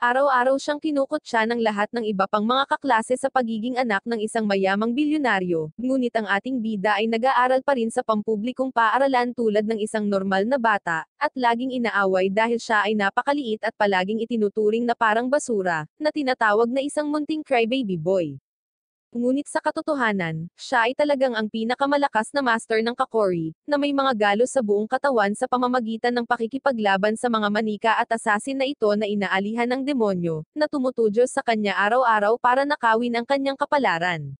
Araw-araw siyang kinukutya ng lahat ng iba pang mga kaklase sa pagiging anak ng isang mayamang bilyonaryo, ngunit ang ating bida ay nag-aaral pa rin sa pampublikong paaralan tulad ng isang normal na bata, at laging inaaway dahil siya ay napakaliit at palaging itinuturing na parang basura, na tinatawag na isang munting crybaby boy. Ngunit sa katotohanan, siya ay talagang ang pinakamalakas na master ng kakori, na may mga galos sa buong katawan sa pamamagitan ng pakikipaglaban sa mga manika at asasin na ito na inaalihan ng demonyo, na tumutudyo sa kanya araw-araw para nakawin ang kanyang kapalaran.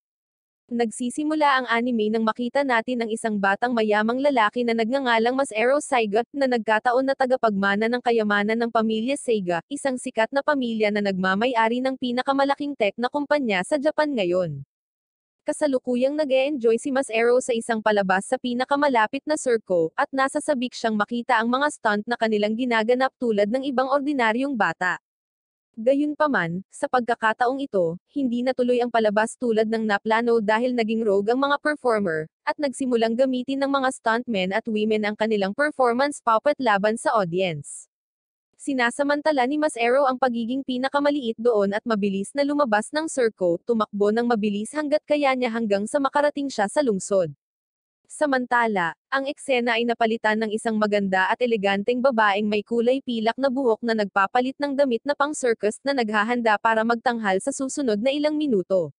Nagsisimula ang anime nang makita natin ang isang batang mayamang lalaki na nagngangalang Masaru Saiga, na nagkataon na tagapagmana ng kayamanan ng pamilya Seiga, isang sikat na pamilya na nagmamay-ari ng pinakamalaking tech na kumpanya sa Japan ngayon. Kasalukuyang nag-e-enjoy si Masaru sa isang palabas sa pinakamalapit na circo, at nasa sabik siyang makita ang mga stunt na kanilang ginaganap tulad ng ibang ordinaryong bata. Gayunpaman, sa pagkakataong ito, hindi natuloy ang palabas tulad ng naplano dahil naging rogue ang mga performer, at nagsimulang gamitin ng mga stuntmen at women ang kanilang performance puppet laban sa audience. Sinasamantala ni Masaru ang pagiging pinakamaliit doon at mabilis na lumabas ng circo, tumakbo ng mabilis hanggat kaya niya hanggang sa makarating siya sa lungsod. Samantala, ang eksena ay napalitan ng isang maganda at eleganteng babaeng may kulay pilak na buhok na nagpapalit ng damit na pang-circus na naghahanda para magtanghal sa susunod na ilang minuto.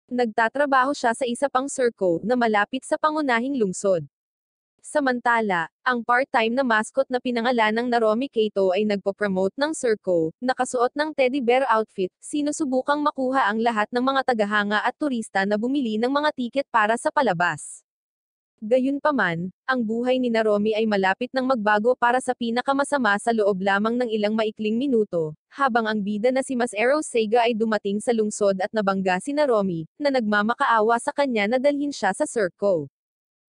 Nagtatrabaho siya sa isa pang circo na malapit sa pangunahing lungsod. Samantala, ang part-time na mascot na pinangalanang Naromi Kato ay nagpo-promote ng circo, nakasuot ng teddy bear outfit, sinusubukang makuha ang lahat ng mga tagahanga at turista na bumili ng mga tiket para sa palabas. Gayunpaman, ang buhay ni Naromi ay malapit nang magbago para sa pinakamasama sa loob lamang ng ilang maikling minuto, habang ang bida na si Masaru Seiga ay dumating sa lungsod at nabangga si Naromi, na nagmamakaawa sa kanya na dalhin siya sa circo.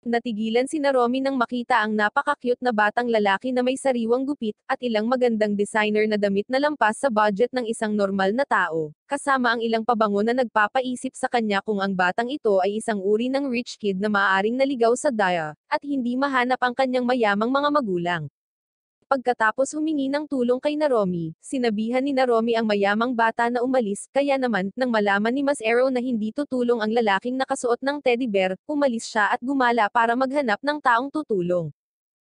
Natigilan si Naromi nang makita ang napaka-cute na batang lalaki na may sariwang gupit, at ilang magandang designer na damit na lampas sa budget ng isang normal na tao, kasama ang ilang pabango na nagpapaisip sa kanya kung ang batang ito ay isang uri ng rich kid na maaaring naligaw sa daya, at hindi mahanap ang kanyang mayamang mga magulang. Pagkatapos humingi ng tulong kay Naromi, sinabihan ni Naromi ang mayamang bata na umalis, kaya naman, nang malaman ni Masaru na hindi tutulong ang lalaking nakasuot ng teddy bear, umalis siya at gumala para maghanap ng taong tutulong.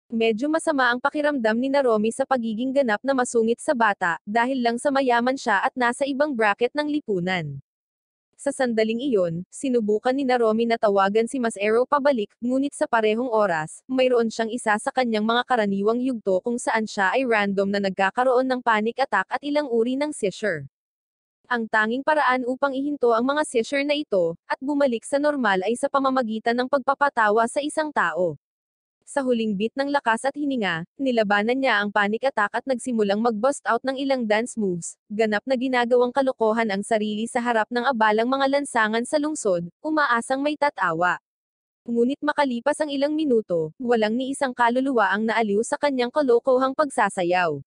Medyo masama ang pakiramdam ni Naromi sa pagiging ganap na masungit sa bata, dahil lang sa mayaman siya at nasa ibang bracket ng lipunan. Sa sandaling iyon, sinubukan ni Naromi na tawagan si Masaru pabalik, ngunit sa parehong oras, mayroon siyang isa sa kanyang mga karaniwang yugto kung saan siya ay random na nagkakaroon ng panic attack at ilang uri ng seizure. Ang tanging paraan upang ihinto ang mga seizure na ito, at bumalik sa normal ay sa pamamagitan ng pagpapatawa sa isang tao. Sa huling bit ng lakas at hininga, nilabanan niya ang panic attack at nagsimulang mag-bust out ng ilang dance moves, ganap na ginagawang kalokohan ang sarili sa harap ng abalang mga lansangan sa lungsod, umaasang may tatawa. Ngunit makalipas ang ilang minuto, walang ni isang kaluluwa ang naaliw sa kanyang kalokohang pagsasayaw.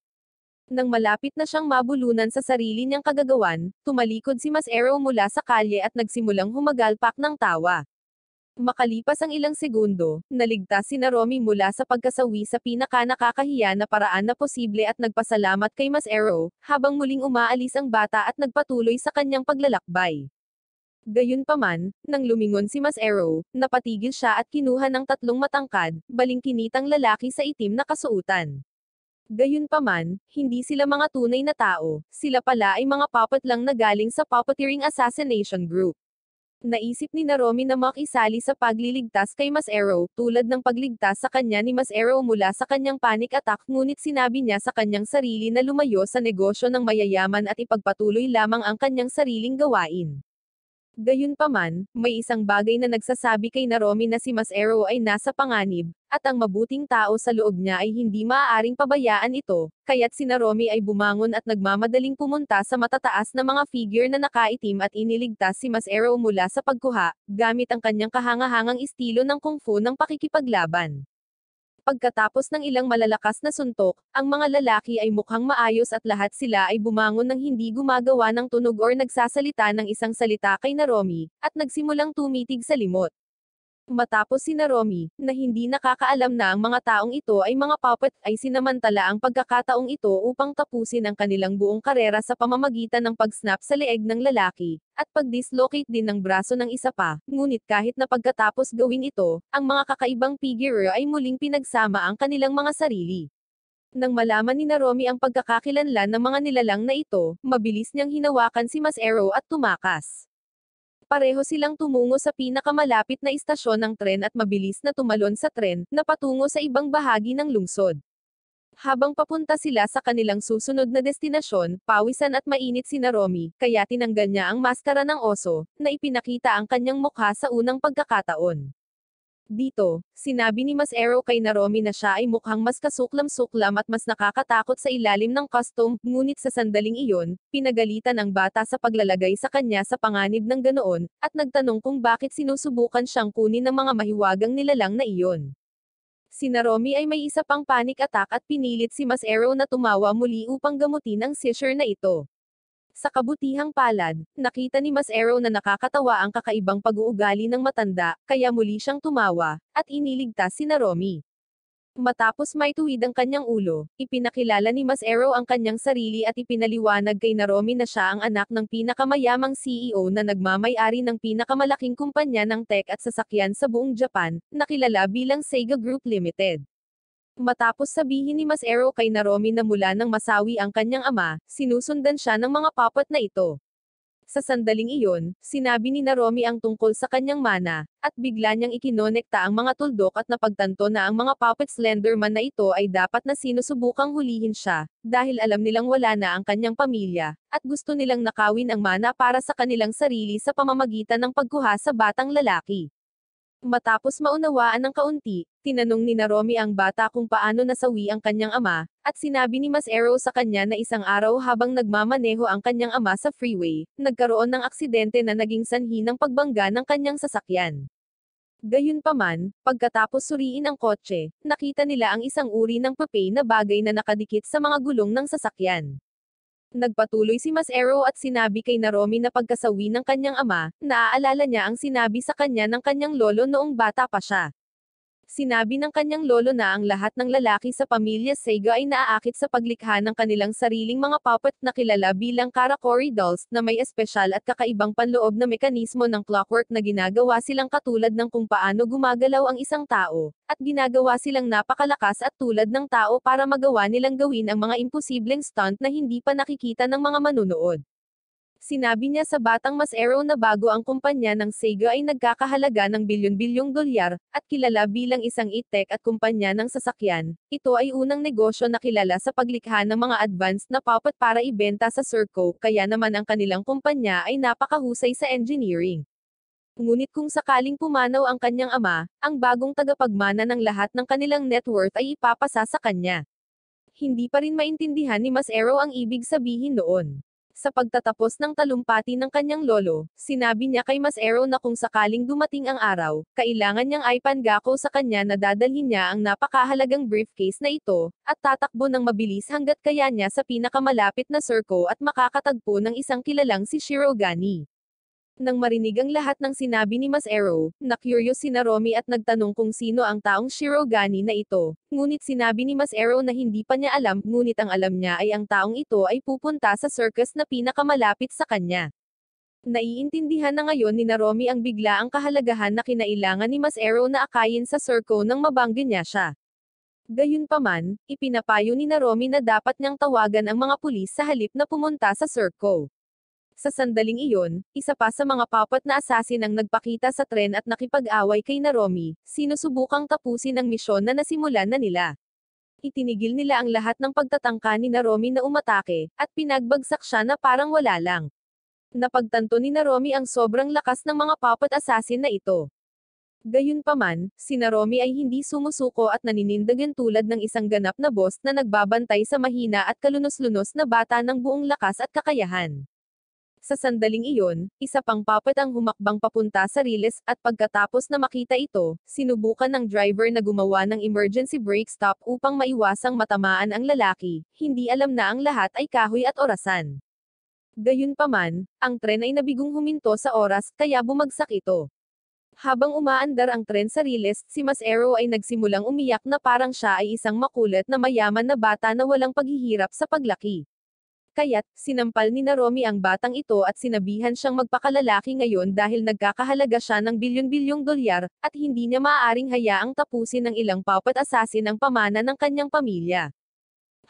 Nang malapit na siyang mabulunan sa sarili niyang kagagawan, tumalikod si Masaru mula sa kalye at nagsimulang humagalpak ng tawa. Makalipas ang ilang segundo, naligtas si Naromi mula sa pagkasawi sa pinaka-nakakahiya na paraan na posible at nagpasalamat kay Masaru, habang muling umaalis ang bata at nagpatuloy sa kanyang paglalakbay. Gayunpaman, nang lumingon si Masaru, napatigil siya at kinuha ng tatlong matangkad, balingkinitang lalaki sa itim na kasuotan. Gayunpaman, hindi sila mga tunay na tao, sila pala ay mga puppet lang na galing sa puppeteering assassination group. Naisip ni Naromi na makisali sa pagliligtas kay Masaru, tulad ng pagligtas sa kanya ni Masaru mula sa kanyang panic attack, ngunit sinabi niya sa kanyang sarili na lumayo sa negosyo ng mayayaman at ipagpatuloy lamang ang kanyang sariling gawain. Gayunpaman, may isang bagay na nagsasabi kay Naromi na si Masaru ay nasa panganib, at ang mabuting tao sa loob niya ay hindi maaaring pabayaan ito, kaya't si Naromi ay bumangon at nagmamadaling pumunta sa matataas na mga figure na nakaitim at iniligtas si Masaru mula sa pagkuha, gamit ang kanyang kahangahangang estilo ng kung fu ng pakikipaglaban. Pagkatapos ng ilang malalakas na suntok, ang mga lalaki ay mukhang maayos at lahat sila ay bumangon ng hindi gumagawa ng tunog or nagsasalita ng isang salita kay Naromi, at nagsimulang tumitig sa limot. Matapos sina Romy, na hindi nakakaalam na ang mga taong ito ay mga puppet, ay sinamantala ang pagkakataong ito upang tapusin ang kanilang buong karera sa pamamagitan ng pag-snap sa leeg ng lalaki, at pag-dislocate din ng braso ng isa pa. Ngunit kahit na pagkatapos gawin ito, ang mga kakaibang figure ay muling pinagsama ang kanilang mga sarili. Nang malaman ni Naromi ang pagkakakilanlan ng mga nilalang na ito, mabilis niyang hinawakan si Mas Arrow at tumakas. Pareho silang tumungo sa pinakamalapit na istasyon ng tren at mabilis na tumalon sa tren, na patungo sa ibang bahagi ng lungsod. Habang papunta sila sa kanilang susunod na destinasyon, pawisan at mainit si Naromi, kaya tinanggal niya ang maskara ng oso, na ipinakita ang kanyang mukha sa unang pagkakataon. Dito, sinabi ni Mas Arrow kay Naromi na siya ay mukhang mas kasuklam-suklam at mas nakakatakot sa ilalim ng costume, ngunit sa sandaling iyon, pinagalitan ang bata sa paglalagay sa kanya sa panganib ng ganoon, at nagtanong kung bakit sinusubukan siyang kunin ng mga mahiwagang nilalang na iyon. Si Naromi ay may isa pang panic attack at pinilit si Mas Arrow na tumawa muli upang gamutin ang seizure na ito. Sa kabutihang palad, nakita ni Mas Arrow na nakakatawa ang kakaibang pag-uugali ng matanda, kaya muli siyang tumawa, at iniligtas si Naromi. Matapos maituwid ang kanyang ulo, ipinakilala ni Mas Arrow ang kanyang sarili at ipinaliwanag kay Naromi na siya ang anak ng pinakamayamang CEO na nagmamay-ari ng pinakamalaking kumpanya ng tech at sasakyan sa buong Japan, na kilala bilang Sega Group Limited. Matapos sabihin ni Mas Arrow kay Naromi na mula nang masawi ang kanyang ama, sinusundan siya ng mga puppet na ito. Sa sandaling iyon, sinabi ni Naromi ang tungkol sa kanyang mana, at bigla niyang ikinonekta ang mga tuldok at napagtanto na ang mga puppet Slenderman na ito ay dapat na sinusubukang hulihin siya, dahil alam nilang wala na ang kanyang pamilya, at gusto nilang nakawin ang mana para sa kanilang sarili sa pamamagitan ng pagkuha sa batang lalaki. Matapos maunawaan ng kaunti, tinanong ni Naromi ang bata kung paano nasawi ang kanyang ama, at sinabi ni Mas Arrow sa kanya na isang araw habang nagmamaneho ang kanyang ama sa freeway, nagkaroon ng aksidente na naging sanhi ng pagbangga ng kanyang sasakyan. Gayunpaman, pagkatapos suriin ang kotse, nakita nila ang isang uri ng papel na bagay na nakadikit sa mga gulong ng sasakyan. Nagpatuloy si Mas Arrow at sinabi kay Naromi na pagkasawi ng kanyang ama, naaalala niya ang sinabi sa kanya ng kanyang lolo noong bata pa siya. Sinabi ng kanyang lolo na ang lahat ng lalaki sa pamilya Sega ay naaakit sa paglikha ng kanilang sariling mga puppet na kilala bilang Karakuri dolls, na may espesyal at kakaibang panloob na mekanismo ng clockwork na ginagawa silang katulad ng kung paano gumagalaw ang isang tao, at ginagawa silang napakalakas at tulad ng tao para magawa nilang gawin ang mga imposibleng stunt na hindi pa nakikita ng mga manunood. Sinabi niya sa batang Mas Arrow na bago ang kumpanya ng Sega ay nagkakahalaga ng bilyon-bilyong dolyar, at kilala bilang isang e-tech at kumpanya ng sasakyan, ito ay unang negosyo na kilala sa paglikha ng mga advanced na puppet para ibenta sa Serco, kaya naman ang kanilang kumpanya ay napakahusay sa engineering. Ngunit kung sakaling pumanaw ang kanyang ama, ang bagong tagapagmana ng lahat ng kanilang net worth ay ipapasa sa kanya. Hindi pa rin maintindihan ni Mas Arrow ang ibig sabihin noon. Sa pagtatapos ng talumpati ng kanyang lolo, sinabi niya kay Mas Arrow na kung sakaling dumating ang araw, kailangan niyang ipangako sa kanya na dadalhin niya ang napakahalagang briefcase na ito, at tatakbo ng mabilis hanggat kaya niya sa pinakamalapit na Serco at makakatagpo ng isang kilalang si Shirogane. Nang marinig ang lahat ng sinabi ni Mas Arrow, na-curious si Naromi at nagtanong kung sino ang taong Shirogane na ito, ngunit sinabi ni Mas Arrow na hindi pa niya alam, ngunit ang alam niya ay ang taong ito ay pupunta sa circus na pinakamalapit sa kanya. Naiintindihan na ngayon ni Naromi ang biglaang kahalagahan na kinailangan ni Mas Arrow na akayin sa Serco nang mabangga niya siya. Gayunpaman, ipinapayo ni Naromi na dapat niyang tawagan ang mga pulis sa halip na pumunta sa Serco. Sa sandaling iyon, isa pa sa mga puppet na assassin ang nagpakita sa tren at nakipag-away kay Naromi, sinusubukang tapusin ang misyon na nasimulan na nila. Itinigil nila ang lahat ng pagtatangka ni Naromi na umatake, at pinagbagsak siya na parang wala lang. Napagtanto ni Naromi ang sobrang lakas ng mga puppet assassin na ito. Gayunpaman, si Naromi ay hindi sumusuko at naninindigan tulad ng isang ganap na boss na nagbabantay sa mahina at kalunos-lunos na bata ng buong lakas at kakayahan. Sa sandaling iyon, isa pang puppet ang humakbang papunta sa riles, at pagkatapos na makita ito, sinubukan ng driver na gumawa ng emergency brake stop upang maiwasang matamaan ang lalaki, hindi alam na ang lahat ay kahoy at orasan. Gayunpaman, ang tren ay nabigong huminto sa oras, kaya bumagsak ito. Habang umaandar ang tren sa Riles, si Mas Ero ay nagsimulang umiyak na parang siya ay isang makulit na mayaman na bata na walang paghihirap sa paglaki. Kaya't, sinampal ni Naromi ang batang ito at sinabihan siyang magpakalalaki ngayon dahil nagkakahalaga siya ng bilyon-bilyong dolyar, at hindi niya maaaring hayaang tapusin ng ilang puppet assassin ang pamana ng kanyang pamilya.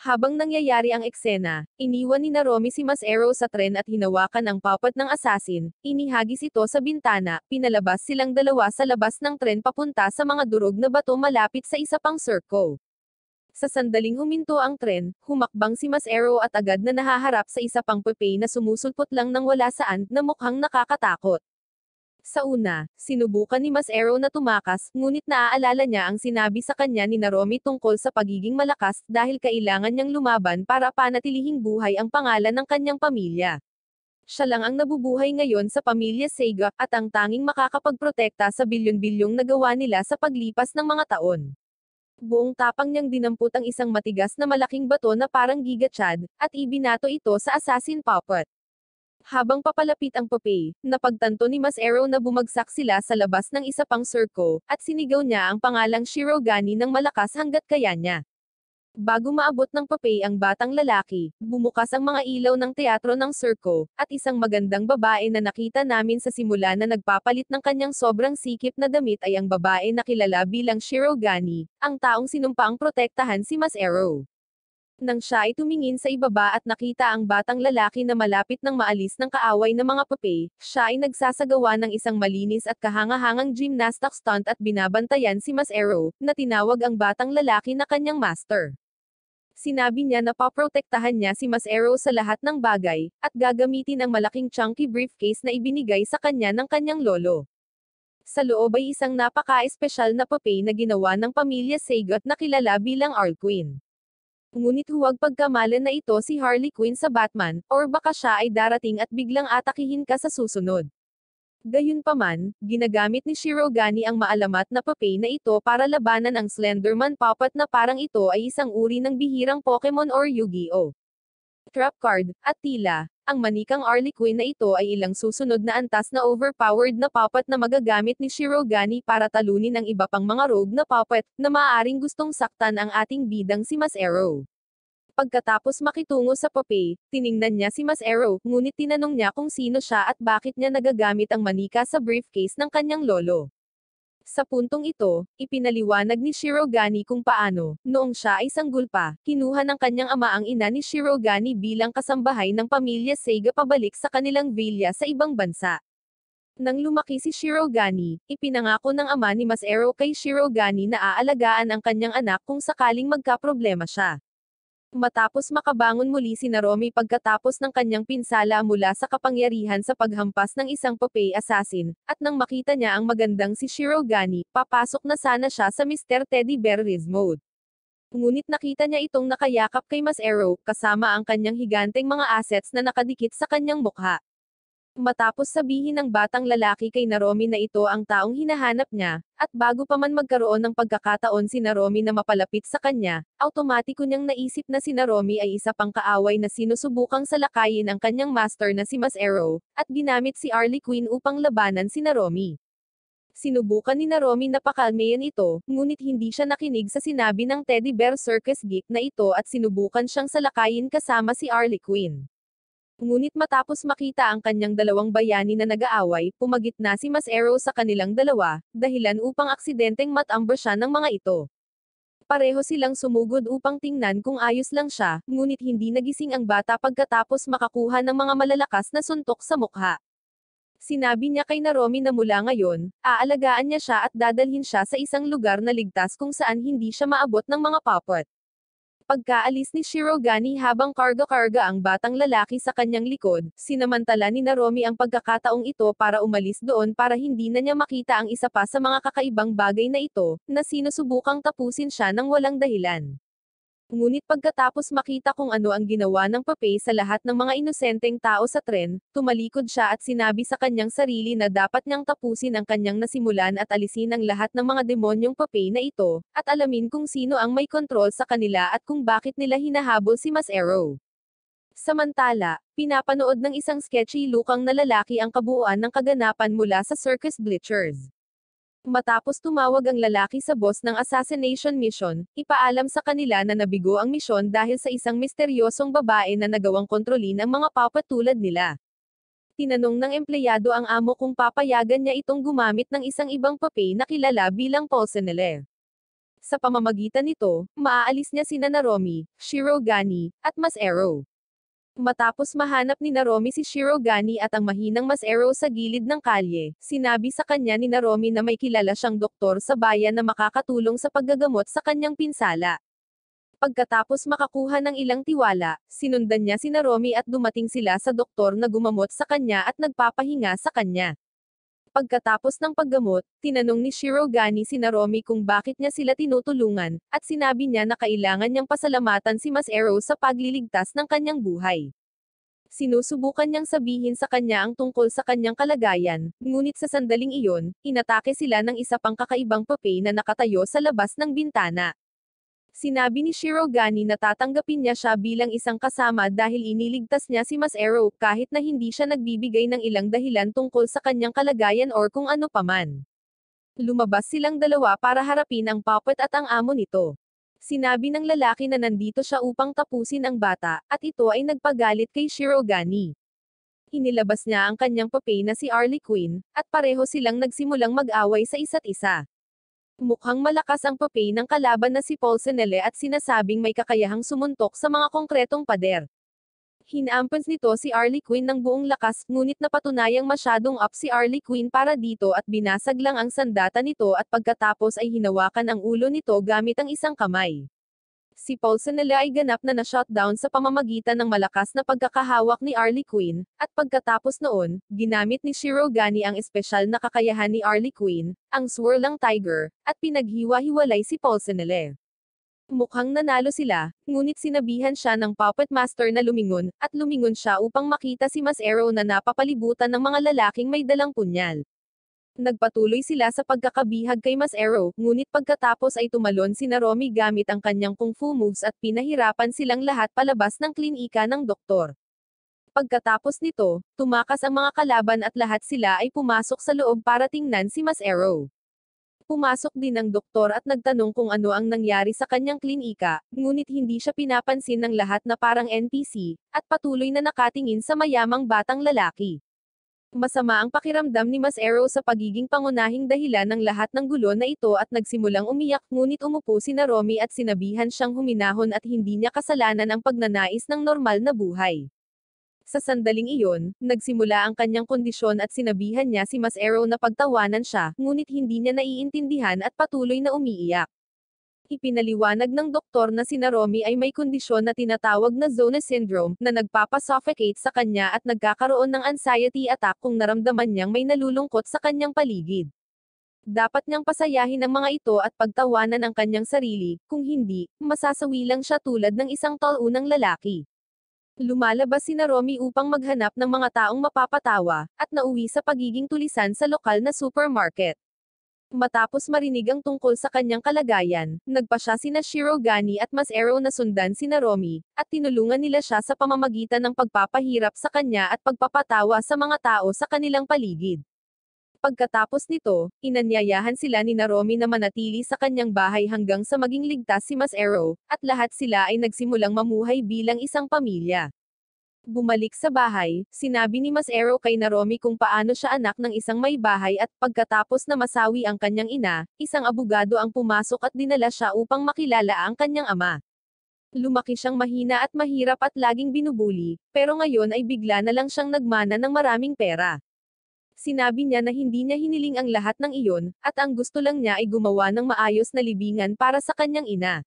Habang nangyayari ang eksena, iniwan ni Naromi si Mas Ero sa tren at hinawakan ang puppet ng assassin, inihagis ito sa bintana, pinalabas silang dalawa sa labas ng tren papunta sa mga durog na bato malapit sa isa pang circle. Sa sandaling huminto ang tren, humakbang si Mas Ero at agad na nahaharap sa isa pang Pepe na sumusulpot lang ng wala saan, na mukhang nakakatakot. Sa una, sinubukan ni Mas Ero na tumakas, ngunit naaalala niya ang sinabi sa kanya ni Naromi tungkol sa pagiging malakas dahil kailangan niyang lumaban para panatilihing buhay ang pangalan ng kanyang pamilya. Siya lang ang nabubuhay ngayon sa pamilya Sega, at ang tanging makakapagprotekta sa bilyon-bilyong nagawa nila sa paglipas ng mga taon. Buong tapang niyang dinampot ang isang matigas na malaking bato na parang Giga Chad, at ibinato ito sa assassin puppet. Habang papalapit ang Popeye, napagtanto ni Mas Ero na bumagsak sila sa labas ng isa pang circle, at sinigaw niya ang pangalang Shirogane ng malakas hanggat kaya niya. Bago maabot ng Popeye ang batang lalaki, bumukas ang mga ilaw ng teatro ng circle, at isang magandang babae na nakita namin sa simula na nagpapalit ng kanyang sobrang sikip na damit ay ang babae na kilala bilang Shirogane, ang taong sinumpaang protektahan si Mas Ero. Nang siya ay tumingin sa ibaba at nakita ang batang lalaki na malapit nang maalis ng kaaway na mga Popeye, siya ay nagsasagawa ng isang malinis at kahangahangang gymnastic stunt at binabantayan si Mas Ero, na tinawag ang batang lalaki na kanyang master. Sinabi niya na paprotektahan niya si Mas Ero sa lahat ng bagay, at gagamitin ang malaking chunky briefcase na ibinigay sa kanya ng kanyang lolo. Sa loob ay isang napaka-espesyal na Popeye na ginawa ng pamilya Sagot na kilala bilang Harley Quinn. Ngunit huwag pagkamalan na ito si Harley Quinn sa Batman, or baka siya ay darating at biglang atakihin ka sa susunod. Gayunpaman, ginagamit ni Shirogane ang maalamat na Popeye na ito para labanan ang Slenderman puppet na parang ito ay isang uri ng bihirang Pokemon or Yu-Gi-Oh! Trap card, at tila, ang manikang Harley Quinn na ito ay ilang susunod na antas na overpowered na puppet na magagamit ni Shirogane para talunin ang iba pang mga rogue na puppet, na maaaring gustong saktan ang ating bidang si Mas Ero. Pagkatapos makitungo sa Popeye, tiningnan niya si Mas Ero, ngunit tinanong niya kung sino siya at bakit niya nagagamit ang manika sa briefcase ng kanyang lolo. Sa puntong ito, ipinaliwanag ni Shirogane kung paano, noong siya ay sanggol pa, kinuha ng kanyang ama ang ina ni Shirogane bilang kasambahay ng pamilya Sega pabalik sa kanilang villa sa ibang bansa. Nang lumaki si Shirogane, ipinangako ng ama ni Mas Ero kay Shirogane na aalagaan ang kanyang anak kung sakaling magkaproblema siya. Matapos makabangon muli si Naromi pagkatapos ng kanyang pinsala mula sa kapangyarihan sa paghampas ng isang Popeye assassin, at nang makita niya ang magandang si Shirogane, papasok na sana siya sa Mr. Teddy Bear Riz mode. Ngunit nakita niya itong nakayakap kay Mas Ero, kasama ang kanyang higanteng mga assets na nakadikit sa kanyang mukha. Matapos sabihin ng batang lalaki kay Naromi na ito ang taong hinahanap niya, at bago pa man magkaroon ng pagkakataon si Naromi na mapalapit sa kanya, automatiko niyang naisip na si Naromi ay isa pang kaaway na sinusubukang salakayin ang kanyang master na si Mas Ero, at ginamit si Harley Quinn upang labanan si Naromi. Sinubukan ni Naromi na pakalmayan ito, ngunit hindi siya nakinig sa sinabi ng Teddy Bear Circus Geek na ito at sinubukan siyang salakayin kasama si Harley Quinn. Ngunit matapos makita ang kanyang dalawang bayani na nag-aaway, pumagitna si Mas Ero sa kanilang dalawa, dahilan upang aksidenteng matamber siya ng mga ito. Pareho silang sumugod upang tingnan kung ayos lang siya, ngunit hindi nagising ang bata pagkatapos makakuha ng mga malalakas na suntok sa mukha. Sinabi niya kay Naromi na mula ngayon, aalagaan niya siya at dadalhin siya sa isang lugar na ligtas kung saan hindi siya maabot ng mga puppet. Pagkaalis ni Shirogane habang karga-karga ang batang lalaki sa kanyang likod, sinamantala ni Naromi ang pagkakataong ito para umalis doon para hindi na niya makita ang isa pa sa mga kakaibang bagay na ito, na sinusubukang tapusin siya ng walang dahilan. Ngunit pagkatapos makita kung ano ang ginawa ng Popeye sa lahat ng mga inosenteng tao sa tren, tumalikod siya at sinabi sa kanyang sarili na dapat niyang tapusin ang kanyang nasimulan at alisin ang lahat ng mga demonyong Popeye na ito, at alamin kung sino ang may kontrol sa kanila at kung bakit nila hinahabol si Mas Ero. Samantala, pinapanood ng isang sketchy lukang na lalaki ang kabuuan ng kaganapan mula sa circus bleachers. Matapos tumawag ang lalaki sa boss ng assassination mission, ipaalam sa kanila na nabigo ang misyon dahil sa isang misteryosong babae na nagawang kontrolin ang mga puppet tulad nila. Tinanong ng empleyado ang amo kung papayagan niya itong gumamit ng isang ibang papel na kilala bilang Pulsenelle. Sa pamamagitan nito, maaalis niya sina Naromi, Shirogane, at Mas Arrow. Matapos mahanap ni Naromi si Shirogane at ang mahinang Mas Arrow sa gilid ng kalye, sinabi sa kanya ni Naromi na may kilala siyang doktor sa bayan na makakatulong sa paggagamot sa kanyang pinsala. Pagkatapos makakuha ng ilang tiwala, sinundan niya si Naromi at dumating sila sa doktor na gumamot sa kanya at nagpapahinga sa kanya. Pagkatapos ng paggamot, tinanong ni Shirogane si Naromi kung bakit niya sila tinutulungan, at sinabi niya na kailangan niyang pasalamatan si Mas Arrow sa pagliligtas ng kanyang buhay. Sinusubukan niyang sabihin sa kanya ang tungkol sa kanyang kalagayan, ngunit sa sandaling iyon, inatake sila ng isa pang kakaibang papel na nakatayo sa labas ng bintana. Sinabi ni Shirogane na tatanggapin niya siya bilang isang kasama dahil iniligtas niya si Mas Arrow kahit na hindi siya nagbibigay ng ilang dahilan tungkol sa kanyang kalagayan or kung ano paman. Lumabas silang dalawa para harapin ang puppet at ang amo nito. Sinabi ng lalaki na nandito siya upang tapusin ang bata, at ito ay nagpagalit kay Shirogane. Inilabas niya ang kanyang papel na si Harley Quinn, at pareho silang nagsimulang mag-away sa isa't isa. Mukhang malakas ang papel ng kalaban na si Pulsenelle at sinasabing may kakayahang sumuntok sa mga konkretong pader. Hinampans nito si Harley Quinn ng buong lakas, ngunit napatunayang masyadong up si Harley Quinn para dito at binasag lang ang sandata nito at pagkatapos ay hinawakan ang ulo nito gamit ang isang kamay. Si Pulsenelle ay ganap na na-shutdown sa pamamagitan ng malakas na pagkakahawak ni Harley Quinn, at pagkatapos noon, ginamit ni Shirogane ang espesyal na kakayahan ni Harley Quinn, ang Swirlang Tiger, at pinaghiwa-hiwalay si Pulsenelle. Mukhang nanalo sila, ngunit sinabihan siya ng puppet master na lumingon, at lumingon siya upang makita si Mas Arrow na napapalibutan ng mga lalaking may dalang punyal. Nagpatuloy sila sa pagkakabihag kay Mas Arrow, ngunit pagkatapos ay tumalon si Naromi gamit ang kanyang kung fu moves at pinahirapan silang lahat palabas ng klinika ng doktor. Pagkatapos nito, tumakas ang mga kalaban at lahat sila ay pumasok sa loob para tingnan si Mas Arrow. Pumasok din ang doktor at nagtanong kung ano ang nangyari sa kanyang klinika, ngunit hindi siya pinapansin ng lahat na parang NPC, at patuloy na nakatingin sa mayamang batang lalaki. Masama ang pakiramdam ni Mas Arrow sa pagiging pangunahing dahilan ng lahat ng gulo na ito at nagsimulang umiyak, ngunit umupo si Naromi at sinabihan siyang huminahon at hindi niya kasalanan ang pagnanais ng normal na buhay. Sa sandaling iyon, nagsimula ang kanyang kondisyon at sinabihan niya si Mas Arrow na pagtawanan siya, ngunit hindi niya naiintindihan at patuloy na umiiyak. Ipinaliwanag ng doktor na si Naromi ay may kondisyon na tinatawag na zona syndrome, na nagpapasuffocate sa kanya at nagkakaroon ng anxiety attack kung naramdaman niyang may nalulungkot sa kanyang paligid. Dapat niyang pasayahin ang mga ito at pagtawanan ang kanyang sarili, kung hindi, masasawi lang siya tulad ng isang taunang lalaki. Lumalabas si Naromi upang maghanap ng mga taong mapapatawa, at nauwi sa pagiging tulisan sa lokal na supermarket. Matapos marinig ang tungkol sa kanyang kalagayan, nagpa siya sina Shirogane at Mas Arrow na sundan si Naromi, at tinulungan nila siya sa pamamagitan ng pagpapahirap sa kanya at pagpapatawa sa mga tao sa kanilang paligid. Pagkatapos nito, inanyayahan sila ni Naromi na manatili sa kanyang bahay hanggang sa maging ligtas si Mas Arrow, at lahat sila ay nagsimulang mamuhay bilang isang pamilya. Bumalik sa bahay, sinabi ni Mas Arrow kay Naromi kung paano siya anak ng isang may bahay at pagkatapos na masawi ang kanyang ina, isang abogado ang pumasok at dinala siya upang makilala ang kanyang ama. Lumaki siyang mahina at mahirap at laging binubuli, pero ngayon ay bigla na lang siyang nagmana ng maraming pera. Sinabi niya na hindi niya hiniling ang lahat ng iyon, at ang gusto lang niya ay gumawa ng maayos na libingan para sa kanyang ina.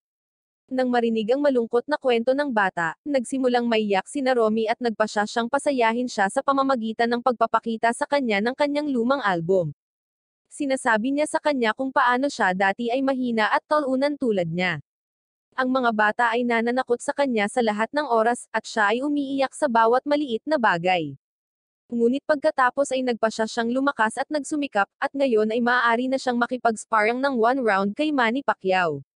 Nang marinig ang malungkot na kwento ng bata, nagsimulang maiyak si Naromi at nagpa siyang pasayahin siya sa pamamagitan ng pagpapakita sa kanya ng kanyang lumang album. Sinasabi niya sa kanya kung paano siya dati ay mahina at talunan tulad niya. Ang mga bata ay nananakot sa kanya sa lahat ng oras, at siya ay umiiyak sa bawat maliit na bagay. Ngunit pagkatapos ay nagpa siyang lumakas at nagsumikap, at ngayon ay maaari na siyang makipag-sparring ng 1 round kay Manny Pacquiao.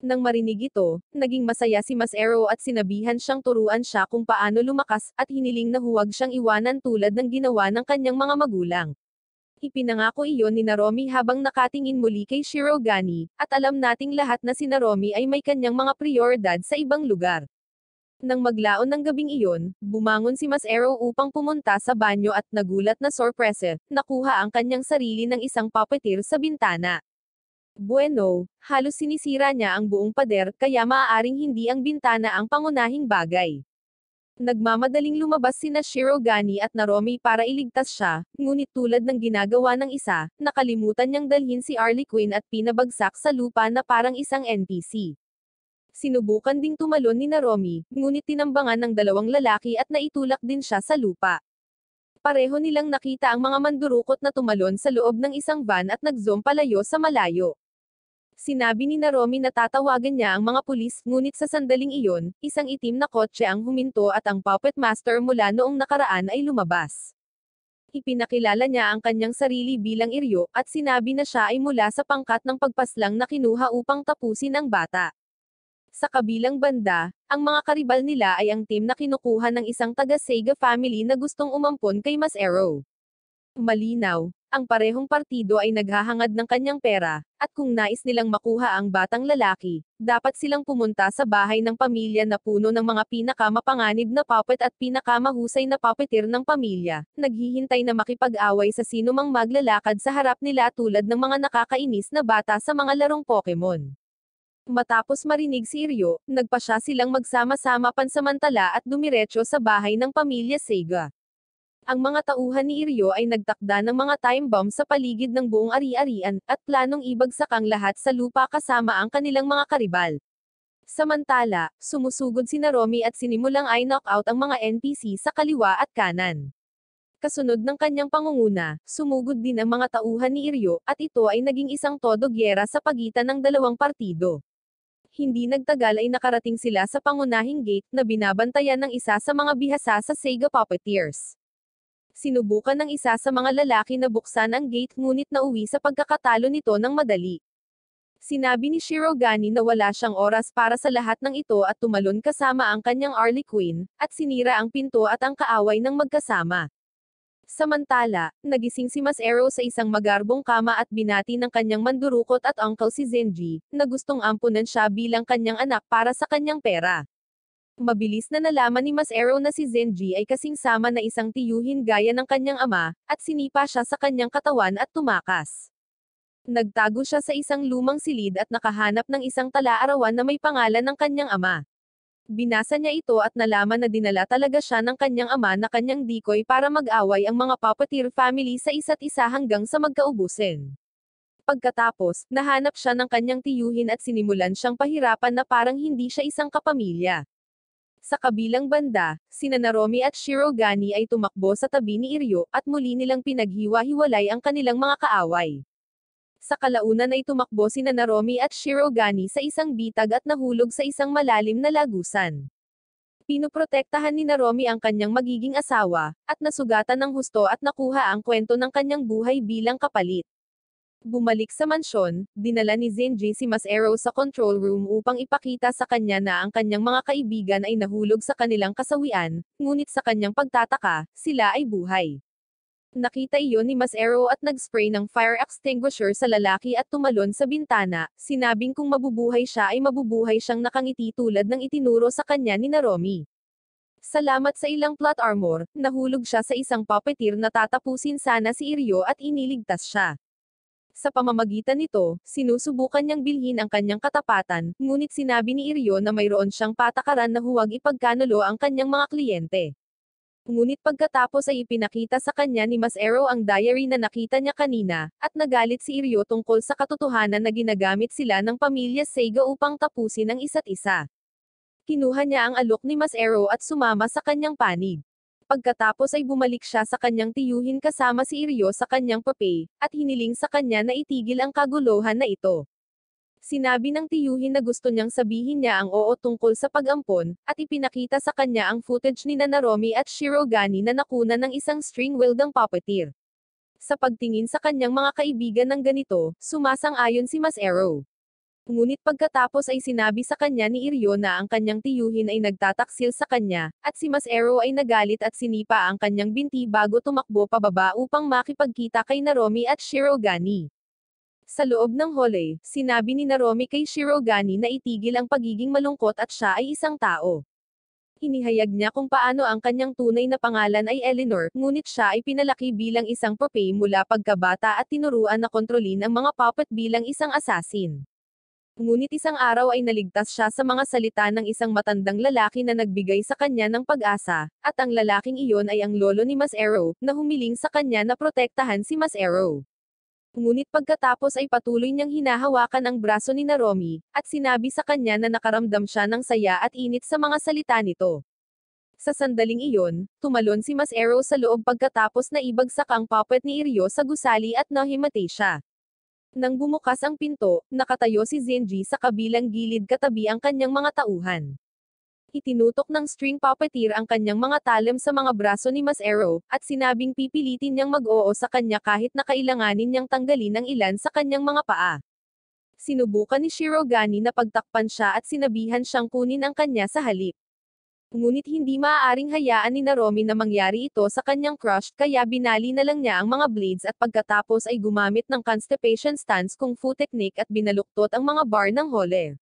Nang marinig ito, naging masaya si Mas Arrow at sinabihan siyang turuan siya kung paano lumakas, at hiniling na huwag siyang iwanan tulad ng ginawa ng kanyang mga magulang. Ipinangako iyon ni Naromi habang nakatingin muli kay Shirogane, at alam nating lahat na si Naromi ay may kanyang mga prioridad sa ibang lugar. Nang maglaon ng gabing iyon, bumangon si Mas Arrow upang pumunta sa banyo at nagulat na sorpresa, nakuha ang kanyang sarili ng isang puppeteer sa bintana. Bueno, halos sinisira niya ang buong pader kaya maaaring hindi ang bintana ang pangunahing bagay. Nagmamadaling lumabas sina Shirogane at Naromi para iligtas siya, ngunit tulad ng ginagawa ng isa, nakalimutan niyang dalhin si Harley Quinn at pinabagsak sa lupa na parang isang NPC. Sinubukan ding tumalon ni Naromi, ngunit tinambangan ng dalawang lalaki at naitulak din siya sa lupa. Pareho nilang nakita ang mga mandurukot na tumalon sa loob ng isang van at nag-zoom palayo sa malayo. Sinabi ni Naromi na tatawagan niya ang mga pulis, ngunit sa sandaling iyon, isang itim na kotse ang huminto at ang puppet master mula noong nakaraan ay lumabas. Ipinakilala niya ang kanyang sarili bilang Iryo, at sinabi na siya ay mula sa pangkat ng pagpaslang na kinuha upang tapusin ang bata. Sa kabilang banda, ang mga karibal nila ay ang team na kinukuha ng isang taga-Sega family na gustong umampon kay Mas Arrow. Malinaw, ang parehong partido ay naghahangad ng kanyang pera, at kung nais nilang makuha ang batang lalaki, dapat silang pumunta sa bahay ng pamilya na puno ng mga pinakamapanganib na puppet at pinakamahusay na puppeteer ng pamilya, naghihintay na makipag-away sa sinumang maglalakad sa harap nila tulad ng mga nakakainis na bata sa mga larong Pokemon. Matapos marinig si Iryo, nagpasya silang magsama-sama pansamantala at dumiretso sa bahay ng pamilya Sega. Ang mga tauhan ni Iryo ay nagtakda ng mga time bomb sa paligid ng buong ari-arian, at planong ibagsak ang lahat sa lupa kasama ang kanilang mga karibal. Samantala, sumusugod si Naromi at sinimulang i-knockout ang mga NPC sa kaliwa at kanan. Kasunod ng kanyang pangunguna, sumugod din ang mga tauhan ni Iryo, at ito ay naging isang todo gyera sa pagitan ng dalawang partido. Hindi nagtagal ay nakarating sila sa pangunahing gate na binabantayan ng isa sa mga bihasa sa Sega Puppeteers. Sinubukan ng isa sa mga lalaki na buksan ang gate ngunit nauwi sa pagkakatalo nito ng madali. Sinabi ni Shirogane na wala siyang oras para sa lahat ng ito at tumalon kasama ang kanyang Harley Quinn, at sinira ang pinto at ang kaaway ng magkasama. Samantala, nagising si Mas Arrow sa isang magarbong kama at binati ng kanyang mandurukot at uncle si Zenji, na gustong ampunan siya bilang kanyang anak para sa kanyang pera. Mabilis na nalaman ni Mas Arrow na si Zenji ay kasing sama na isang tiyuhin gaya ng kanyang ama, at sinipa siya sa kanyang katawan at tumakas. Nagtago siya sa isang lumang silid at nakahanap ng isang tala-arawan na may pangalan ng kanyang ama. Binasa niya ito at nalaman na dinala talaga siya ng kanyang ama na kanyang decoy para mag-away ang mga puppeteer family sa isa't isa hanggang sa magkaubusin. Pagkatapos, nahanap siya ng kanyang tiyuhin at sinimulan siyang pahirapan na parang hindi siya isang kapamilya. Sa kabilang banda, sina Naromi at Shirogane ay tumakbo sa tabi ni Iryo, at muli nilang pinaghiwa-hiwalay ang kanilang mga kaaway. Sa kalaunan ay tumakbo sina Naromi at Shirogane sa isang bitag at nahulog sa isang malalim na lagusan. Pinoprotektahan ni Naromi ang kanyang magiging asawa, at nasugatan ng husto at nakuha ang kwento ng kanyang buhay bilang kapalit. Bumalik sa mansyon, dinala ni Zenji si Mas Arrow sa control room upang ipakita sa kanya na ang kanyang mga kaibigan ay nahulog sa kanilang kasawian, ngunit sa kanyang pagtataka, sila ay buhay. Nakita iyon ni Mas Arrow at nag-spray ng fire extinguisher sa lalaki at tumalon sa bintana, sinabing kung mabubuhay siya ay mabubuhay siyang nakangiti tulad ng itinuro sa kanya ni Naromi. Salamat sa ilang plot armor, nahulog siya sa isang puppeteer na tatapusin sana si Iryo at iniligtas siya. Sa pamamagitan nito, sinusubukan niyang bilhin ang kanyang katapatan, ngunit sinabi ni Iryo na mayroon siyang patakaran na huwag ipagkanulo ang kanyang mga kliyente. Ngunit pagkatapos ay ipinakita sa kanya ni Mas Arrow ang diary na nakita niya kanina, at nagalit si Iryo tungkol sa katotohanan na ginagamit sila ng pamilya Sega upang tapusin ang isa't isa. Kinuha niya ang alok ni Mas Arrow at sumama sa kanyang panig. Pagkatapos ay bumalik siya sa kanyang tiyuhin kasama si Iryo sa kanyang pape, at hiniling sa kanya na itigil ang kaguluhan na ito. Sinabi ng tiyuhin na gusto niyang sabihin niya ang oo tungkol sa pag-ampon, at ipinakita sa kanya ang footage ni Naromi at Shirogane na nakuna ng isang string-wielding puppeteer. Sa pagtingin sa kanyang mga kaibigan ng ganito, sumasang-ayon si Mas Arrow. Ngunit pagkatapos ay sinabi sa kanya ni Iryo na ang kanyang tiyuhin ay nagtataksil sa kanya, at si Masero ay nagalit at sinipa ang kanyang binti bago tumakbo pababa upang makipagkita kay Naromi at Shirogane. Sa loob ng hole, sinabi ni Naromi kay Shirogane na itigil ang pagiging malungkot at siya ay isang tao. Inihayag niya kung paano ang kanyang tunay na pangalan ay Eleanor, ngunit siya ay pinalaki bilang isang puppy mula pagkabata at tinuruan na kontrolin ang mga puppet bilang isang assassin. Ngunit isang araw ay naligtas siya sa mga salita ng isang matandang lalaki na nagbigay sa kanya ng pag-asa, at ang lalaking iyon ay ang lolo ni Masero, na humiling sa kanya na protektahan si Masero. Ngunit pagkatapos ay patuloy niyang hinahawakan ang braso ni Naromi, at sinabi sa kanya na nakaramdam siya ng saya at init sa mga salita nito. Sa sandaling iyon, tumalon si Masero sa loob pagkatapos na ibagsak ang puppet ni Iryo sa gusali at nahimatay siya. Nang bumukas ang pinto, nakatayo si Zenji sa kabilang gilid katabi ang kanyang mga tauhan. Itinutok ng string puppeteer ang kanyang mga talem sa mga braso ni Masero, at sinabing pipilitin niyang mag-oo sa kanya kahit na kailanganin niyang tanggalin ang ilan sa kanyang mga paa. Sinubukan ni Shirogane na pagtakpan siya at sinabihan siyang kunin ang kanya sa halip. Ngunit hindi maaaring hayaan ni Naromi na mangyari ito sa kanyang crush kaya binali na lang niya ang mga blades at pagkatapos ay gumamit ng constipation stance kung fu technique at binaluktot ang mga bar ng hole.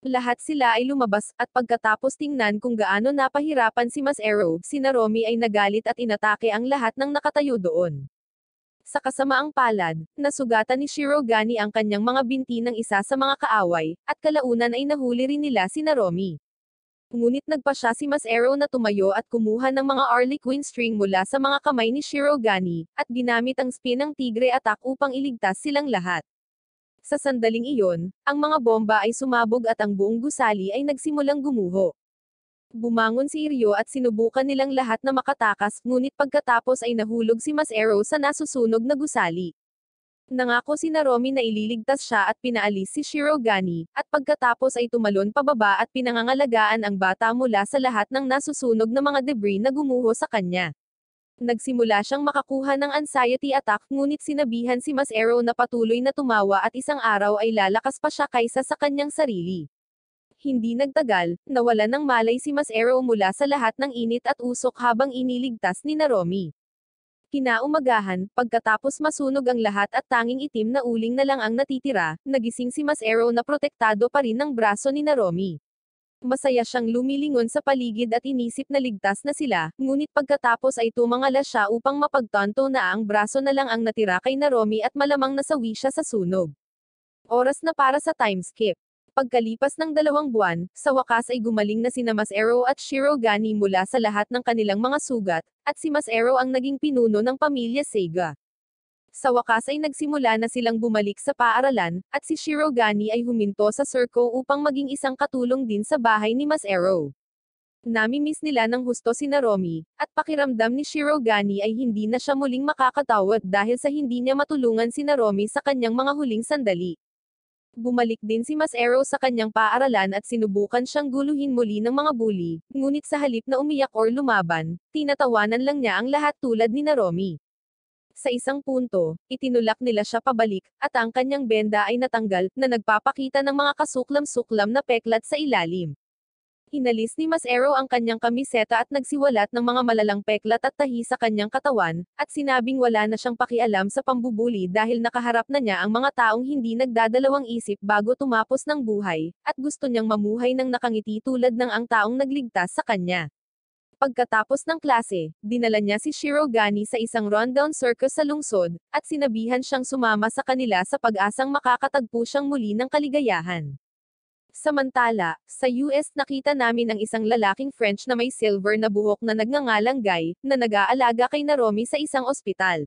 Lahat sila ay lumabas, at pagkatapos tingnan kung gaano napahirapan si Masero, si Naromi ay nagalit at inatake ang lahat ng nakatayo doon. Sa kasamaang palad, nasugatan ni Shirogane ang kanyang mga binti ng isa sa mga kaaway, at kalaunan ay nahuli rin nila si Naromi. Ngunit nagpa siya si Masero na tumayo at kumuha ng mga Harlequin string mula sa mga kamay ni Shirogane, at ginamit ang spin ng tigre attack upang iligtas silang lahat. Sa sandaling iyon, ang mga bomba ay sumabog at ang buong gusali ay nagsimulang gumuho. Bumangon si Iryo at sinubukan nilang lahat na makatakas, ngunit pagkatapos ay nahulog si Masero sa nasusunog na gusali. Nangako si Naromi na ililigtas siya at pinaalis si Shirogane, at pagkatapos ay tumalon pababa at pinangangalagaan ang bata mula sa lahat ng nasusunog na mga debris na gumuho sa kanya. Nagsimula siyang makakuha ng anxiety attack ngunit sinabihan si Masero na patuloy na tumawa at isang araw ay lalakas pa siya kaysa sa kanyang sarili. Hindi nagtagal, nawalan ng malay si Masero mula sa lahat ng init at usok habang iniligtas ni Naromi. Kinaumagahan, pagkatapos masunog ang lahat at tanging itim na uling na lang ang natitira, nagising si Masero na protektado pa rin ng braso ni Naromi. Masaya siyang lumilingon sa paligid at inisip na ligtas na sila, ngunit pagkatapos ay tumangala siya upang mapagtanto na ang braso na lang ang natira kay Naromi at malamang nasawi siya sa sunog. Oras na para sa time skip. Pagkalipas ng 2 buwan, sa wakas ay gumaling na sina Masero at Shirogane mula sa lahat ng kanilang mga sugat, at si Masero ang naging pinuno ng pamilya Seiga. Sa wakas ay nagsimula na silang bumalik sa paaralan, at si Shirogane ay huminto sa Circo upang maging isang katulong din sa bahay ni Masero. Namimiss nila ng husto si Naromi, at pakiramdam ni Shirogane ay hindi na siya muling makakatawad dahil sa hindi niya matulungan si Naromi sa kanyang mga huling sandali. Bumalik din si Masero sa kanyang paaralan at sinubukan siyang guluhin muli ng mga bully, ngunit sa halip na umiyak or lumaban, tinatawanan lang niya ang lahat tulad ni Naromi. Sa isang punto, itinulak nila siya pabalik, at ang kanyang benda ay natanggal, na nagpapakita ng mga kasuklam-suklam na peklat sa ilalim. Inalis ni Masero ang kanyang kamiseta at nagsiwalat ng mga malalang peklat at tahi sa kanyang katawan, at sinabing wala na siyang pakialam sa pambubuli dahil nakaharap na niya ang mga taong hindi nagdadalawang isip bago tumapos ng buhay, at gusto niyang mamuhay ng nakangiti tulad ng ang taong nagligtas sa kanya. Pagkatapos ng klase, dinala niya si Shirogane sa isang rundown circus sa lungsod, at sinabihan siyang sumama sa kanila sa pag-asang makakatagpo siyang muli ng kaligayahan. Samantala, sa US nakita namin ang isang lalaking French na may silver na buhok na nagngangalang Guy, na nag-aalaga kay Naromi sa isang ospital.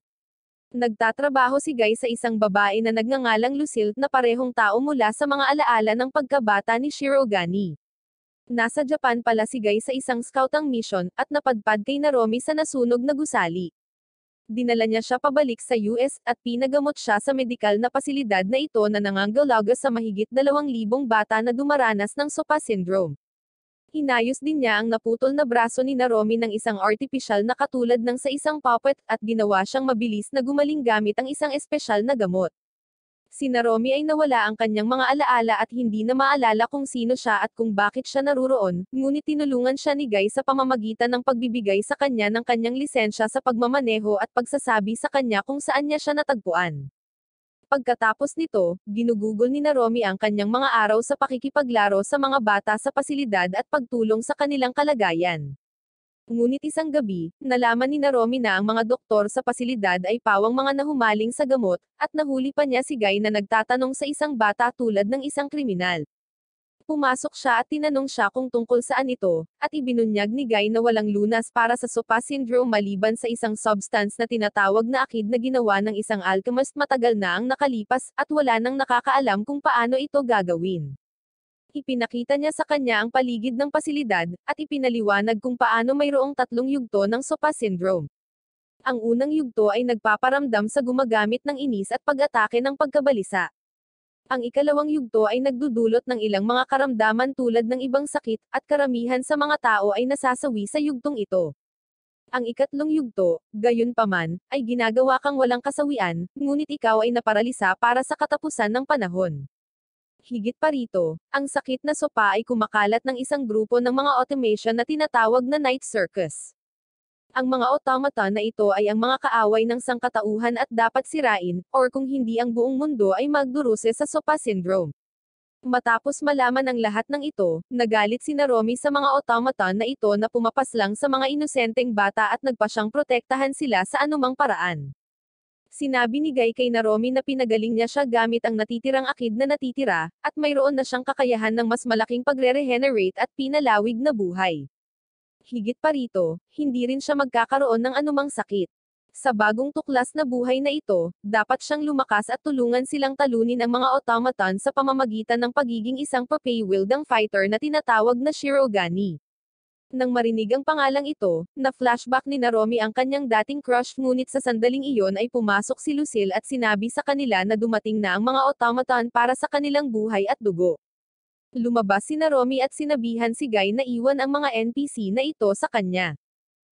Nagtatrabaho si Guy sa isang babae na nagngangalang Lucille na parehong tao mula sa mga alaala ng pagkabata ni Shirogane. Nasa Japan pala si Guy sa isang scoutang mission, at napadpad kay Naromi sa nasunog na gusali. Dinala niya siya pabalik sa US, at pinagamot siya sa medikal na pasilidad na ito na nangangalaga sa mahigit 2,000 bata na dumaranas ng SOPA syndrome. Inayos din niya ang naputol na braso ni Naromi ng isang artipisyal na katulad ng sa isang puppet, at ginawa siyang mabilis na gumaling gamit ang isang espesyal na gamot. Si Naromi ay nawala ang kanyang mga alaala at hindi na maalala kung sino siya at kung bakit siya naruroon, ngunit tinulungan siya ni Guy sa pamamagitan ng pagbibigay sa kanya ng kanyang lisensya sa pagmamaneho at pagsasabi sa kanya kung saan niya siya natagpuan. Pagkatapos nito, ginugugol ni Naromi ang kanyang mga araw sa pakikipaglaro sa mga bata sa pasilidad at pagtulong sa kanilang kalagayan. Ngunit isang gabi, nalaman ni Naromi na ang mga doktor sa pasilidad ay pawang mga nahumaling sa gamot, at nahuli pa niya si Guy na nagtatanong sa isang bata tulad ng isang kriminal. Pumasok siya at tinanong siya kung tungkol saan ito, at ibinunyag ni Guy na walang lunas para sa SOPA syndrome maliban sa isang substance na tinatawag na akid na ginawa ng isang alchemist matagal na ang nakalipas, at wala nang nakakaalam kung paano ito gagawin. Ipinakita niya sa kanya ang paligid ng pasilidad, at ipinaliwanag kung paano mayroong 3 yugto ng SOPA syndrome. Ang unang yugto ay nagpaparamdam sa gumagamit ng inis at pag-atake ng pagkabalisa. Ang ikalawang yugto ay nagdudulot ng ilang mga karamdaman tulad ng ibang sakit, at karamihan sa mga tao ay nasasawi sa yugtong ito. Ang ikatlong yugto, gayunpaman, ay ginagawa kang walang kasawian, ngunit ikaw ay naparalisa para sa katapusan ng panahon. Higit pa rito, ang sakit na sopa ay kumakalat ng isang grupo ng mga automation na tinatawag na Night Circus. Ang mga automaton na ito ay ang mga kaaway ng sangkatauhan at dapat sirain, or kung hindi ang buong mundo ay magduruse sa sopa syndrome. Matapos malaman ang lahat ng ito, nagalit si Naromi sa mga automaton na ito na pumapaslang sa mga inosenteng bata at nagpa siyang protektahan sila sa anumang paraan. Sinabi ni Guy kay Naromi na pinagaling niya siya gamit ang natitirang akid na natitira, at mayroon na siyang kakayahan ng mas malaking pagre-regenerate at pinalawig na buhay. Higit pa rito, hindi rin siya magkakaroon ng anumang sakit. Sa bagong tuklas na buhay na ito, dapat siyang lumakas at tulungan silang talunin ang mga automaton sa pamamagitan ng pagiging isang papay-wielding fighter na tinatawag na Shirogane. Nang marinig ang pangalang ito, na-flashback ni Naromi ang kanyang dating crush ngunit sa sandaling iyon ay pumasok si Lucille at sinabi sa kanila na dumating na ang mga automaton para sa kanilang buhay at dugo. Lumabas si Naromi at sinabihan si Guy na iwan ang mga NPC na ito sa kanya.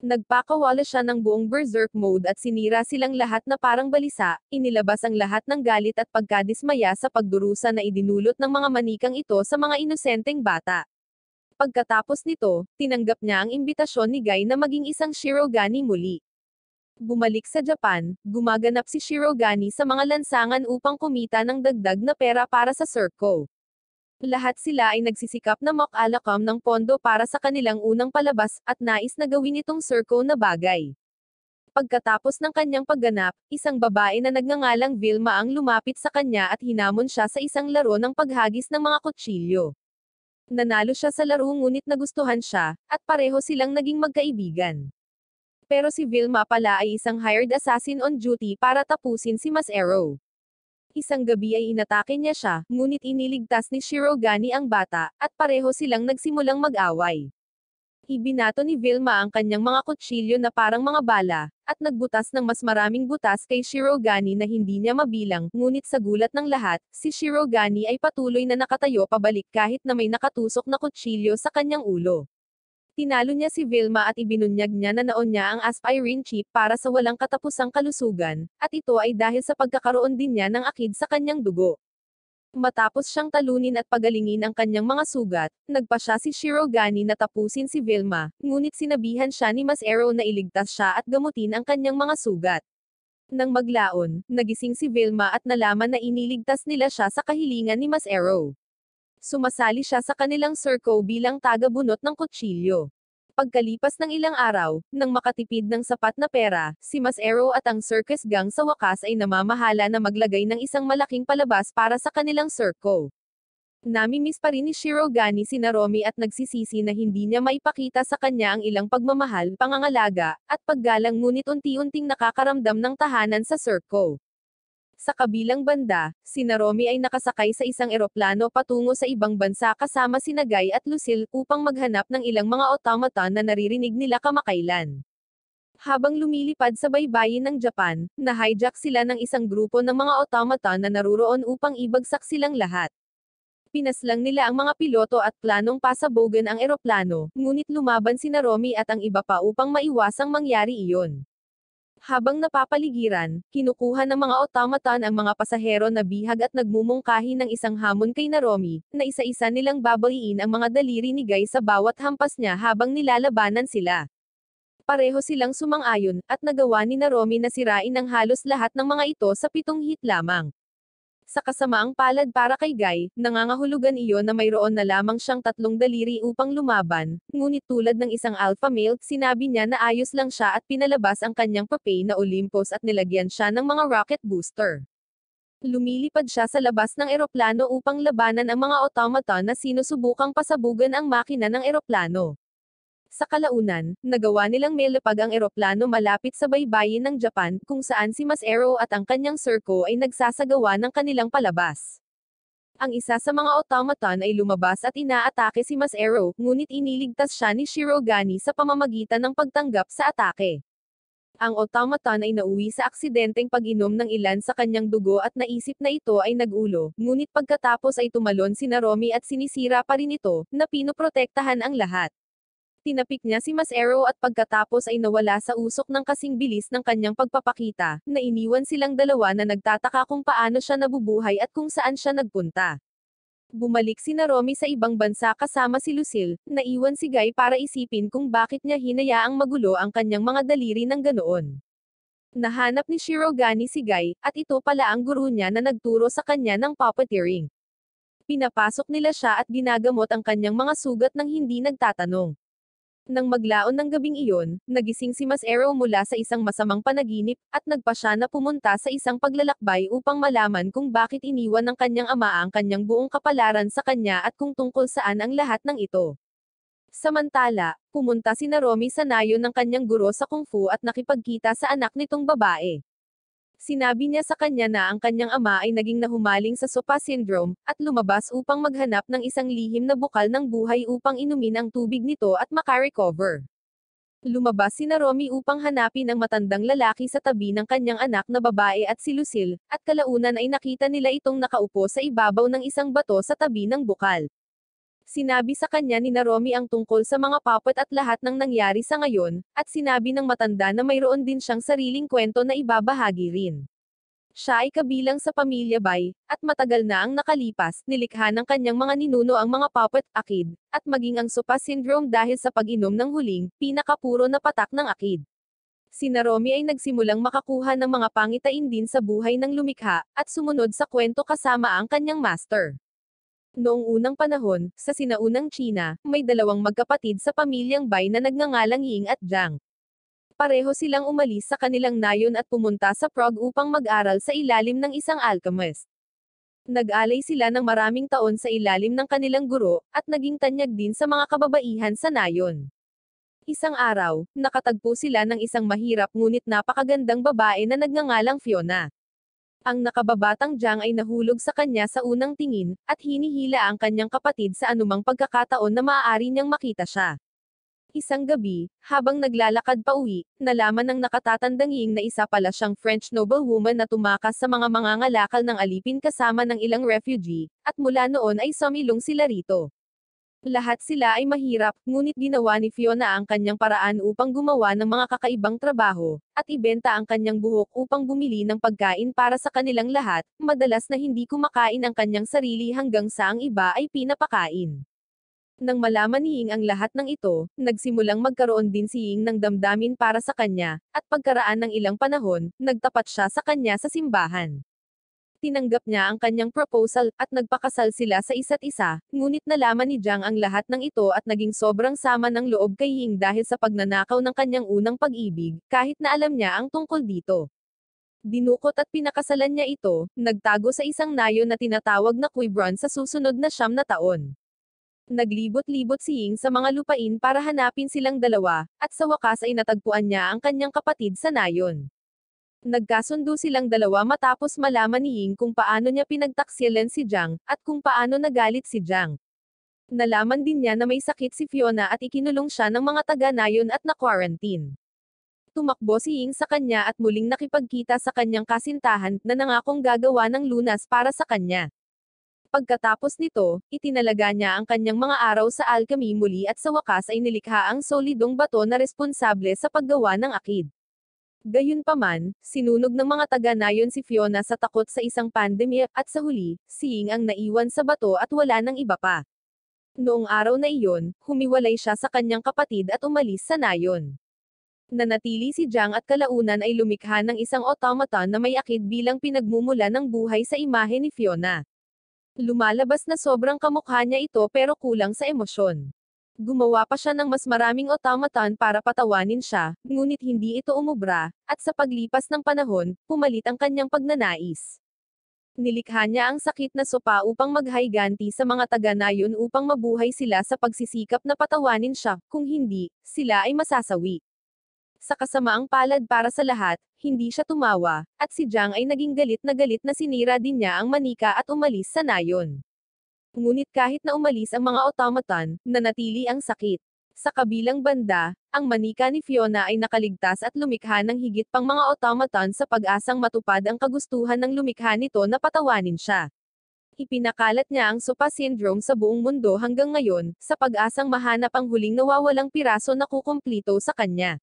Nagpakawala siya ng buong berserk mode at sinira silang lahat na parang balisa, inilabas ang lahat ng galit at pagkadismaya sa pagdurusa na idinulot ng mga manikang ito sa mga inosenteng bata. Pagkatapos nito, tinanggap niya ang imbitasyon ni Guy na maging isang Shirogane muli. Bumalik sa Japan, gumaganap si Shirogane sa mga lansangan upang kumita ng dagdag na pera para sa Circo. Lahat sila ay nagsisikap na makalakam ng pondo para sa kanilang unang palabas, at nais na gawin itong Circo na bagay. Pagkatapos ng kanyang pagganap, isang babae na nagngangalang Vilma ang lumapit sa kanya at hinamon siya sa isang laro ng paghagis ng mga kutsilyo. Nanalo siya sa laro ngunit nagustuhan siya, at pareho silang naging magkaibigan. Pero si Vilma pala ay isang hired assassin on duty para tapusin si Mas Arrow. Isang gabi ay inatake niya siya, ngunit iniligtas ni Shirogane ang bata, at pareho silang nagsimulang mag-away. Ibinato ni Vilma ang kanyang mga kutsilyo na parang mga bala, at nagbutas ng mas maraming butas kay Shirogane na hindi niya mabilang, ngunit sa gulat ng lahat, si Shirogane ay patuloy na nakatayo pabalik kahit na may nakatusok na kutsilyo sa kanyang ulo. Tinalo niya si Vilma at ibinunyag niya na naon niya ang aspirin chip para sa walang katapusang kalusugan, at ito ay dahil sa pagkakaroon din niya ng akid sa kanyang dugo. Matapos siyang talunin at pagalingin ang kanyang mga sugat, nagpa siya si Shirogane na tapusin si Vilma, ngunit sinabihan siya ni Mas Arrow na iligtas siya at gamutin ang kanyang mga sugat. Nang maglaon, nagising si Vilma at nalaman na iniligtas nila siya sa kahilingan ni Mas Arrow. Sumasali siya sa kanilang circo bilang taga-bunot ng kutsilyo. Pagkalipas ng ilang araw, nang makatipid ng sapat na pera, si Mas Arrow at ang circus gang sa wakas ay namamahala na maglagay ng isang malaking palabas para sa kanilang circo. Namimiss pa rin ni Shirogane si Naromi at nagsisisi na hindi niya maipakita sa kanya ang ilang pagmamahal, pangangalaga, at paggalang ngunit unti-unting nakakaramdam ng tahanan sa circo. Sa kabilang banda, si Naromi ay nakasakay sa isang eroplano patungo sa ibang bansa kasama sina Guy at Lucille upang maghanap ng ilang mga automaton na naririnig nila kamakailan. Habang lumilipad sa baybayin ng Japan, na-hijack sila ng isang grupo ng mga automaton na naruroon upang ibagsak silang lahat. Pinaslang nila ang mga piloto at planong pasabogan ang eroplano, ngunit lumaban si Naromi at ang iba pa upang maiwasang mangyari iyon. Habang napapaligiran, kinukuha ng mga automaton ang mga pasahero na bihag at nagmumungkahi ng isang hamon kay Naromi, na isa-isa nilang babaliin ang mga daliri ni Guy sa bawat hampas niya habang nilalabanan sila. Pareho silang sumang-ayon, at nagawa ni Naromi na sirain ang halos lahat ng mga ito sa 7 hit lamang. Sa kasamaang palad para kay Guy, nangangahulugan iyon na mayroon na lamang siyang 3 daliri upang lumaban, ngunit tulad ng isang alpha male, sinabi niya na ayos lang siya at pinalabas ang kanyang papay na Olympus at nilagyan siya ng mga rocket booster. Lumilipad siya sa labas ng eroplano upang labanan ang mga automaton na sinusubukang pasabugan ang makina ng eroplano. Sa kalaunan, nagawa nilang mailapag ang eroplano malapit sa baybayin ng Japan, kung saan si Mas Arrow at ang kanyang Serco ay nagsasagawa ng kanilang palabas. Ang isa sa mga automaton ay lumabas at inaatake si Mas Arrow, ngunit iniligtas siya ni Shirogane sa pamamagitan ng pagtanggap sa atake. Ang automaton ay nauwi sa aksidenteng pag-inom ng ilan sa kanyang dugo at naisip na ito ay nag-ulo, ngunit pagkatapos ay tumalon si Naromi at sinisira pa rin ito, na pinoprotektahan ang lahat. Tinapik niya si Mas Arrow at pagkatapos ay nawala sa usok ng kasing bilis ng kanyang pagpapakita, na iniwan silang dalawa na nagtataka kung paano siya nabubuhay at kung saan siya nagpunta. Bumalik si Naromi sa ibang bansa kasama si Lucille, naiwan si Guy para isipin kung bakit niya hinayaang magulo ang kanyang mga daliri ng ganoon. Nahanap ni Shirogane si Guy, at ito pala ang guru niya na nagturo sa kanya ng puppeteering. Pinapasok nila siya at ginagamot ang kanyang mga sugat nang hindi nagtatanong. Nang maglaon ng gabing iyon, nagising si Mas Arrow mula sa isang masamang panaginip, at nagpa siya na pumunta sa isang paglalakbay upang malaman kung bakit iniwan ng kanyang ama ang kanyang buong kapalaran sa kanya at kung tungkol saan ang lahat ng ito. Samantala, pumunta si Naromi sa nayon ng kanyang guro sa kung fu at nakipagkita sa anak nitong babae. Sinabi niya sa kanya na ang kanyang ama ay naging nahumaling sa sopa syndrome, at lumabas upang maghanap ng isang lihim na bukal ng buhay upang inumin ang tubig nito at makarecover. Lumabas si Naromi upang hanapin ang matandang lalaki sa tabi ng kanyang anak na babae at si Lucille, at kalaunan ay nakita nila itong nakaupo sa ibabaw ng isang bato sa tabi ng bukal. Sinabi sa kanya ni Naromi ang tungkol sa mga puppet at lahat ng nangyari sa ngayon, at sinabi ng matanda na mayroon din siyang sariling kwento na ibabahagi rin. Siya ay kabilang sa pamilya Bai, at matagal na ang nakalipas, nilikha ng kanyang mga ninuno ang mga puppet, akid, at maging ang sopa syndrome dahil sa pag-inom ng huling, pinakapuro na patak ng akid. Si Naromi ay nagsimulang makakuha ng mga pangitain din sa buhay ng lumikha, at sumunod sa kwento kasama ang kanyang master. Noong unang panahon, sa sinaunang China, may dalawang magkapatid sa pamilyang Bai na nagngangalang Ying at Jiang. Pareho silang umalis sa kanilang nayon at pumunta sa Prague upang mag-aral sa ilalim ng isang alchemist. Nag-alay sila ng maraming taon sa ilalim ng kanilang guro, at naging tanyag din sa mga kababaihan sa nayon. Isang araw, nakatagpo sila ng isang mahirap ngunit napakagandang babae na nagngangalang Fiona. Ang nakababatang Jiang ay nahulog sa kanya sa unang tingin, at hinihila ang kanyang kapatid sa anumang pagkakataon na maaari niyang makita siya. Isang gabi, habang naglalakad pa uwi, nalaman ng nakatatandang Ying na isa pala siyang French noblewoman na tumakas sa mga mangangalakal ng alipin kasama ng ilang refugee, at mula noon ay sumilong sila rito. Lahat sila ay mahirap, ngunit ginawa ni Fiona ang kanyang paraan upang gumawa ng mga kakaibang trabaho, at ibenta ang kanyang buhok upang bumili ng pagkain para sa kanilang lahat, madalas na hindi kumakain ang kanyang sarili hanggang sa ang iba ay pinapakain. Nang malaman ni Ying ang lahat ng ito, nagsimulang magkaroon din si Ying ng damdamin para sa kanya, at pagkaraan ng ilang panahon, nagtapat siya sa kanya sa simbahan. Tinanggap niya ang kanyang proposal, at nagpakasal sila sa isa't isa, ngunit nalaman ni Jiang ang lahat ng ito at naging sobrang sama ng loob kay Ying dahil sa pagnanakaw ng kanyang unang pag-ibig, kahit na alam niya ang tungkol dito. Dinukot at pinakasalan niya ito, nagtago sa isang nayon na tinatawag na Quiberon sa susunod na 9 na taon. Naglibot-libot si Ying sa mga lupain para hanapin silang dalawa, at sa wakas ay natagpuan niya ang kanyang kapatid sa nayon. Nagkasundo silang dalawa matapos malaman ni Ying kung paano niya pinagtaksilan si Jiang, at kung paano nagalit si Jiang. Nalaman din niya na may sakit si Fiona at ikinulong siya ng mga taga-nayon at na-quarantine. Tumakbo si Ying sa kanya at muling nakipagkita sa kanyang kasintahan, na nangakong gagawa ng lunas para sa kanya. Pagkatapos nito, itinalaga niya ang kanyang mga araw sa alchemy muli at sa wakas ay nilikha ang solidong bato na responsable sa paggawa ng akid. Gayunpaman, sinunog ng mga taga-Nayon si Fiona sa takot sa isang pandemya, at sa huli, si Ying ang naiwan sa bato at wala nang iba pa. Noong araw na iyon, humiwalay siya sa kanyang kapatid at umalis sa Nayon. Nanatili si Jiang at kalaunan ay lumikha ng isang automaton na may akid bilang pinagmumula ng buhay sa imahe ni Fiona. Lumalabas na sobrang kamukha niya ito pero kulang sa emosyon. Gumawa pa siya ng mas maraming automaton para patawanin siya, ngunit hindi ito umubra, at sa paglipas ng panahon, pumalit ang kanyang pagnanais. Nilikha niya ang sakit na sopa upang maghayganti sa mga taga-Nayon upang mabuhay sila sa pagsisikap na patawanin siya, kung hindi, sila ay masasawi. Sa kasamaang palad para sa lahat, hindi siya tumawa, at si Jiang ay naging galit na sinira din niya ang manika at umalis sa Nayon. Ngunit kahit na umalis ang mga automaton, nanatili ang sakit. Sa kabilang banda, ang manika ni Fiona ay nakaligtas at lumikha ng higit pang mga automaton sa pag-asang matupad ang kagustuhan ng lumikha nito na patawanin siya. Ipinakalat niya ang sopa syndrome sa buong mundo hanggang ngayon, sa pag-asang mahanap ang huling nawawalang piraso na kukumplito sa kanya.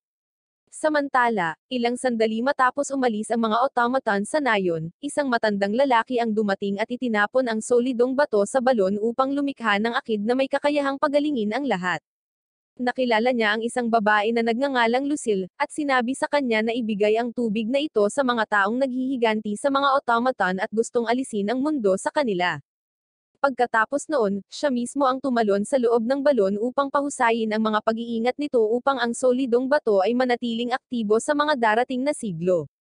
Samantala, ilang sandali matapos umalis ang mga automaton sa Nayon, isang matandang lalaki ang dumating at itinapon ang solidong bato sa balon upang lumikha ng akid na may kakayahang pagalingin ang lahat. Nakilala niya ang isang babae na nagngangalang Lucille, at sinabi sa kanya na ibigay ang tubig na ito sa mga taong naghihiganti sa mga automaton at gustong alisin ang mundo sa kanila. Pagkatapos noon, siya mismo ang tumalon sa loob ng balon upang pahusayin ang mga pag-iingat nito upang ang solidong bato ay manatiling aktibo sa mga darating na siglo.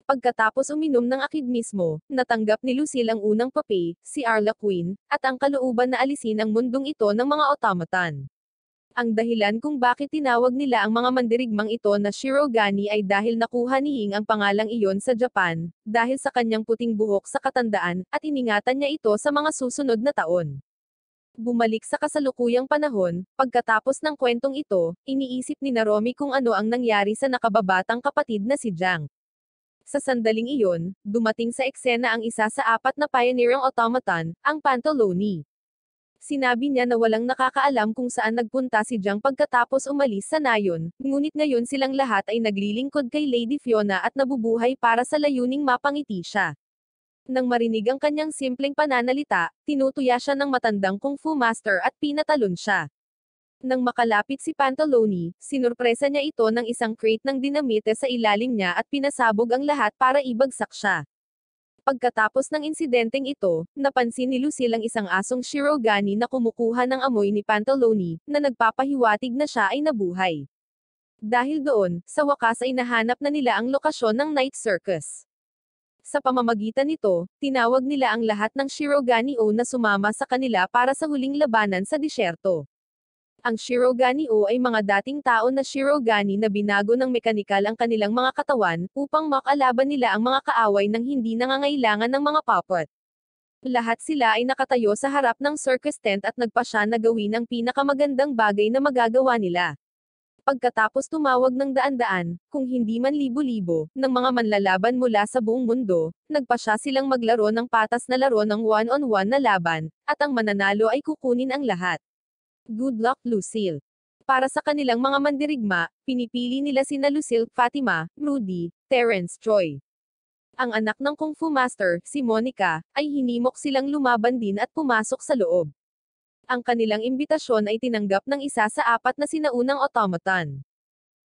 Pagkatapos uminom ng akid mismo, natanggap ni Lucille ang unang papel, si Arla Queen, at ang kalooban na alisin ang mundong ito ng mga automaton. Ang dahilan kung bakit tinawag nila ang mga mandirigmang ito na Shirogane ay dahil nakuha ni Ying ang pangalang iyon sa Japan, dahil sa kanyang puting buhok sa katandaan, at iningatan niya ito sa mga susunod na taon. Bumalik sa kasalukuyang panahon, pagkatapos ng kwentong ito, iniisip ni Naromi kung ano ang nangyari sa nakababatang kapatid na si Jiang. Sa sandaling iyon, dumating sa eksena ang isa sa apat na pioneerang automaton, ang Pantalone. Sinabi niya na walang nakakaalam kung saan nagpunta si Jiang pagkatapos umalis sa Nayon, ngunit ngayon silang lahat ay naglilingkod kay Lady Fiona at nabubuhay para sa layuning mapangiti siya. Nang marinig ang kanyang simpleng pananalita, tinutuya siya ng matandang kung fu master at pinatalon siya. Nang makalapit si Pantalone, sinurpresa niya ito ng isang crate ng dinamite sa ilalim niya at pinasabog ang lahat para ibagsak siya. Pagkatapos ng insidenteng ito, napansin ni Lucille ang isang asong Shirogane na kumukuha ng amoy ni Pantalone, na nagpapahiwatig na siya ay nabuhay. Dahil doon, sa wakas ay nahanap na nila ang lokasyon ng night circus. Sa pamamagitan nito, tinawag nila ang lahat ng Shirogane-o na sumama sa kanila para sa huling labanan sa disyerto. Ang Shirogane-o ay mga dating tao na Shirogane na binago ng mekanikal ang kanilang mga katawan, upang makalaban nila ang mga kaaway nang hindi nangangailangan ng mga puppet. Lahat sila ay nakatayo sa harap ng circus tent at nagpasya na gawin ang pinakamagandang bagay na magagawa nila. Pagkatapos tumawag ng daan-daan, kung hindi man libo-libo, ng mga manlalaban mula sa buong mundo, nagpasya silang maglaro ng patas na laro ng one-on-one na laban, at ang mananalo ay kukunin ang lahat. Good luck, Lucille. Para sa kanilang mga mandirigma, pinipili nila sina Lucille, Fatima, Rudy, Terence Troy. Ang anak ng Kung Fu Master, si Monica, ay hinimok silang lumaban din at pumasok sa loob. Ang kanilang imbitasyon ay tinanggap ng isa sa apat na sinaunang automaton.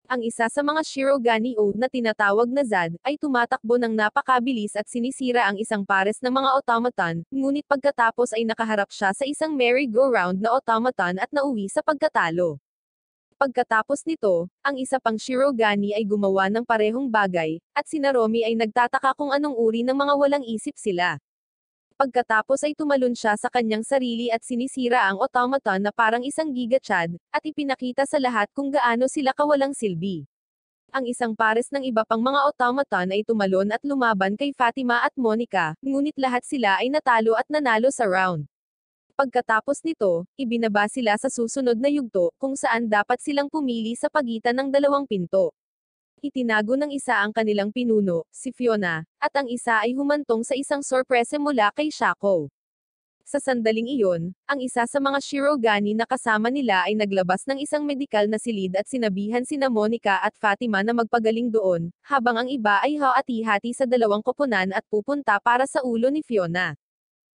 Ang isa sa mga Shirogane-o na tinatawag na Zad, ay tumatakbo ng napakabilis at sinisira ang isang pares ng mga automaton, ngunit pagkatapos ay nakaharap siya sa isang merry-go-round na automaton at nauwi sa pagkatalo. Pagkatapos nito, ang isa pang Shirogane ay gumawa ng parehong bagay, at si Naromi ay nagtataka kung anong uri ng mga walang isip sila. Pagkatapos ay tumalon siya sa kanyang sarili at sinisira ang automaton na parang isang gigachad, at ipinakita sa lahat kung gaano sila kawalang silbi. Ang isang pares ng iba pang mga automaton ay tumalon at lumaban kay Fatima at Monica, ngunit lahat sila ay natalo at nanalo sa round. Pagkatapos nito, ibinaba sila sa susunod na yugto, kung saan dapat silang pumili sa pagitan ng dalawang pinto. Itinago ng isa ang kanilang pinuno, si Fiona, at ang isa ay humantong sa isang sorpresa mula kay Shako. Sa sandaling iyon, ang isa sa mga Shirogani na kasama nila ay naglabas ng isang medikal na silid at sinabihan sina Monica at Fatima na magpagaling doon, habang ang iba ay hati-hati sa dalawang koponan at pupunta para sa ulo ni Fiona.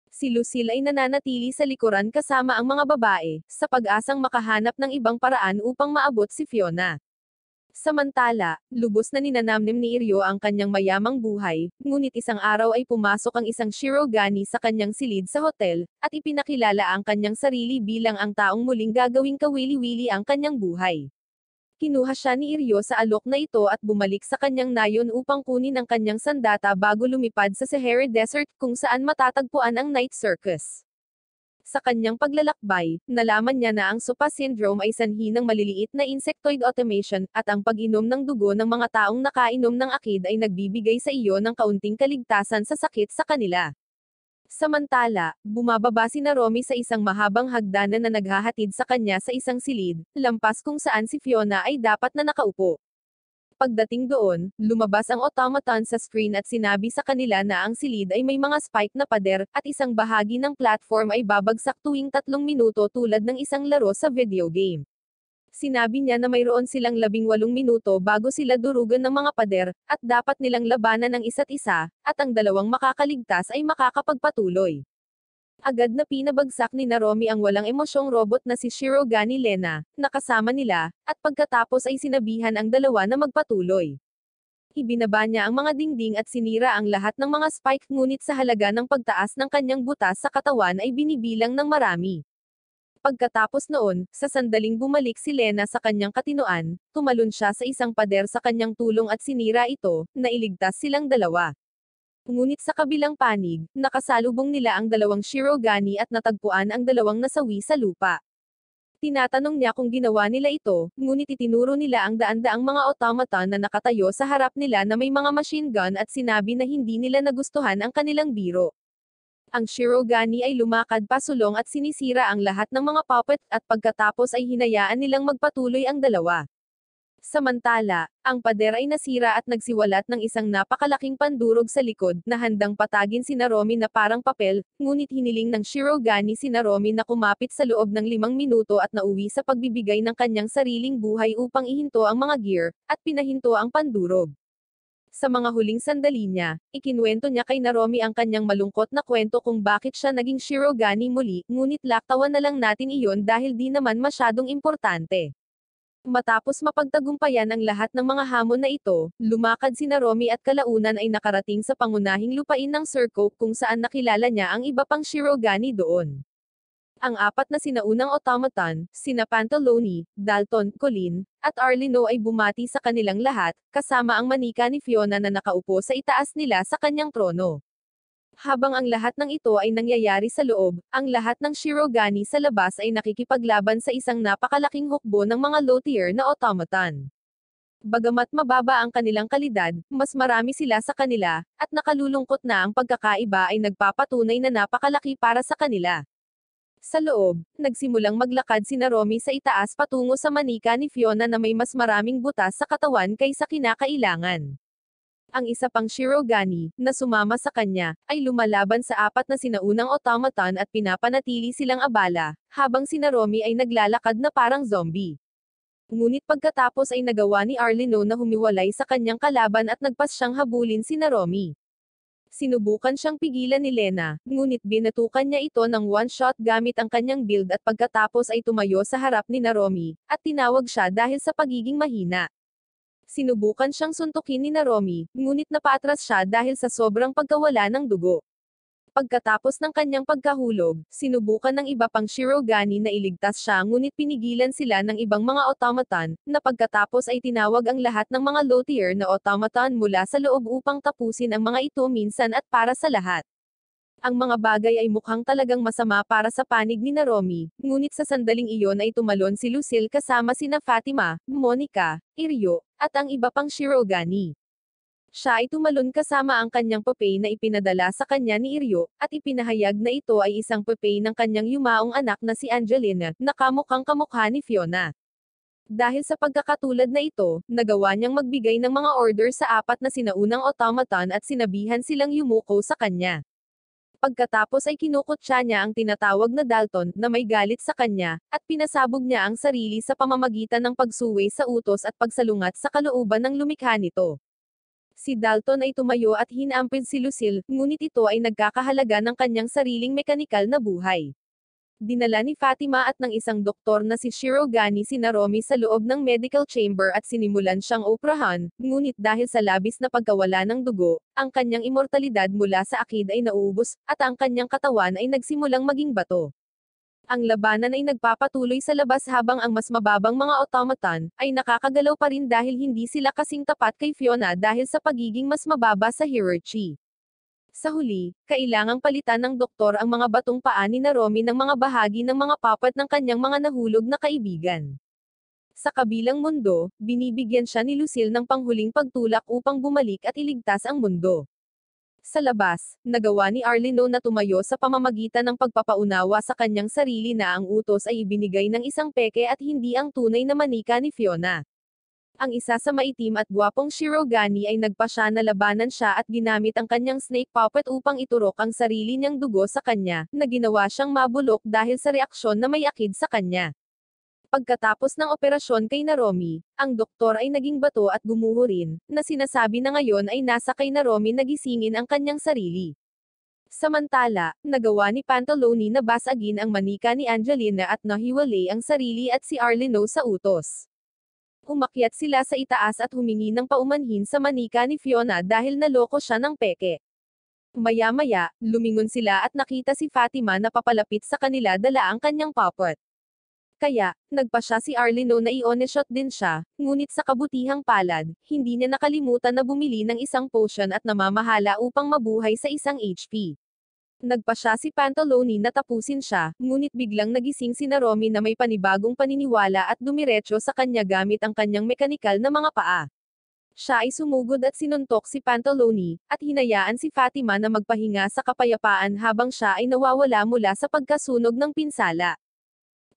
Si Lucille ay nananatili sa likuran kasama ang mga babae, sa pag-asang makahanap ng ibang paraan upang maabot si Fiona. Samantala, lubos na ninanamnim ni Iryo ang kanyang mayamang buhay, ngunit isang araw ay pumasok ang isang Shirogani sa kanyang silid sa hotel, at ipinakilala ang kanyang sarili bilang ang taong muling gagawing kawili-wili ang kanyang buhay. Kinuha siya ni Iryo sa alok na ito at bumalik sa kanyang nayon upang kunin ang kanyang sandata bago lumipad sa Sahara Desert kung saan matatagpuan ang Night Circus. Sa kanyang paglalakbay, nalaman niya na ang SOPA syndrome ay sanhi ng maliliit na insectoid automation, at ang pag-inom ng dugo ng mga taong nakainom ng akid ay nagbibigay sa iyo ng kaunting kaligtasan sa sakit sa kanila. Samantala, bumababa sina Romy sa isang mahabang hagdanan na naghahatid sa kanya sa isang silid, lampas kung saan si Fiona ay dapat na nakaupo. Pagdating doon, lumabas ang automaton sa screen at sinabi sa kanila na ang silid ay may mga spike na pader, at isang bahagi ng platform ay babagsak tuwing 3 minuto tulad ng isang laro sa video game. Sinabi niya na mayroon silang 18 minuto bago sila durugan ng mga pader, at dapat nilang labanan ang isa't isa, at ang dalawang makakaligtas ay makakapagpatuloy. Agad na pinabagsak ni Naromi ang walang emosyong robot na si Shirogani Lena, na kasama nila, at pagkatapos ay sinabihan ang dalawa na magpatuloy. Ibinaba niya ang mga dingding at sinira ang lahat ng mga spike, ngunit sa halaga ng pagtaas ng kanyang butas sa katawan ay binibilang ng marami. Pagkatapos noon, sa sandaling bumalik si Lena sa kanyang katinoan, tumalon siya sa isang pader sa kanyang tulong at sinira ito, na iligtas silang dalawa. Ngunit sa kabilang panig, nakasalubong nila ang dalawang Shirogani at natagpuan ang dalawang nasawi sa lupa. Tinatanong niya kung ginawa nila ito, ngunit itinuro nila ang daan-daang mga automaton na nakatayo sa harap nila na may mga machine gun at sinabi na hindi nila nagustuhan ang kanilang biro. Ang Shirogani ay lumakad pasulong at sinisira ang lahat ng mga puppet, at pagkatapos ay hinayaan nilang magpatuloy ang dalawa. Samantala, ang pader ay nasira at nagsiwalat ng isang napakalaking pandurog sa likod, na handang patagin si Naromi na parang papel, ngunit hiniling ng Shirogani si Naromi na kumapit sa loob ng 5 minuto at nauwi sa pagbibigay ng kanyang sariling buhay upang ihinto ang mga gear, at pinahinto ang pandurog. Sa mga huling sandali niya, ikinuwento niya kay Naromi ang kanyang malungkot na kwento kung bakit siya naging Shirogani muli, ngunit laktawan na lang natin iyon dahil di naman masyadong importante. Matapos mapagtagumpayan ang lahat ng mga hamon na ito, lumakad si Naromi at kalaunan ay nakarating sa pangunahing lupain ng Surco kung saan nakilala niya ang iba pang Shirogani doon. Ang apat na sinaunang automaton, sina Pantaloni, Dalton, Colin, at Arlino ay bumati sa kanilang lahat, kasama ang manika ni Fiona na nakaupo sa itaas nila sa kanyang trono. Habang ang lahat ng ito ay nangyayari sa loob, ang lahat ng Shirogani sa labas ay nakikipaglaban sa isang napakalaking hukbo ng mga low-tier na automaton. Bagamat mababa ang kanilang kalidad, mas marami sila sa kanila, at nakalulungkot na ang pagkakaiba ay nagpapatunay na napakalaki para sa kanila. Sa loob, nagsimulang maglakad si Naromi sa itaas patungo sa manika ni Fiona na may mas maraming butas sa katawan kaysa kinakailangan. Ang isa pang Shirogani, na sumama sa kanya, ay lumalaban sa apat na sinaunang automaton at pinapanatili silang abala, habang si Naromi ay naglalakad na parang zombie. Ngunit pagkatapos ay nagawa ni Arlino na humiwalay sa kanyang kalaban at nagpas siyang habulin si Naromi. Sinubukan siyang pigilan ni Lena, ngunit binatukan niya ito ng one-shot gamit ang kanyang build at pagkatapos ay tumayo sa harap ni Naromi, at tinawag siya dahil sa pagiging mahina. Sinubukan siyang suntukin ni Naromi, ngunit napaatras siya dahil sa sobrang pagkawala ng dugo. Pagkatapos ng kanyang pagkahulog, sinubukan ng iba pang Shirogani na iligtas siya ngunit pinigilan sila ng ibang mga automaton, na pagkatapos ay tinawag ang lahat ng mga low-tier na automaton mula sa loob upang tapusin ang mga ito minsan at para sa lahat. Ang mga bagay ay mukhang talagang masama para sa panig ni Naromi, ngunit sa sandaling iyon ay tumalon si Lucille kasama sina Fatima, Monica, Iryo, at ang iba pang Shirogani. Siya ay tumalon kasama ang kanyang papay na ipinadala sa kanya ni Iryo, at ipinahayag na ito ay isang papay ng kanyang yumaong anak na si Angelina, na kamukhang kamukha ni Fiona. Dahil sa pagkakatulad na ito, nagawa niyang magbigay ng mga order sa apat na sinaunang automaton at sinabihan silang yumuko sa kanya. Pagkatapos ay kinukutya niya ang tinatawag na Dalton, na may galit sa kanya, at pinasabog niya ang sarili sa pamamagitan ng pagsuway sa utos at pagsalungat sa kalooban ng lumikha nito. Si Dalton ay tumayo at hinampid si Lucille, ngunit ito ay nagkakahalaga ng kanyang sariling mekanikal na buhay. Dinala ni Fatima at ng isang doktor na si Shirogane sina Romy sa loob ng medical chamber at sinimulan siyang operahan, ngunit dahil sa labis na pagkawala ng dugo, ang kanyang immortalidad mula sa akid ay nauubos, at ang kanyang katawan ay nagsimulang maging bato. Ang labanan ay nagpapatuloy sa labas habang ang mas mababang mga automaton ay nakakagalaw pa rin dahil hindi sila kasing tapat kay Fiona dahil sa pagiging mas mababa sa hierarchy. Sa huli, kailangang palitan ng doktor ang mga batong paa ni Romy ng mga bahagi ng mga puppet ng kanyang mga nahulog na kaibigan. Sa kabilang mundo, binibigyan siya ni Lucille ng panghuling pagtulak upang bumalik at iligtas ang mundo. Sa labas, nagawa ni Arlino na tumayo sa pamamagitan ng pagpapaunawa sa kanyang sarili na ang utos ay ibinigay ng isang peke at hindi ang tunay na manika ni Fiona. Ang isa sa maitim at gwapong Shirogane ay nagpasya na labanan siya at ginamit ang kanyang snake puppet upang iturok ang sarili niyang dugo sa kanya, na ginawa siyang mabulok dahil sa reaksyon na may akid sa kanya. Pagkatapos ng operasyon kay Romy, ang doktor ay naging bato at gumuho rin, na sinasabi na ngayon ay nasa kay Romy nagisingin ang kanyang sarili. Samantala, nagawa ni Pantalone na basagin ang manika ni Angelina at nahiwalay ang sarili at si Arlino sa utos. Umakyat sila sa itaas at humingi ng paumanhin sa manika ni Fiona dahil naloko siya ng peke. Maya-maya, lumingon sila at nakita si Fatima na papalapit sa kanila dala ang kanyang puppet. Kaya, nagpasya si Arlino na i-one-shot din siya, ngunit sa kabutihang palad, hindi niya nakalimutan na bumili ng isang potion at namamahala upang mabuhay sa isang HP. Nagpasya si Pantalone na tapusin siya, ngunit biglang nagising si Romy na may panibagong paniniwala at dumiretso sa kanya gamit ang kanyang mekanikal na mga paa. Siya ay sumugod at sinuntok si Pantalone, at hinayaan si Fatima na magpahinga sa kapayapaan habang siya ay nawawala mula sa pagkasunog ng pinsala.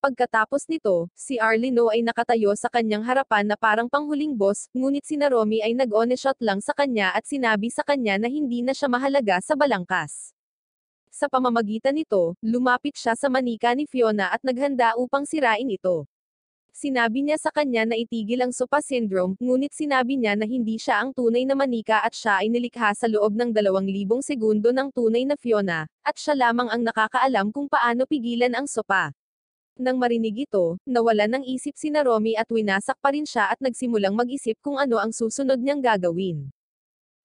Pagkatapos nito, si Arlino ay nakatayo sa kanyang harapan na parang panghuling boss, ngunit si Romy ay nag-one-shot lang sa kanya at sinabi sa kanya na hindi na siya mahalaga sa balangkas. Sa pamamagitan nito, lumapit siya sa manika ni Fiona at naghanda upang sirain ito. Sinabi niya sa kanya na itigil ang Sopa Syndrome, ngunit sinabi niya na hindi siya ang tunay na manika at siya ay nilikha sa loob ng 2,000 segundo ng tunay na Fiona, at siya lamang ang nakakaalam kung paano pigilan ang sopa. Nang marinig ito, nawalan ng isip si Romy at winasak pa rin siya at nagsimulang mag-isip kung ano ang susunod niyang gagawin.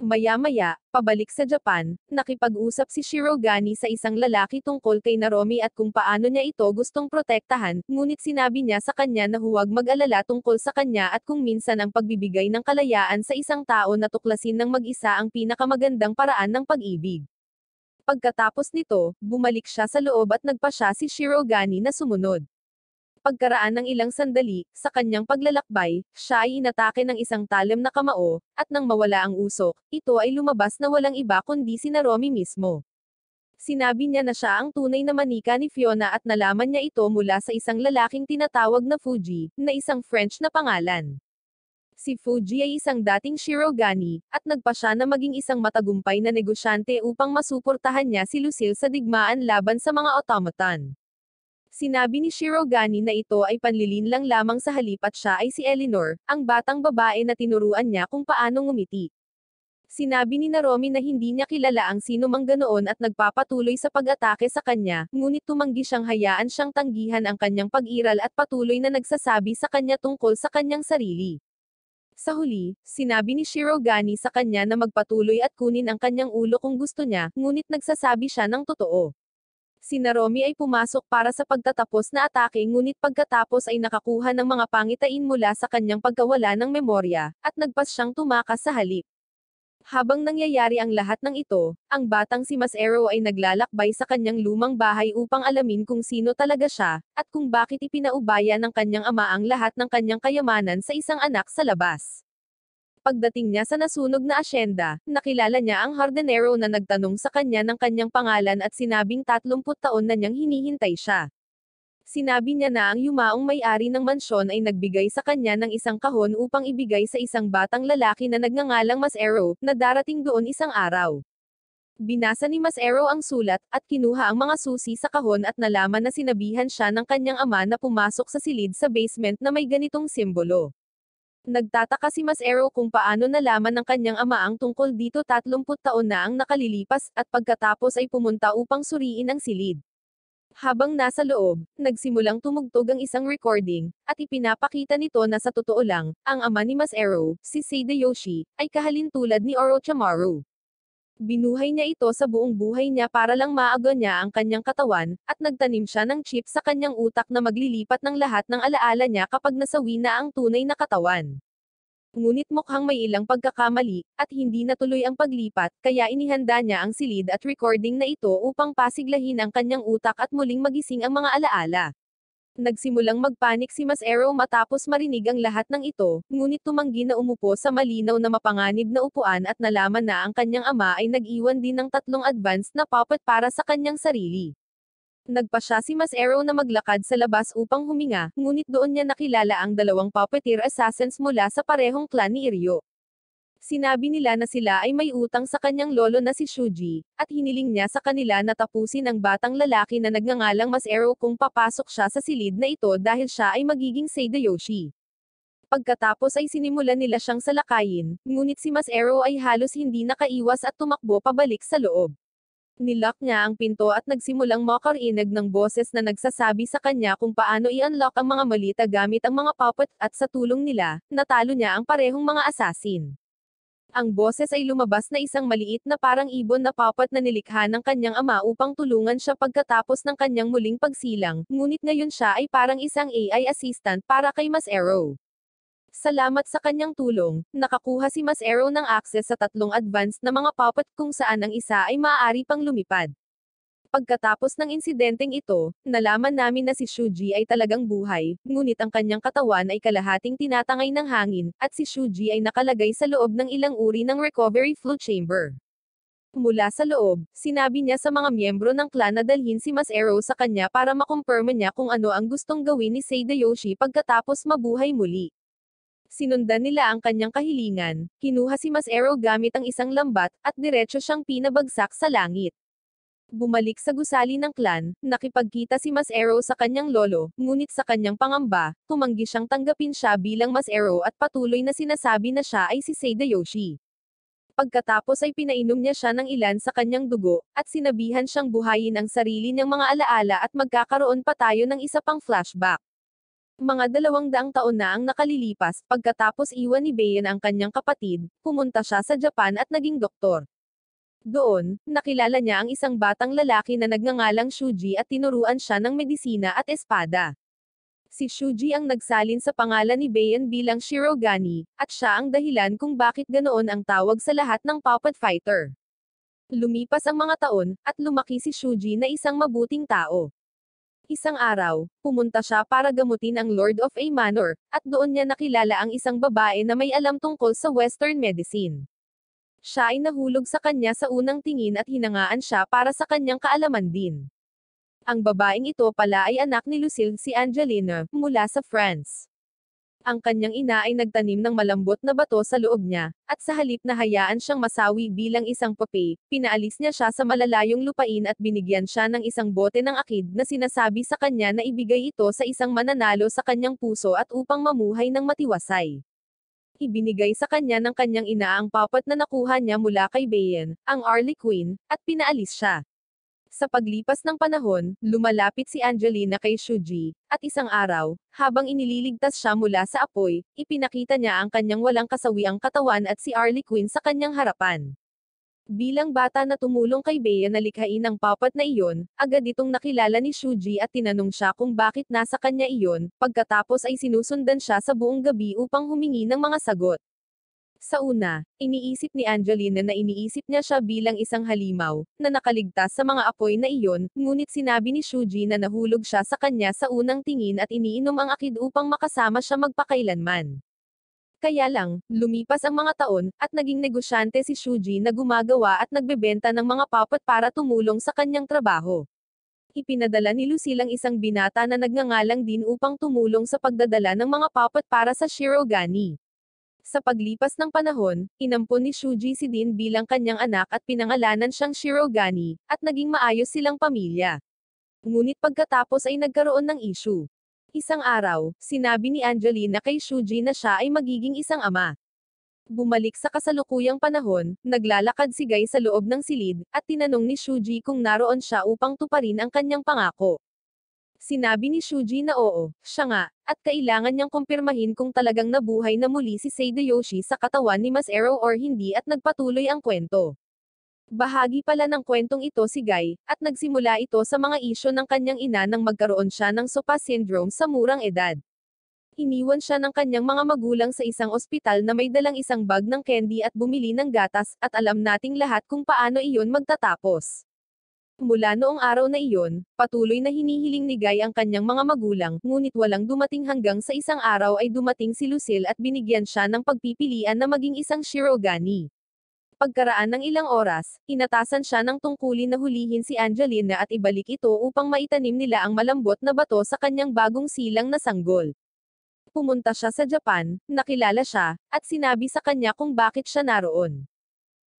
Maya-maya, pabalik sa Japan, nakipag-usap si Shirogane sa isang lalaki tungkol kay Romy at kung paano niya ito gustong protektahan, ngunit sinabi niya sa kanya na huwag mag-alala tungkol sa kanya at kung minsan ang pagbibigay ng kalayaan sa isang tao na tuklasin ng mag-isa ang pinakamagandang paraan ng pag-ibig. Pagkatapos nito, bumalik siya sa loob at nagpasya si Shirogane na sumunod. Pagkaraan ng ilang sandali, sa kanyang paglalakbay, siya ay inatake ng isang talim na kamao, at nang mawala ang usok, ito ay lumabas na walang iba kundi si Romy mismo. Sinabi niya na siya ang tunay na manika ni Fiona at nalaman niya ito mula sa isang lalaking tinatawag na Fuji, na isang French na pangalan. Si Fuji ay isang dating Shirogane, at nagpasya na maging isang matagumpay na negosyante upang masuportahan niya si Lucille sa digmaan laban sa mga automaton. Sinabi ni Shirogane na ito ay panlilinlang lamang sa halip at siya ay si Eleanor, ang batang babae na tinuruan niya kung paano ngumiti. Sinabi ni Romy na hindi niya kilala ang sino mang ganoon at nagpapatuloy sa pag-atake sa kanya, ngunit tumanggi siyang hayaan siyang tanggihan ang kanyang pag-iral at patuloy na nagsasabi sa kanya tungkol sa kanyang sarili. Sa huli, sinabi ni Shirogane sa kanya na magpatuloy at kunin ang kanyang ulo kung gusto niya, ngunit nagsasabi siya ng totoo. Si Romy ay pumasok para sa pagtatapos na atake ngunit pagkatapos ay nakakuha ng mga pangitain mula sa kanyang pagkawala ng memorya, at nagpas siyang tumakas sa halip. Habang nangyayari ang lahat ng ito, ang batang si Mas Arrow ay naglalakbay sa kanyang lumang bahay upang alamin kung sino talaga siya, at kung bakit ipinaubaya ng kanyang ama ang lahat ng kanyang kayamanan sa isang anak sa labas. Pagdating niya sa nasunog na asyenda, nakilala niya ang hardinero na nagtanong sa kanya ng kanyang pangalan at sinabing 30 taon na niyang hinihintay siya. Sinabi niya na ang yumaong may-ari ng mansyon ay nagbigay sa kanya ng isang kahon upang ibigay sa isang batang lalaki na nagngangalang Mas Arrow, na darating doon isang araw. Binasa ni Mas Arrow ang sulat, at kinuha ang mga susi sa kahon at nalaman na sinabihan siya ng kanyang ama na pumasok sa silid sa basement na may ganitong simbolo. Nagtataka si Mas Arrow kung paano nalaman ng kanyang ama ang tungkol dito 30 taon na ang nakalilipas, at pagkatapos ay pumunta upang suriin ang silid. Habang nasa loob, nagsimulang tumugtog ang isang recording, at ipinapakita nito na sa totoo lang, ang ama ni Mas Arrow, si Seidayoshi, ay kahalintulad ni Orochimaru. Binuhay niya ito sa buong buhay niya para lang maaga niya ang kanyang katawan, at nagtanim siya ng chip sa kanyang utak na maglilipat ng lahat ng alaala niya kapag nasawi na ang tunay na katawan. Ngunit mukhang may ilang pagkakamali, at hindi natuloy ang paglipat, kaya inihanda niya ang silid at recording na ito upang pasiglahin ang kanyang utak at muling magising ang mga alaala. Nagsimulang magpanik si Mas Arrow matapos marinig ang lahat ng ito, ngunit tumanggi na umupo sa malinaw na mapanganib na upuan at nalaman na ang kanyang ama ay nag-iwan din ng 3 advanced na puppet para sa kanyang sarili. Nagpa siya si Mas Arrow na maglakad sa labas upang huminga, ngunit doon niya nakilala ang 2 puppeteer assassins mula sa parehong clan ni Iryo. Sinabi nila na sila ay may utang sa kanyang lolo na si Shuji, at hiniling niya sa kanila na tapusin ang batang lalaki na nagngangalang Mas Arrow kung papasok siya sa silid na ito dahil siya ay magiging Seidayoshi. Pagkatapos ay sinimulan nila siyang salakayin, ngunit si Mas Arrow ay halos hindi nakaiwas at tumakbo pabalik sa loob. Nilock niya ang pinto at nagsimulang makarinig ng boses na nagsasabi sa kanya kung paano i-unlock ang mga malita gamit ang mga puppet, at sa tulong nila, natalo niya ang parehong mga assassin. Ang boses ay lumabas na isang maliit na parang ibon na puppet na nilikha ng kanyang ama upang tulungan siya pagkatapos ng kanyang muling pagsilang, ngunit ngayon siya ay parang isang AI assistant para kay Mas Arrow. Salamat sa kanyang tulong, nakakuha si Mas Arrow ng access sa 3 advanced na mga puppet kung saan ang isa ay maaari pang lumipad. Pagkatapos ng insidenteng ito, nalaman namin na si Shuji ay talagang buhay, ngunit ang kanyang katawan ay kalahating tinatangay ng hangin, at si Shuji ay nakalagay sa loob ng ilang uri ng recovery flu chamber. Mula sa loob, sinabi niya sa mga miyembro ng clan na dalhin si Mas Arrow sa kanya para makumpirma niya kung ano ang gustong gawin ni Seidayoshi pagkatapos mabuhay muli. Sinundan nila ang kanyang kahilingan, kinuha si Mas Arrow gamit ang isang lambat, at diretso siyang pinabagsak sa langit. Bumalik sa gusali ng clan, nakipagkita si Mas Arrow sa kanyang lolo, ngunit sa kanyang pangamba, tumanggi siyang tanggapin siya bilang Mas Arrow at patuloy na sinasabi na siya ay si Seidayoshi. Pagkatapos ay pinainom niya siya ng ilan sa kanyang dugo, at sinabihan siyang buhayin ang sarili niyang mga alaala at magkakaroon pa tayo ng isa pang flashback. Mga 200 taon na ang nakalilipas, pagkatapos iwan ni Bayan ang kanyang kapatid, pumunta siya sa Japan at naging doktor. Doon, nakilala niya ang isang batang lalaki na nagngangalang Shuji at tinuruan siya ng medisina at espada. Si Shuji ang nagsalin sa pangalan ni Bayan bilang Shirogane, at siya ang dahilan kung bakit ganoon ang tawag sa lahat ng puppet fighter. Lumipas ang mga taon, at lumaki si Shuji na isang mabuting tao. Isang araw, pumunta siya para gamutin ang Lord of a Manor, at doon niya nakilala ang isang babae na may alam tungkol sa Western medicine. Siya ay nahulog sa kanya sa unang tingin at hinangaan siya para sa kanyang kaalaman din. Ang babaeng ito pala ay anak ni Lucille, si Angelina, mula sa France. Ang kanyang ina ay nagtanim ng malambot na bato sa loob niya, at sa halip na hayaan siyang masawi bilang isang pape, pinaalis niya siya sa malalayong lupain at binigyan siya ng isang bote ng akid na sinasabi sa kanya na ibigay ito sa isang mananalo sa kanyang puso at upang mamuhay ng matiwasay. Ibinigay sa kanya ng kanyang ina ang puppet na nakuha niya mula kay Bayan, ang Harley Quinn, at pinaalis siya. Sa paglipas ng panahon, lumalapit si Angelina kay Shuji, at isang araw, habang inililigtas siya mula sa apoy, ipinakita niya ang kanyang walang kasawiang katawan at si Harley Quinn sa kanyang harapan. Bilang bata na tumulong kay Bea na likhain ang puppet na iyon, agad itong nakilala ni Shuji at tinanong siya kung bakit nasa kanya iyon, pagkatapos ay sinusundan siya sa buong gabi upang humingi ng mga sagot. Sa una, iniisip ni Angelina na iniisip niya siya bilang isang halimaw, na nakaligtas sa mga apoy na iyon, ngunit sinabi ni Shuji na nahulog siya sa kanya sa unang tingin at iniinom ang akid upang makasama siya magpakailanman. Kaya lang, lumipas ang mga taon, at naging negosyante si Shuji na gumagawa at nagbebenta ng mga puppet para tumulong sa kanyang trabaho. Ipinadala ni Lucille ang isang binata na nagngangalang din upang tumulong sa pagdadala ng mga puppet para sa Shirogane. Sa paglipas ng panahon, inampon ni Shuji si Din bilang kanyang anak at pinangalanan siyang Shirogane, at naging maayos silang pamilya. Ngunit pagkatapos ay nagkaroon ng issue. Isang araw, sinabi ni Angelina kay Shuji na siya ay magiging isang ama. Bumalik sa kasalukuyang panahon, naglalakad si Guy sa loob ng silid, at tinanong ni Shuji kung naroon siya upang tuparin ang kanyang pangako. Sinabi ni Shuji na oo, siya nga, at kailangan niyang kumpirmahin kung talagang nabuhay na muli si Seidoyoshi sa katawan ni Mas Ero or hindi at nagpatuloy ang kwento. Bahagi pala ng kwentong ito si Guy, at nagsimula ito sa mga isyo ng kanyang ina nang magkaroon siya ng SOPA syndrome sa murang edad. Iniwan siya ng kanyang mga magulang sa isang ospital na may dalang isang bag ng candy at bumili ng gatas, at alam nating lahat kung paano iyon magtatapos. Mula noong araw na iyon, patuloy na hinihiling ni Guy ang kanyang mga magulang, ngunit walang dumating hanggang sa isang araw ay dumating si Lucille at binigyan siya ng pagpipilian na maging isang Shirogane. Pagkaraan ng ilang oras, inatasan siya ng tungkulin na hulihin si Angelina at ibalik ito upang maitanim nila ang malambot na bato sa kanyang bagong silang na sanggol. Pumunta siya sa Japan, nakilala siya, at sinabi sa kanya kung bakit siya naroon.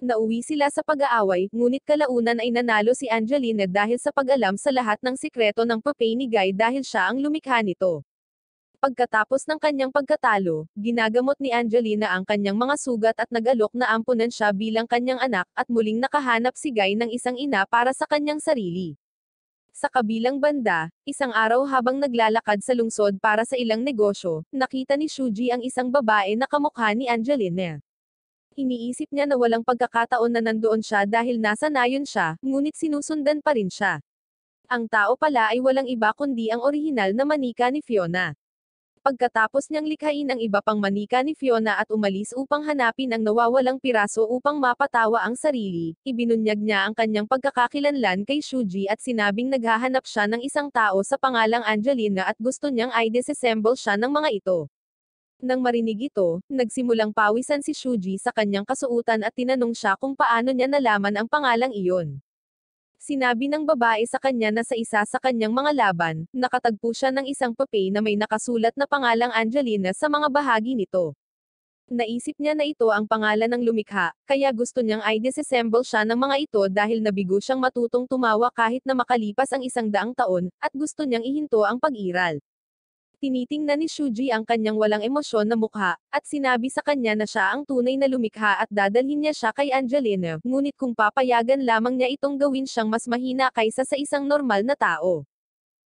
Nauwi sila sa pag-aaway, ngunit kalaunan ay nanalo si Angelina dahil sa pag-alam sa lahat ng sikreto ng papay ni Guy dahil siya ang lumikha nito. Pagkatapos ng kanyang pagkatalo, ginagamot ni Angelina ang kanyang mga sugat at nag-alok na ampunan siya bilang kanyang anak, at muling nakahanap si Guy ng isang ina para sa kanyang sarili. Sa kabilang banda, isang araw habang naglalakad sa lungsod para sa ilang negosyo, nakita ni Shuji ang isang babae na kamukha ni Angelina. Iniisip niya na walang pagkakataon na nandoon siya dahil nasa nayon siya, ngunit sinusundan pa rin siya. Ang tao pala ay walang iba kundi ang orihinal na manika ni Fiona. Pagkatapos niyang likhain ang iba pang manika ni Fiona at umalis upang hanapin ang nawawalang piraso upang mapatawa ang sarili, ibinunyag niya ang kanyang pagkakakilanlan kay Shuji at sinabing naghahanap siya ng isang tao sa pangalang Angelina at gusto niyang i-disassemble siya ng mga ito. Nang marinig ito, nagsimulang pawisan si Shuji sa kanyang kasuutan at tinanong siya kung paano niya nalaman ang pangalang iyon. Sinabi ng babae sa kanya na sa isa sa kanyang mga laban, nakatagpo siya ng isang papel na may nakasulat na pangalang Angelina sa mga bahagi nito. Naisip niya na ito ang pangalan ng lumikha, kaya gusto niyang i-disassemble siya ng mga ito dahil nabigo siyang matutong tumawa kahit na makalipas ang 100 taon, at gusto niyang ihinto ang pag-iral. Tinitingnan ni Shuji ang kanyang walang emosyon na mukha, at sinabi sa kanya na siya ang tunay na lumikha at dadalhin niya siya kay Angelina, ngunit kung papayagan lamang niya itong gawin siyang mas mahina kaysa sa isang normal na tao.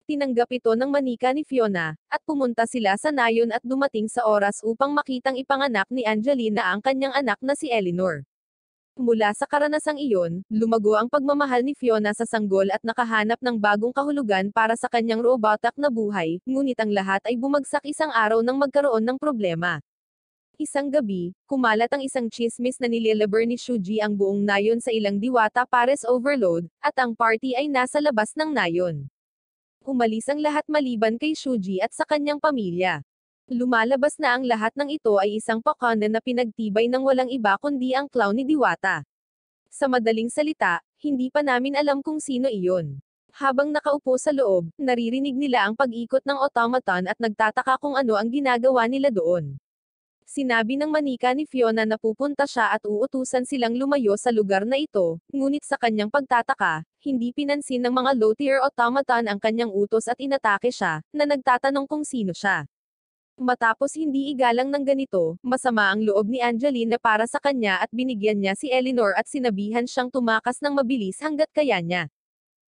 Tinanggap ito ng manika ni Fiona, at pumunta sila sa nayon at dumating sa oras upang makitang ipanganak ni Angelina ang kanyang anak na si Eleanor. Mula sa karanasang iyon, lumago ang pagmamahal ni Fiona sa sanggol at nakahanap ng bagong kahulugan para sa kanyang robotak na buhay, ngunit ang lahat ay bumagsak isang araw nang magkaroon ng problema. Isang gabi, kumalat ang isang chismis na nililiber ni Shuji ang buong nayon sa ilang diwata pares overload, at ang party ay nasa labas ng nayon. Umalis ang lahat maliban kay Shuji at sa kanyang pamilya. Lumalabas na ang lahat ng ito ay isang pakana na pinagtibay ng walang iba kundi ang clown ni Diwata. Sa madaling salita, hindi pa namin alam kung sino iyon. Habang nakaupo sa loob, naririnig nila ang pag-ikot ng automaton at nagtataka kung ano ang ginagawa nila doon. Sinabi ng manika ni Fiona na pupunta siya at uutusan silang lumayo sa lugar na ito, ngunit sa kanyang pagtataka, hindi pinansin ng mga low-tier automaton ang kanyang utos at inatake siya, na nagtatanong kung sino siya. Matapos hindi igalang ng ganito, masama ang loob ni Angelina para sa kanya at binigyan niya si Eleanor at sinabihan siyang tumakas ng mabilis hanggat kaya niya.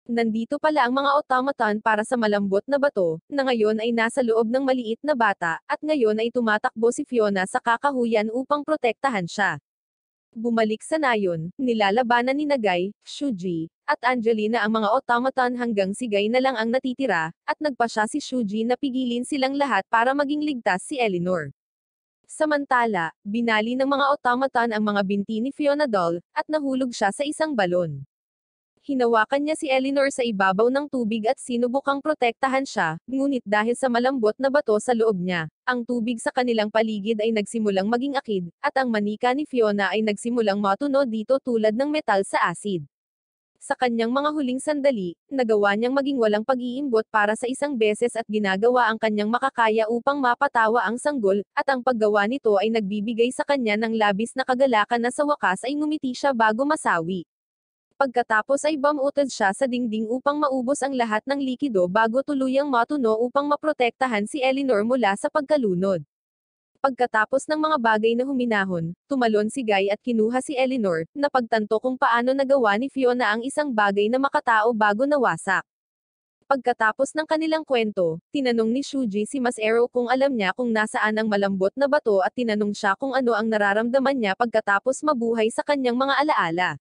Nandito pala ang mga automaton para sa malambot na bato, na ngayon ay nasa loob ng maliit na bata, at ngayon ay tumatakbo si Fiona sa kakahuyan upang protektahan siya. Bumalik sa nayon, nilalabanan ni Guy, Shuji, at Angelina ang mga automaton hanggang si Guy na lang ang natitira, at nagpasya si Shuji na pigilin silang lahat para maging ligtas si Eleanor. Samantala, binali ng mga automaton ang mga binti ni Fiona doll, at nahulog siya sa isang balon. Hinawakan niya si Eleanor sa ibabaw ng tubig at sinubukang protektahan siya, ngunit dahil sa malambot na bato sa loob niya, ang tubig sa kanilang paligid ay nagsimulang maging akid, at ang manika ni Fiona ay nagsimulang matuno dito tulad ng metal sa acid. Sa kanyang mga huling sandali, nagawa niyang maging walang pag-iimbot para sa isang beses at ginagawa ang kanyang makakaya upang mapatawa ang sanggol, at ang paggawa nito ay nagbibigay sa kanya ng labis na kagalakan na sa wakas ay ngumiti siya bago masawi. Pagkatapos ay bumutod siya sa dingding upang maubos ang lahat ng likido bago tuluyang matuno upang maprotektahan si Eleanor mula sa pagkalunod. Pagkatapos ng mga bagay na huminahon, tumalon si Guy at kinuha si Eleanor, na pagtanto kung paano nagawa ni Fiona ang isang bagay na makatao bago nawasak. Pagkatapos ng kanilang kwento, tinanong ni Shuji si Mas Arrow kung alam niya kung nasaan ang malambot na bato at tinanong siya kung ano ang nararamdaman niya pagkatapos mabuhay sa kanyang mga alaala.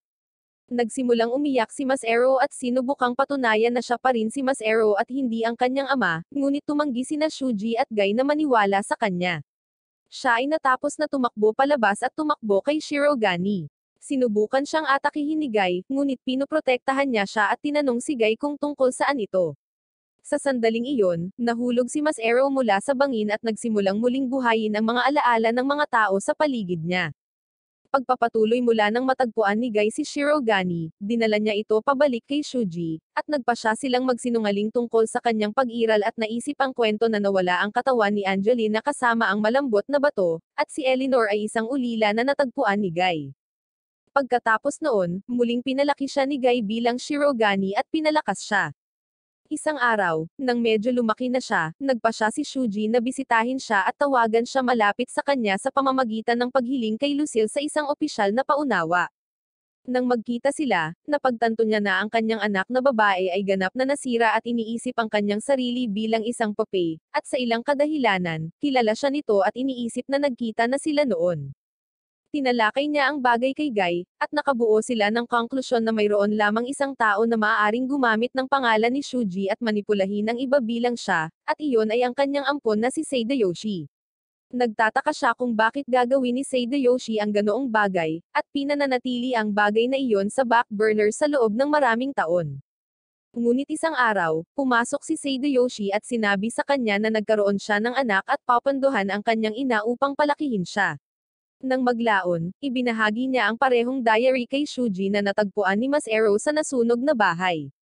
Nagsimulang umiyak si Mas Arrow at sinubukang patunayan na siya pa rin si Mas Arrow at hindi ang kanyang ama, ngunit tumanggi sina Shuji at Guy na maniwala sa kanya. Siya ay natapos na tumakbo palabas at tumakbo kay Shirogane. Sinubukan siyang atakihin ni Guy, ngunit pinoprotektahan niya siya at tinanong si Guy kung tungkol saan ito. Sa sandaling iyon, nahulog si Mas Arrow mula sa bangin at nagsimulang muling buhayin ang mga alaala ng mga tao sa paligid niya. Pagpapatuloy mula nang matagpuan ni Guy si Shirogane, dinala niya ito pabalik kay Shuji, at nagpasya silang magsinungaling tungkol sa kanyang pag-iral at naisip ang kwento na nawala ang katawan ni Angelina kasama ang malambot na bato, at si Eleanor ay isang ulila na natagpuan ni Guy. Pagkatapos noon, muling pinalaki siya ni Guy bilang Shirogane at pinalakas siya. Isang araw, nang medyo lumaki na siya, nagpasya si Shuji na bisitahin siya at tawagan siya malapit sa kanya sa pamamagitan ng paghiling kay Lucille sa isang opisyal na paunawa. Nang magkita sila, napagtanto niya na ang kanyang anak na babae ay ganap na nasira at iniisip ang kanyang sarili bilang isang pape, at sa ilang kadahilanan, kilala siya nito at iniisip na nagkita na sila noon. Tinalakay niya ang bagay kay Guy, at nakabuo sila ng konklusyon na mayroon lamang isang tao na maaaring gumamit ng pangalan ni Shuji at manipulahin ng iba bilang siya, at iyon ay ang kanyang ampon na si Seidayoshi. Nagtataka siya kung bakit gagawin ni Seidayoshi ang ganoong bagay, at pinananatili ang bagay na iyon sa back burner sa loob ng maraming taon. Ngunit isang araw, pumasok si Seidayoshi at sinabi sa kanya na nagkaroon siya ng anak at papanduhan ang kanyang ina upang palakihin siya. Nang maglaon, ibinahagi niya ang parehong diary kay Shuji na natagpuan ni Mas Arrow sa nasunog na bahay.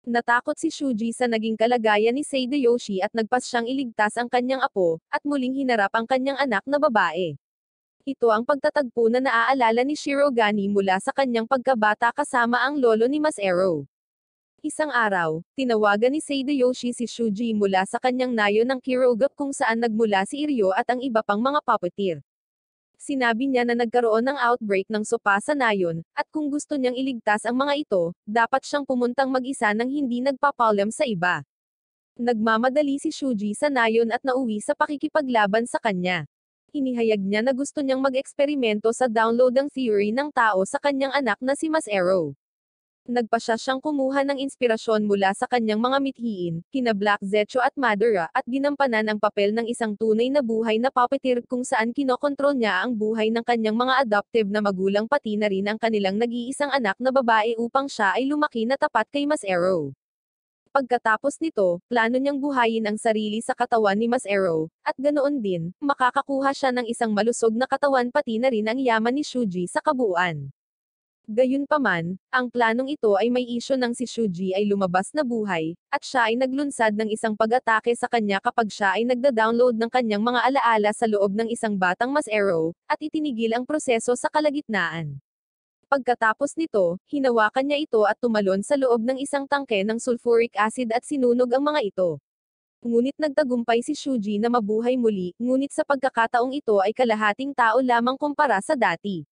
Natakot si Shuji sa naging kalagayan ni Seidayoshi at nagpas siyang iligtas ang kanyang apo, at muling hinarap ang kanyang anak na babae. Ito ang pagtatagpo na naaalala ni Shirogane mula sa kanyang pagkabata kasama ang lolo ni Mas Arrow. Isang araw, tinawagan ni Seidayoshi si Shuji mula sa kanyang nayo ng Kirogap kung saan nagmula si Iryo at ang iba pang mga puppeteer. Sinabi niya na nagkaroon ng outbreak ng sopa sa nayon, at kung gusto niyang iligtas ang mga ito, dapat siyang pumuntang mag-isa nang hindi nagpapalam sa iba. Nagmamadali si Shuji sa nayon at nauwi sa pakikipaglaban sa kanya. Inihayag niya na gusto niyang mag-eksperimento sa download ng theory ng tao sa kanyang anak na si Mas Arrow. Nagpasya siyang kumuha ng inspirasyon mula sa kanyang mga mithiin, kina Black Zetsu at Madara, at ginampanan ang papel ng isang tunay na buhay na puppeteer kung saan kinokontrol niya ang buhay ng kanyang mga adoptive na magulang pati na rin ang kanilang nag-iisang anak na babae upang siya ay lumaki na tapat kay Mas Arrow. Pagkatapos nito, plano niyang buhayin ang sarili sa katawan ni Mas Arrow, at ganoon din, makakakuha siya ng isang malusog na katawan pati na rin ang yaman ni Shuji sa kabuuan. Gayunpaman, ang planong ito ay may isyu nang si Shuji ay lumabas na buhay, at siya ay naglunsad ng isang pag-atake sa kanya kapag siya ay nagda-download ng kanyang mga alaala sa loob ng isang batang Mas Arrow, at itinigil ang proseso sa kalagitnaan. Pagkatapos nito, hinawakan niya ito at tumalon sa loob ng isang tangke ng sulfuric acid at sinunog ang mga ito. Ngunit nagtagumpay si Shuji na mabuhay muli, ngunit sa pagkakataong ito ay kalahating tao lamang kumpara sa dati.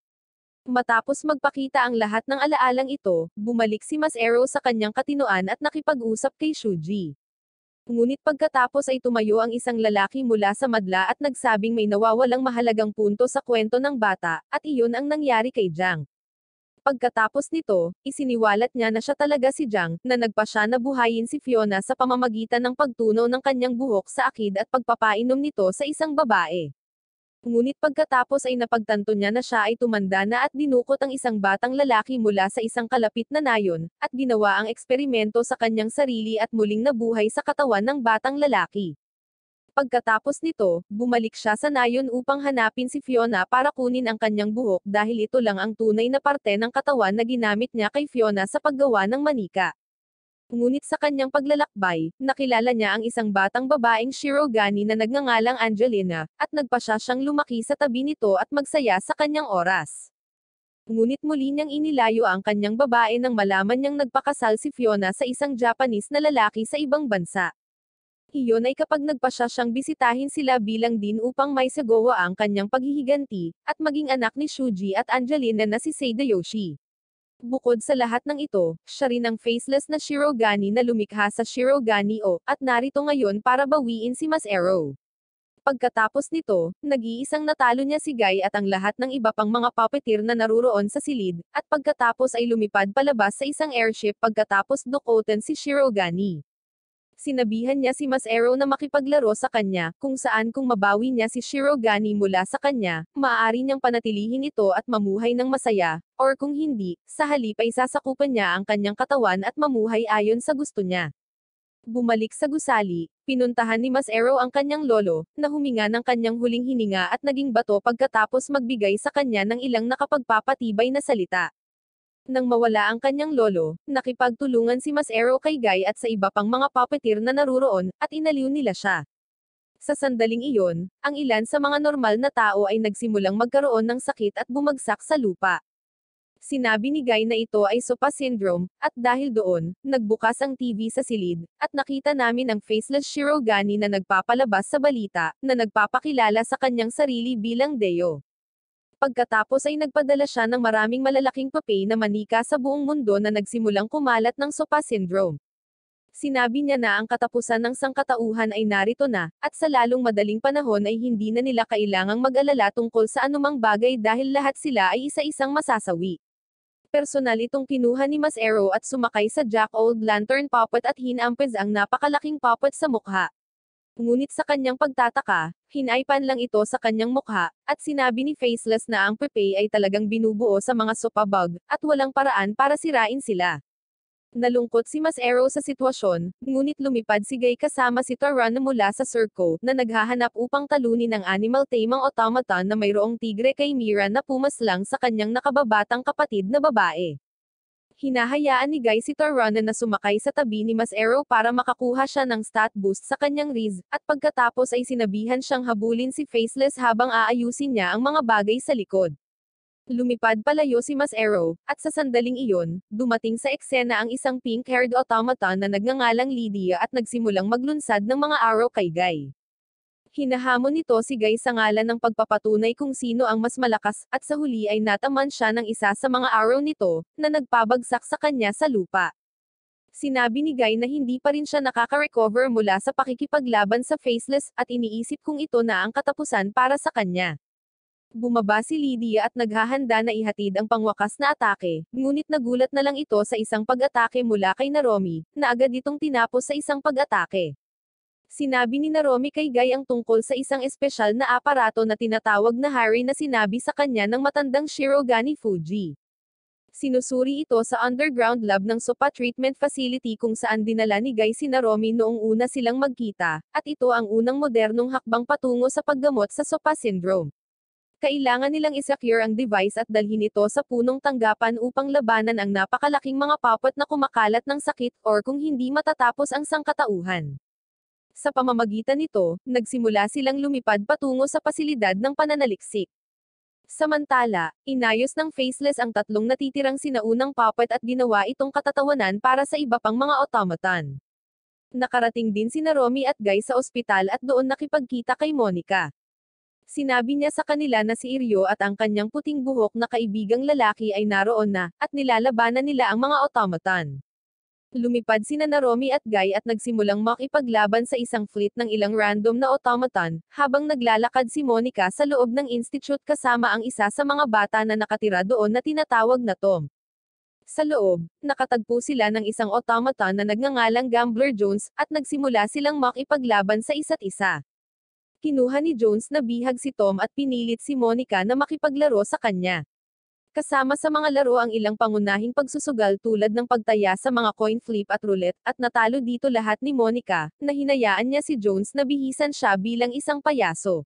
Matapos magpakita ang lahat ng alaalang ito, bumalik si Mas Arrow sa kanyang katinoan at nakipag-usap kay Shuji. Ngunit pagkatapos ay tumayo ang isang lalaki mula sa madla at nagsabing may nawawalang mahalagang punto sa kwento ng bata, at iyon ang nangyari kay Jang. Pagkatapos nito, isiniwalat niya na siya talaga si Jang, na nagpasya na buhayin si Fiona sa pamamagitan ng pagtunaw ng kanyang buhok sa akid at pagpapainom nito sa isang babae. Ngunit pagkatapos ay napagtanto niya na siya ay tumanda na at dinukot ang isang batang lalaki mula sa isang kalapit na nayon, at ginawa ang eksperimento sa kanyang sarili at muling nabuhay sa katawan ng batang lalaki. Pagkatapos nito, bumalik siya sa nayon upang hanapin si Fiona para kunin ang kanyang buhok dahil ito lang ang tunay na parte ng katawan na ginamit niya kay Fiona sa paggawa ng manika. Ngunit sa kanyang paglalakbay, nakilala niya ang isang batang babaeng Shirogane na nagngangalang Angelina, at nagpasya siyang lumaki sa tabi nito at magsaya sa kanyang oras. Ngunit muli niyang inilayo ang kanyang babae nang malaman niyang nagpakasal si Fiona sa isang Japanese na lalaki sa ibang bansa. Iyon ay kapag nagpasya siyang bisitahin sila bilang din upang may sagawa ang kanyang paghihiganti, at maging anak ni Shuji at Angelina na si Seidayoshi. Bukod sa lahat ng ito, siya rin ang faceless na Shirogane na lumikha sa Shirogane O, at narito ngayon para bawiin si Masero. Pagkatapos nito, nag-iisang natalo niya si Guy at ang lahat ng iba pang mga puppeteer na naruroon sa silid, at pagkatapos ay lumipad palabas sa isang airship pagkatapos dukutin si Shirogane. Sinabihan niya si Masero na makipaglaro sa kanya, kung saan kung mabawi niya si Shirogane mula sa kanya, maaari niyang panatilihin ito at mamuhay ng masaya, or kung hindi, sa halip ay sasakupan niya ang kanyang katawan at mamuhay ayon sa gusto niya. Bumalik sa gusali, pinuntahan ni Masero ang kanyang lolo, na huminga ng kanyang huling hininga at naging bato pagkatapos magbigay sa kanya ng ilang nakapagpapatibay na salita. Nang mawala ang kanyang lolo, nakipagtulungan si Masero kay Guy at sa iba pang mga puppeteer na naruroon, at inaliw nila siya. Sa sandaling iyon, ang ilan sa mga normal na tao ay nagsimulang magkaroon ng sakit at bumagsak sa lupa. Sinabi ni Guy na ito ay Sopa Syndrome, at dahil doon, nagbukas ang TV sa silid, at nakita namin ang faceless Shirogane na nagpapalabas sa balita, na nagpapakilala sa kanyang sarili bilang Deo. Pagkatapos ay nagpadala siya ng maraming malalaking papel na manika sa buong mundo na nagsimulang kumalat ng Sopa Syndrome. Sinabi niya na ang katapusan ng sangkatauhan ay narito na, at sa lalong madaling panahon ay hindi na nila kailangang mag-alala tungkol sa anumang bagay dahil lahat sila ay isa-isang masasawi. Personal itong kinuha ni Masero at sumakay sa Jack-o'-lantern puppet at hinampes ang napakalaking puppet sa mukha. Ngunit sa kanyang pagtataka, hinaypan lang ito sa kanyang mukha, at sinabi ni Faceless na ang Pepe ay talagang binubuo sa mga sopa bug, at walang paraan para sirain sila. Nalungkot si Masero sa sitwasyon, ngunit lumipad si Guy kasama si Taran mula sa circo, na naghahanap upang talunin ang animal tamang automaton na mayroong tigre kay Mira na pumaslang sa kanyang nakababatang kapatid na babae. Hinahayaan ni Guy si Taran na sumakay sa tabi ni Masero para makakuha siya ng stat boost sa kanyang Riz, at pagkatapos ay sinabihan siyang habulin si Faceless habang aayusin niya ang mga bagay sa likod. Lumipad palayo si Masero, at sa sandaling iyon, dumating sa eksena ang isang pink-haired automaton na nagngangalang Lydia at nagsimulang maglunsad ng mga araw kay Guy. Hinahamon nito si Guy sa ngalan ng pagpapatunay kung sino ang mas malakas, at sa huli ay nataman siya ng isa sa mga araw nito, na nagpabagsak sa kanya sa lupa. Sinabi ni Guy na hindi pa rin siya nakaka-recover mula sa pakikipaglaban sa Faceless, at iniisip kung ito na ang katapusan para sa kanya. Bumaba si Lydia at naghahanda na ihatid ang pangwakas na atake, ngunit nagulat na lang ito sa isang pag-atake mula kay Naromi, na agad itong tinapos sa isang pag-atake. Sinabi ni Naromi kay Guy ang tungkol sa isang espesyal na aparato na tinatawag na Harry na sinabi sa kanya ng matandang Shirogane Fuji. Sinusuri ito sa underground lab ng Sopa Treatment Facility kung saan dinala ni Guy si Naromi noong una silang magkita, at ito ang unang modernong hakbang patungo sa paggamot sa Sopa Syndrome. Kailangan nilang isecure ang device at dalhin ito sa punong tanggapan upang labanan ang napakalaking mga puppet na kumakalat ng sakit, or kung hindi matatapos ang sangkatauhan. Sa pamamagitan nito, nagsimula silang lumipad patungo sa pasilidad ng pananaliksik. Samantala, inayos ng Faceless ang tatlong natitirang sinaunang puppet at ginawa itong katatawanan para sa iba pang mga automaton. Nakarating din si Naromi at Guy sa ospital at doon nakipagkita kay Monica. Sinabi niya sa kanila na si Iryo at ang kanyang puting buhok na kaibigang lalaki ay naroon na, at nilalabanan nila ang mga automaton. Lumipad sina Naromi at Guy at nagsimulang makipaglaban sa isang fleet ng ilang random na automaton, habang naglalakad si Monica sa loob ng institute kasama ang isa sa mga bata na nakatira doon na tinatawag na Tom. Sa loob, nakatagpo sila ng isang automaton na nagngangalang Gambler Jones, at nagsimula silang makipaglaban sa isa't isa. Kinuha ni Jones na bihag si Tom at pinilit si Monica na makipaglaro sa kanya. Kasama sa mga laro ang ilang pangunahing pagsusugal tulad ng pagtaya sa mga coin flip at roulette, at natalo dito lahat ni Monica, na hinayaan niya si Jones na bihisan siya bilang isang payaso.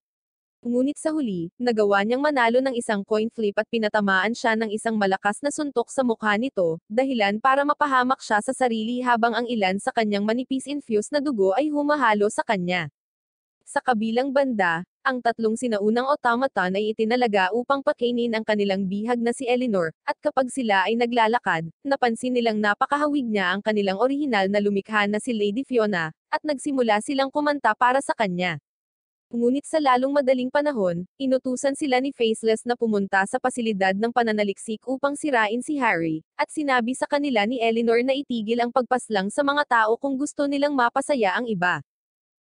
Ngunit sa huli, nagawa niyang manalo ng isang coin flip at pinatamaan siya ng isang malakas na suntok sa mukha nito, dahilan para mapahamak siya sa sarili habang ang ilan sa kanyang manipis-infused na dugo ay humahalo sa kanya. Sa kabilang banda, ang tatlong sinaunang automaton ay itinalaga upang pakainin ang kanilang bihag na si Eleanor, at kapag sila ay naglalakad, napansin nilang napakahawig niya ang kanilang orihinal na lumikha na si Lady Fiona, at nagsimula silang kumanta para sa kanya. Ngunit sa lalong madaling panahon, inutusan sila ni Faceless na pumunta sa pasilidad ng pananaliksik upang sirain si Harry, at sinabi sa kanila ni Eleanor na itigil ang pagpaslang sa mga tao kung gusto nilang mapasaya ang iba.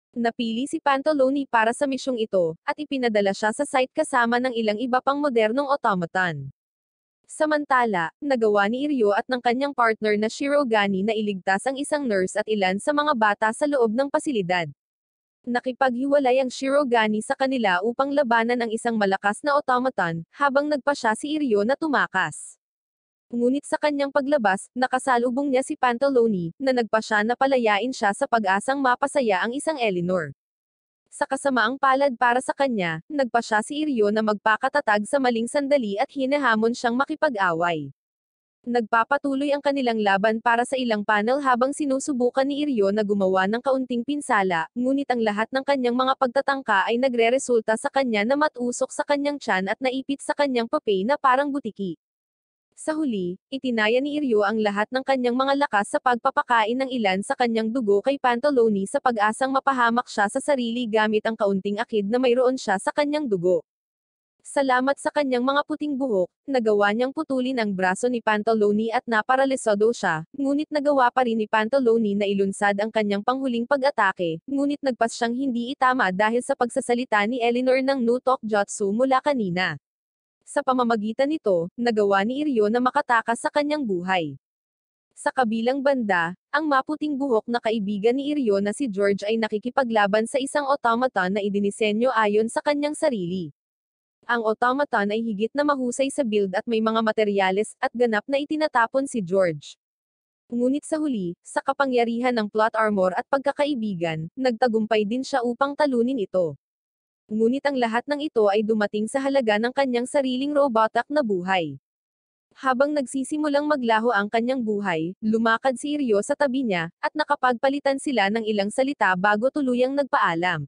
Napili si Pantaloni para sa misyong ito, at ipinadala siya sa site kasama ng ilang iba pang modernong automaton. Samantala, nagawa ni Iryo at ng kanyang partner na Shirogane na iligtas ang isang nurse at ilan sa mga bata sa loob ng pasilidad. Nakipaghiwalay ang Shirogane sa kanila upang labanan ang isang malakas na automaton, habang nagpa siya si Iryo na tumakas. Ngunit sa kanyang paglabas, nakasalubong niya si Pantaloni, na nagpa siya na palayain siya sa pag-asang mapasaya ang isang Eleanor. Sa kasamaang palad para sa kanya, nagpa siya si Iryo na magpakatatag sa maling sandali at hinahamon siyang makipag-away. Nagpapatuloy ang kanilang laban para sa ilang panel habang sinusubukan ni Iryo na gumawa ng kaunting pinsala, ngunit ang lahat ng kanyang mga pagtatangka ay nagre-resulta sa kanya na matusok sa kanyang tiyan at naipit sa kanyang papel na parang butiki. Sa huli, itinaya ni Iryo ang lahat ng kanyang mga lakas sa pagpapakain ng ilan sa kanyang dugo kay Pantaloni sa pag-asang mapahamak siya sa sarili gamit ang kaunting akid na mayroon siya sa kanyang dugo. Salamat sa kanyang mga puting buhok, nagawa niyang putulin ang braso ni Pantaloni at naparalisado siya, ngunit nagawa pa rin ni Pantaloni na ilunsad ang kanyang panghuling pag-atake, ngunit nagpas siyang hindi itama dahil sa pagsasalita ni Eleanor ng no talk jutsu mula kanina. Sa pamamagitan nito, nagawa ni Iryo na makatakas sa kanyang buhay. Sa kabilang banda, ang maputing buhok na kaibigan ni Iryo na si George ay nakikipaglaban sa isang automaton na idinisenyo ayon sa kanyang sarili. Ang automaton ay higit na mahusay sa build at may mga materyales at ganap na itinatapon si George. Ngunit sa huli, sa kapangyarihan ng plot armor at pagkakaibigan, nagtagumpay din siya upang talunin ito. Ngunit ang lahat ng ito ay dumating sa halaga ng kanyang sariling robotak na buhay. Habang nagsisimulang maglaho ang kanyang buhay, lumakad si Iryo sa tabi niya, at nakapagpalitan sila ng ilang salita bago tuluyang nagpaalam.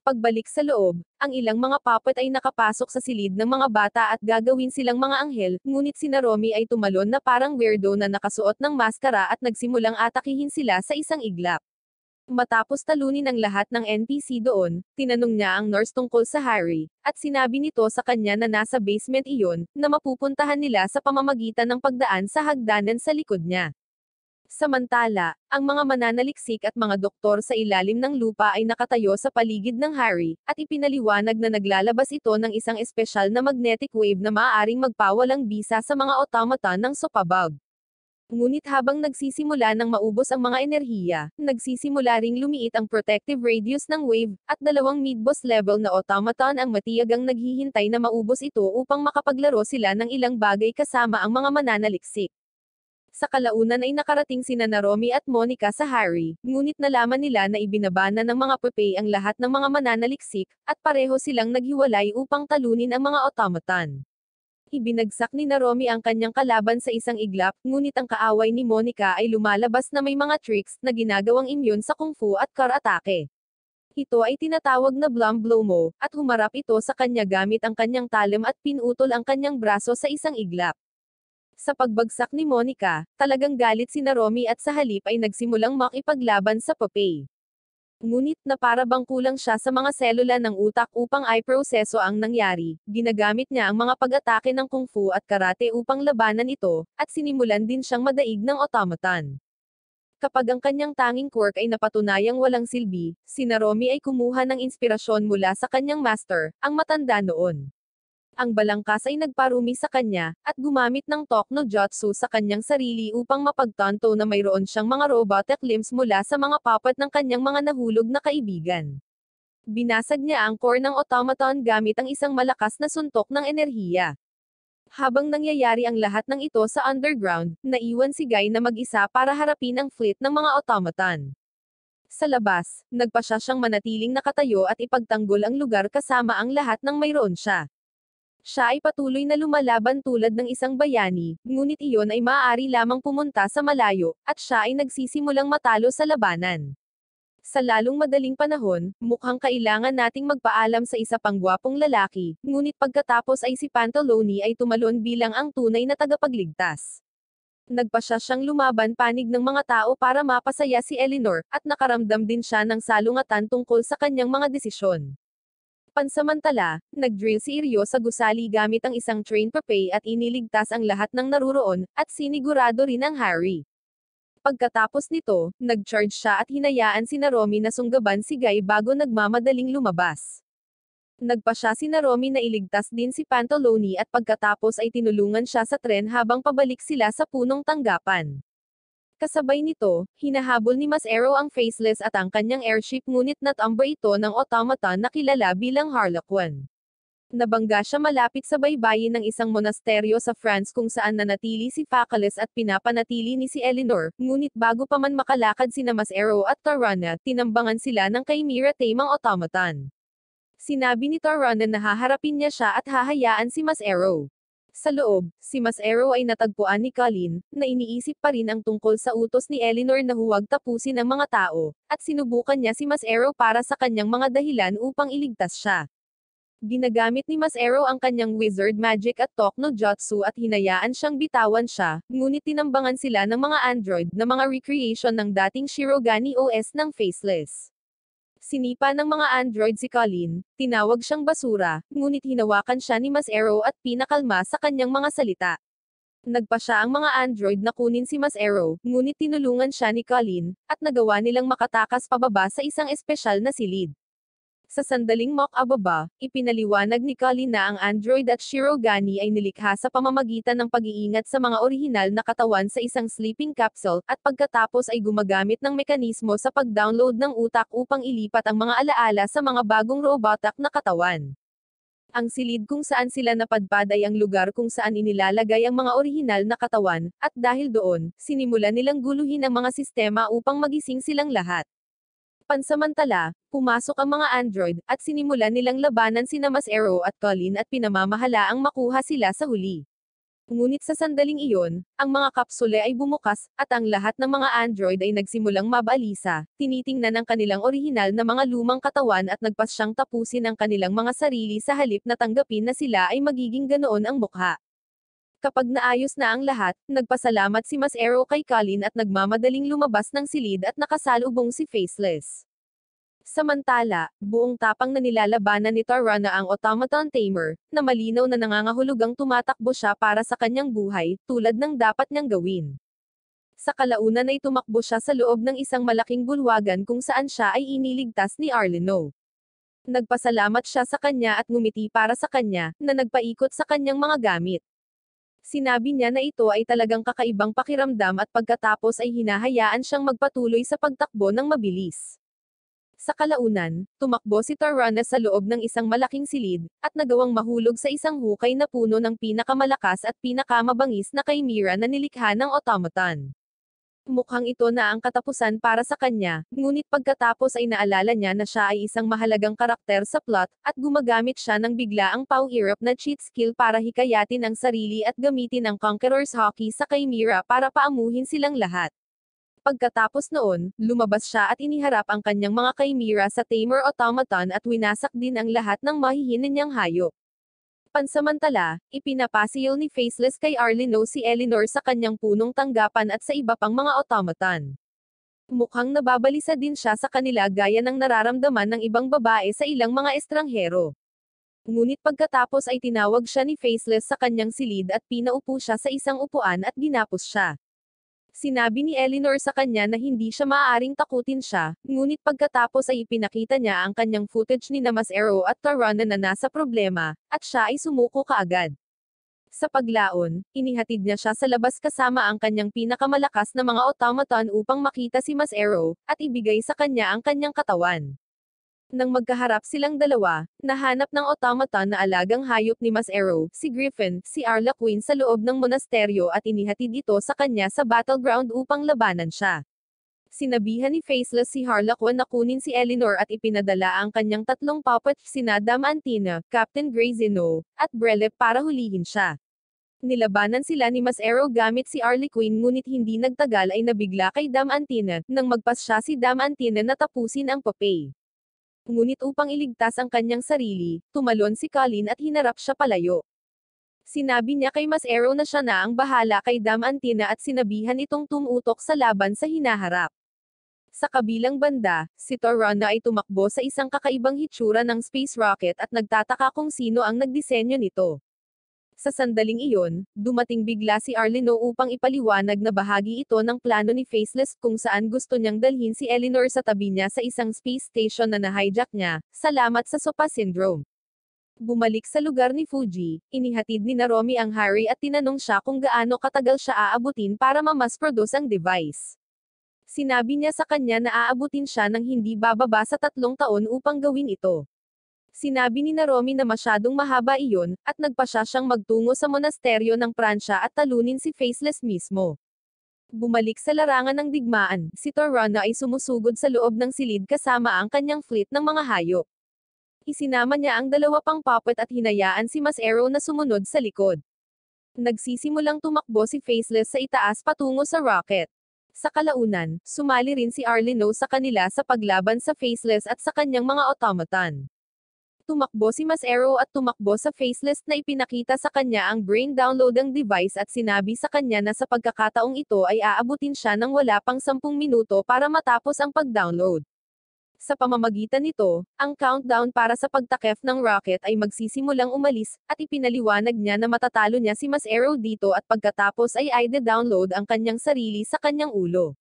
Pagbalik sa loob, ang ilang mga puppet ay nakapasok sa silid ng mga bata at gagawin silang mga anghel, ngunit si Naromi ay tumalon na parang weirdo na nakasuot ng maskara at nagsimulang atakihin sila sa isang iglap. Matapos talunin ang lahat ng NPC doon, tinanong niya ang nurse tungkol sa Harry, at sinabi nito sa kanya na nasa basement iyon, na mapupuntahan nila sa pamamagitan ng pagdaan sa hagdanan sa likod niya. Samantala, ang mga mananaliksik at mga doktor sa ilalim ng lupa ay nakatayo sa paligid ng Harry, at ipinaliwanag na naglalabas ito ng isang espesyal na magnetic wave na maaaring magpawalang bisa sa mga automaton ng sopabug. Ngunit habang nagsisimula ng maubos ang mga enerhiya, nagsisimula ring lumiit ang protective radius ng wave, at dalawang mid-boss level na automaton ang matiyagang naghihintay na maubos ito upang makapaglaro sila ng ilang bagay kasama ang mga mananaliksik. Sa kalaunan ay nakarating sina Naromi at Monica sa Harry, ngunit nalaman nila na ibinabana ng mga Pepe ang lahat ng mga mananaliksik, at pareho silang naghiwalay upang talunin ang mga automaton. Ibinagsak ni Naromi ang kanyang kalaban sa isang iglap, ngunit ang kaaway ni Monica ay lumalabas na may mga tricks na ginagawang imyon sa kung fu at karatake. Ito ay tinatawag na Blum Blow Mo, at humarap ito sa kanya gamit ang kanyang talem at pinutol ang kanyang braso sa isang iglap. Sa pagbagsak ni Monica, talagang galit si Naromi at sa halip ay nagsimulang makipaglaban sa Pepe. Ngunit na para bang kulang siya sa mga selula ng utak upang i-proseso ang nangyari, ginagamit niya ang mga pag-atake ng kung fu at karate upang labanan ito, at sinimulan din siyang madaig ng automaton. Kapag ang kanyang tanging quirk ay napatunayang walang silbi, si Naromi ay kumuha ng inspirasyon mula sa kanyang master, ang matanda noon. Ang balangkas ay nagparumi sa kanya, at gumamit ng talk no jutsu sa kanyang sarili upang mapagtanto na mayroon siyang mga robotic limbs mula sa mga puppet ng kanyang mga nahulog na kaibigan. Binasag niya ang core ng automaton gamit ang isang malakas na suntok ng enerhiya. Habang nangyayari ang lahat ng ito sa underground, naiwan si Guy na mag-isa para harapin ang fleet ng mga automaton. Sa labas, nagpasya siyang manatiling nakatayo at ipagtanggol ang lugar kasama ang lahat ng mayroon siya. Siya ay patuloy na lumalaban tulad ng isang bayani, ngunit iyon ay maaari lamang pumunta sa malayo, at siya ay nagsisimulang matalo sa labanan. Sa lalong madaling panahon, mukhang kailangan nating magpaalam sa isa pang gwapong lalaki, ngunit pagkatapos ay si Pantaloni ay tumalon bilang ang tunay na tagapagligtas. Nagpasya siyang lumaban panig ng mga tao para mapasaya si Eleanor, at nakaramdam din siya ng salungatan tungkol sa kanyang mga desisyon. Pansamantala, nag-drill si Iryo sa gusali gamit ang isang train papay at iniligtas ang lahat ng naruroon, at sinigurado rin ang Harry. Pagkatapos nito, nag-charge siya at hinayaan si Naromi na sunggaban si Guy bago nagmamadaling lumabas. Nagpasya si Naromi na iligtas din si Pantaloni at pagkatapos ay tinulungan siya sa tren habang pabalik sila sa punong tanggapan. Kasabay nito, hinahabol ni Mas Arrow ang Faceless at ang kanyang airship ngunit natamba ito ng automaton na kilala bilang Harlequin. Nabangga siya malapit sa baybayin ng isang monasteryo sa France kung saan nanatili si Fauchelevs at pinapanatili ni si Eleanor, ngunit bago pa man makalakad sina Mas Arrow at Tarana, tinambangan sila ng Chimera tamang automaton. Sinabi ni Tarana na haharapin niya siya at hahayaan si Mas Arrow. Sa loob, si Mas Arrow ay natagpuan ni Colin, na iniisip pa rin ang tungkol sa utos ni Eleanor na huwag tapusin ang mga tao, at sinubukan niya si Mas Arrow para sa kanyang mga dahilan upang iligtas siya. Ginagamit ni Mas Arrow ang kanyang wizard magic at talk no jutsu at hinayaan siyang bitawan siya, ngunit tinambangan sila ng mga android na mga recreation ng dating Shirogane OS ng Faceless. Sinipa ng mga android si Colin, tinawag siyang basura, ngunit hinawakan siya ni Mas Arrow at pinakalma sa kanyang mga salita. Nagpa siya ang mga android na kunin si Mas Arrow, ngunit tinulungan siya ni Colin, at nagawa nilang makatakas pababa sa isang espesyal na silid. Sa sandaling mock-ababa, ipinaliwanag ni Colin na ang Android at Shirogane ay nilikha sa pamamagitan ng pag-iingat sa mga orihinal na katawan sa isang sleeping capsule, at pagkatapos ay gumagamit ng mekanismo sa pag-download ng utak upang ilipat ang mga alaala sa mga bagong robotic na katawan. Ang silid kung saan sila napadpad ay ang lugar kung saan inilalagay ang mga orihinal na katawan, at dahil doon, sinimulan nilang guluhin ang mga sistema upang magising silang lahat. Pansamantala, pumasok ang mga android, at sinimulan nilang labanan sina Mas Arrow at Colin at pinamamahalaang makuha sila sa huli. Ngunit sa sandaling iyon, ang mga kapsule ay bumukas, at ang lahat ng mga android ay nagsimulang mabalisa, tinitingnan ang kanilang orihinal na mga lumang katawan at nagpasyang tapusin ang kanilang mga sarili sa halip na tanggapin na sila ay magiging ganoon ang mukha. Kapag naayos na ang lahat, nagpasalamat si Mas Arrow kay Colin at nagmamadaling lumabas ng silid at nakasalubong si Faceless. Samantala, buong tapang na nilalabanan ni Tarana ang automaton tamer, na malinaw na nangangahulugang tumatakbo siya para sa kanyang buhay, tulad ng dapat niyang gawin. Sa kalaunan ay tumakbo siya sa loob ng isang malaking bulwagan kung saan siya ay iniligtas ni Arleno. Nagpasalamat siya sa kanya at ngumiti para sa kanya, na nagpaikot sa kanyang mga gamit. Sinabi niya na ito ay talagang kakaibang pakiramdam at pagkatapos ay hinahayaan siyang magpatuloy sa pagtakbo ng mabilis. Sa kalaunan, tumakbo si Tarana sa loob ng isang malaking silid, at nagawang mahulog sa isang hukay na puno ng pinakamalakas at pinakamabangis na chimera na nilikha ng automaton. Mukhang ito na ang katapusan para sa kanya, ngunit pagkatapos ay naalala niya na siya ay isang mahalagang karakter sa plot, at gumagamit siya ng biglaang power-up na cheat skill para hikayatin ang sarili at gamitin ang Conqueror's Hockey sa Chimera para paamuhin silang lahat. Pagkatapos noon, lumabas siya at iniharap ang kanyang mga Chimera sa Tamer Automaton at winasak din ang lahat ng mahihina niyang hayop. Pansamantala, ipinapasiyo ni Faceless kay Arleno si Eleanor sa kanyang punong tanggapan at sa iba pang mga automaton. Mukhang nababalisa din siya sa kanila gaya ng nararamdaman ng ibang babae sa ilang mga estranghero. Ngunit pagkatapos ay tinawag siya ni Faceless sa kanyang silid at pinaupo siya sa isang upuan at ginapos siya. Sinabi ni Eleanor sa kanya na hindi siya maaaring takutin siya, ngunit pagkatapos ay ipinakita niya ang kanyang footage ni Mas Arrow at Tarana na nasa problema, at siya ay sumuko kaagad. Sa paglaon, inihatid niya siya sa labas kasama ang kanyang pinakamalakas na mga automaton upang makita si Mas Arrow, at ibigay sa kanya ang kanyang katawan. Nang magkaharap silang dalawa, nahanap ng automaton na alagang hayop ni Mas Arrow, si Griffin, si Arla Queen sa loob ng monasteryo at inihatid ito sa kanya sa battleground upang labanan siya. Sinabihan ni Faceless si Harlequin na kunin si Eleanor at ipinadala ang kanyang tatlong puppet sina Dame Antina, Captain Grey Zeno, at Brelep para hulihin siya. Nilabanan sila ni Mas Arrow gamit si Harley Quinn ngunit hindi nagtagal ay nabigla kay Dame Antina, nang magpasya si Dame Antina na tapusin ang papay. Ngunit upang iligtas ang kanyang sarili, tumalon si Colin at hinarap siya palayo. Sinabi niya kay Mas Arrow na siya na ang bahala kay Dame Antina at sinabihan itong tumutok sa laban sa hinaharap. Sa kabilang banda, si Torana ay tumakbo sa isang kakaibang hitsura ng space rocket at nagtataka kung sino ang nagdisenyo nito. Sa sandaling iyon, dumating bigla si Arlino upang ipaliwanag na bahagi ito ng plano ni Faceless kung saan gusto niyang dalhin si Eleanor sa tabi niya sa isang space station na na-hijack niya, salamat sa Sopa Syndrome. Bumalik sa lugar ni Fuji, inihatid ni Naromi ang Harry at tinanong siya kung gaano katagal siya aabutin para ma-mass-produce ang device. Sinabi niya sa kanya na aabutin siya ng hindi bababa sa 3 taon upang gawin ito. Sinabi ni Naromi na masyadong mahaba iyon, at nagpasya siyang magtungo sa monasteryo ng Pransya at talunin si Faceless mismo. Bumalik sa larangan ng digmaan, si Torana ay sumusugod sa loob ng silid kasama ang kanyang fleet ng mga hayop. Isinama niya ang 2 pang puppet at hinayaan si Mas Arrow na sumunod sa likod. Nagsisimulang tumakbo si Faceless sa itaas patungo sa rocket. Sa kalaunan, sumali rin si Arlino sa kanila sa paglaban sa Faceless at sa kanyang mga automaton. Tumakbo si Mas Arrow at tumakbo sa Faceless na ipinakita sa kanya ang brain download ng device at sinabi sa kanya na sa pagkakataong ito ay aabutin siya ng wala pang 10 minuto para matapos ang pag-download. Sa pamamagitan nito, ang countdown para sa pagtakip ng rocket ay magsisimulang umalis, at ipinaliwanag niya na matatalo niya si Mas Arrow dito at pagkatapos ay ide-download ang kanyang sarili sa kanyang ulo.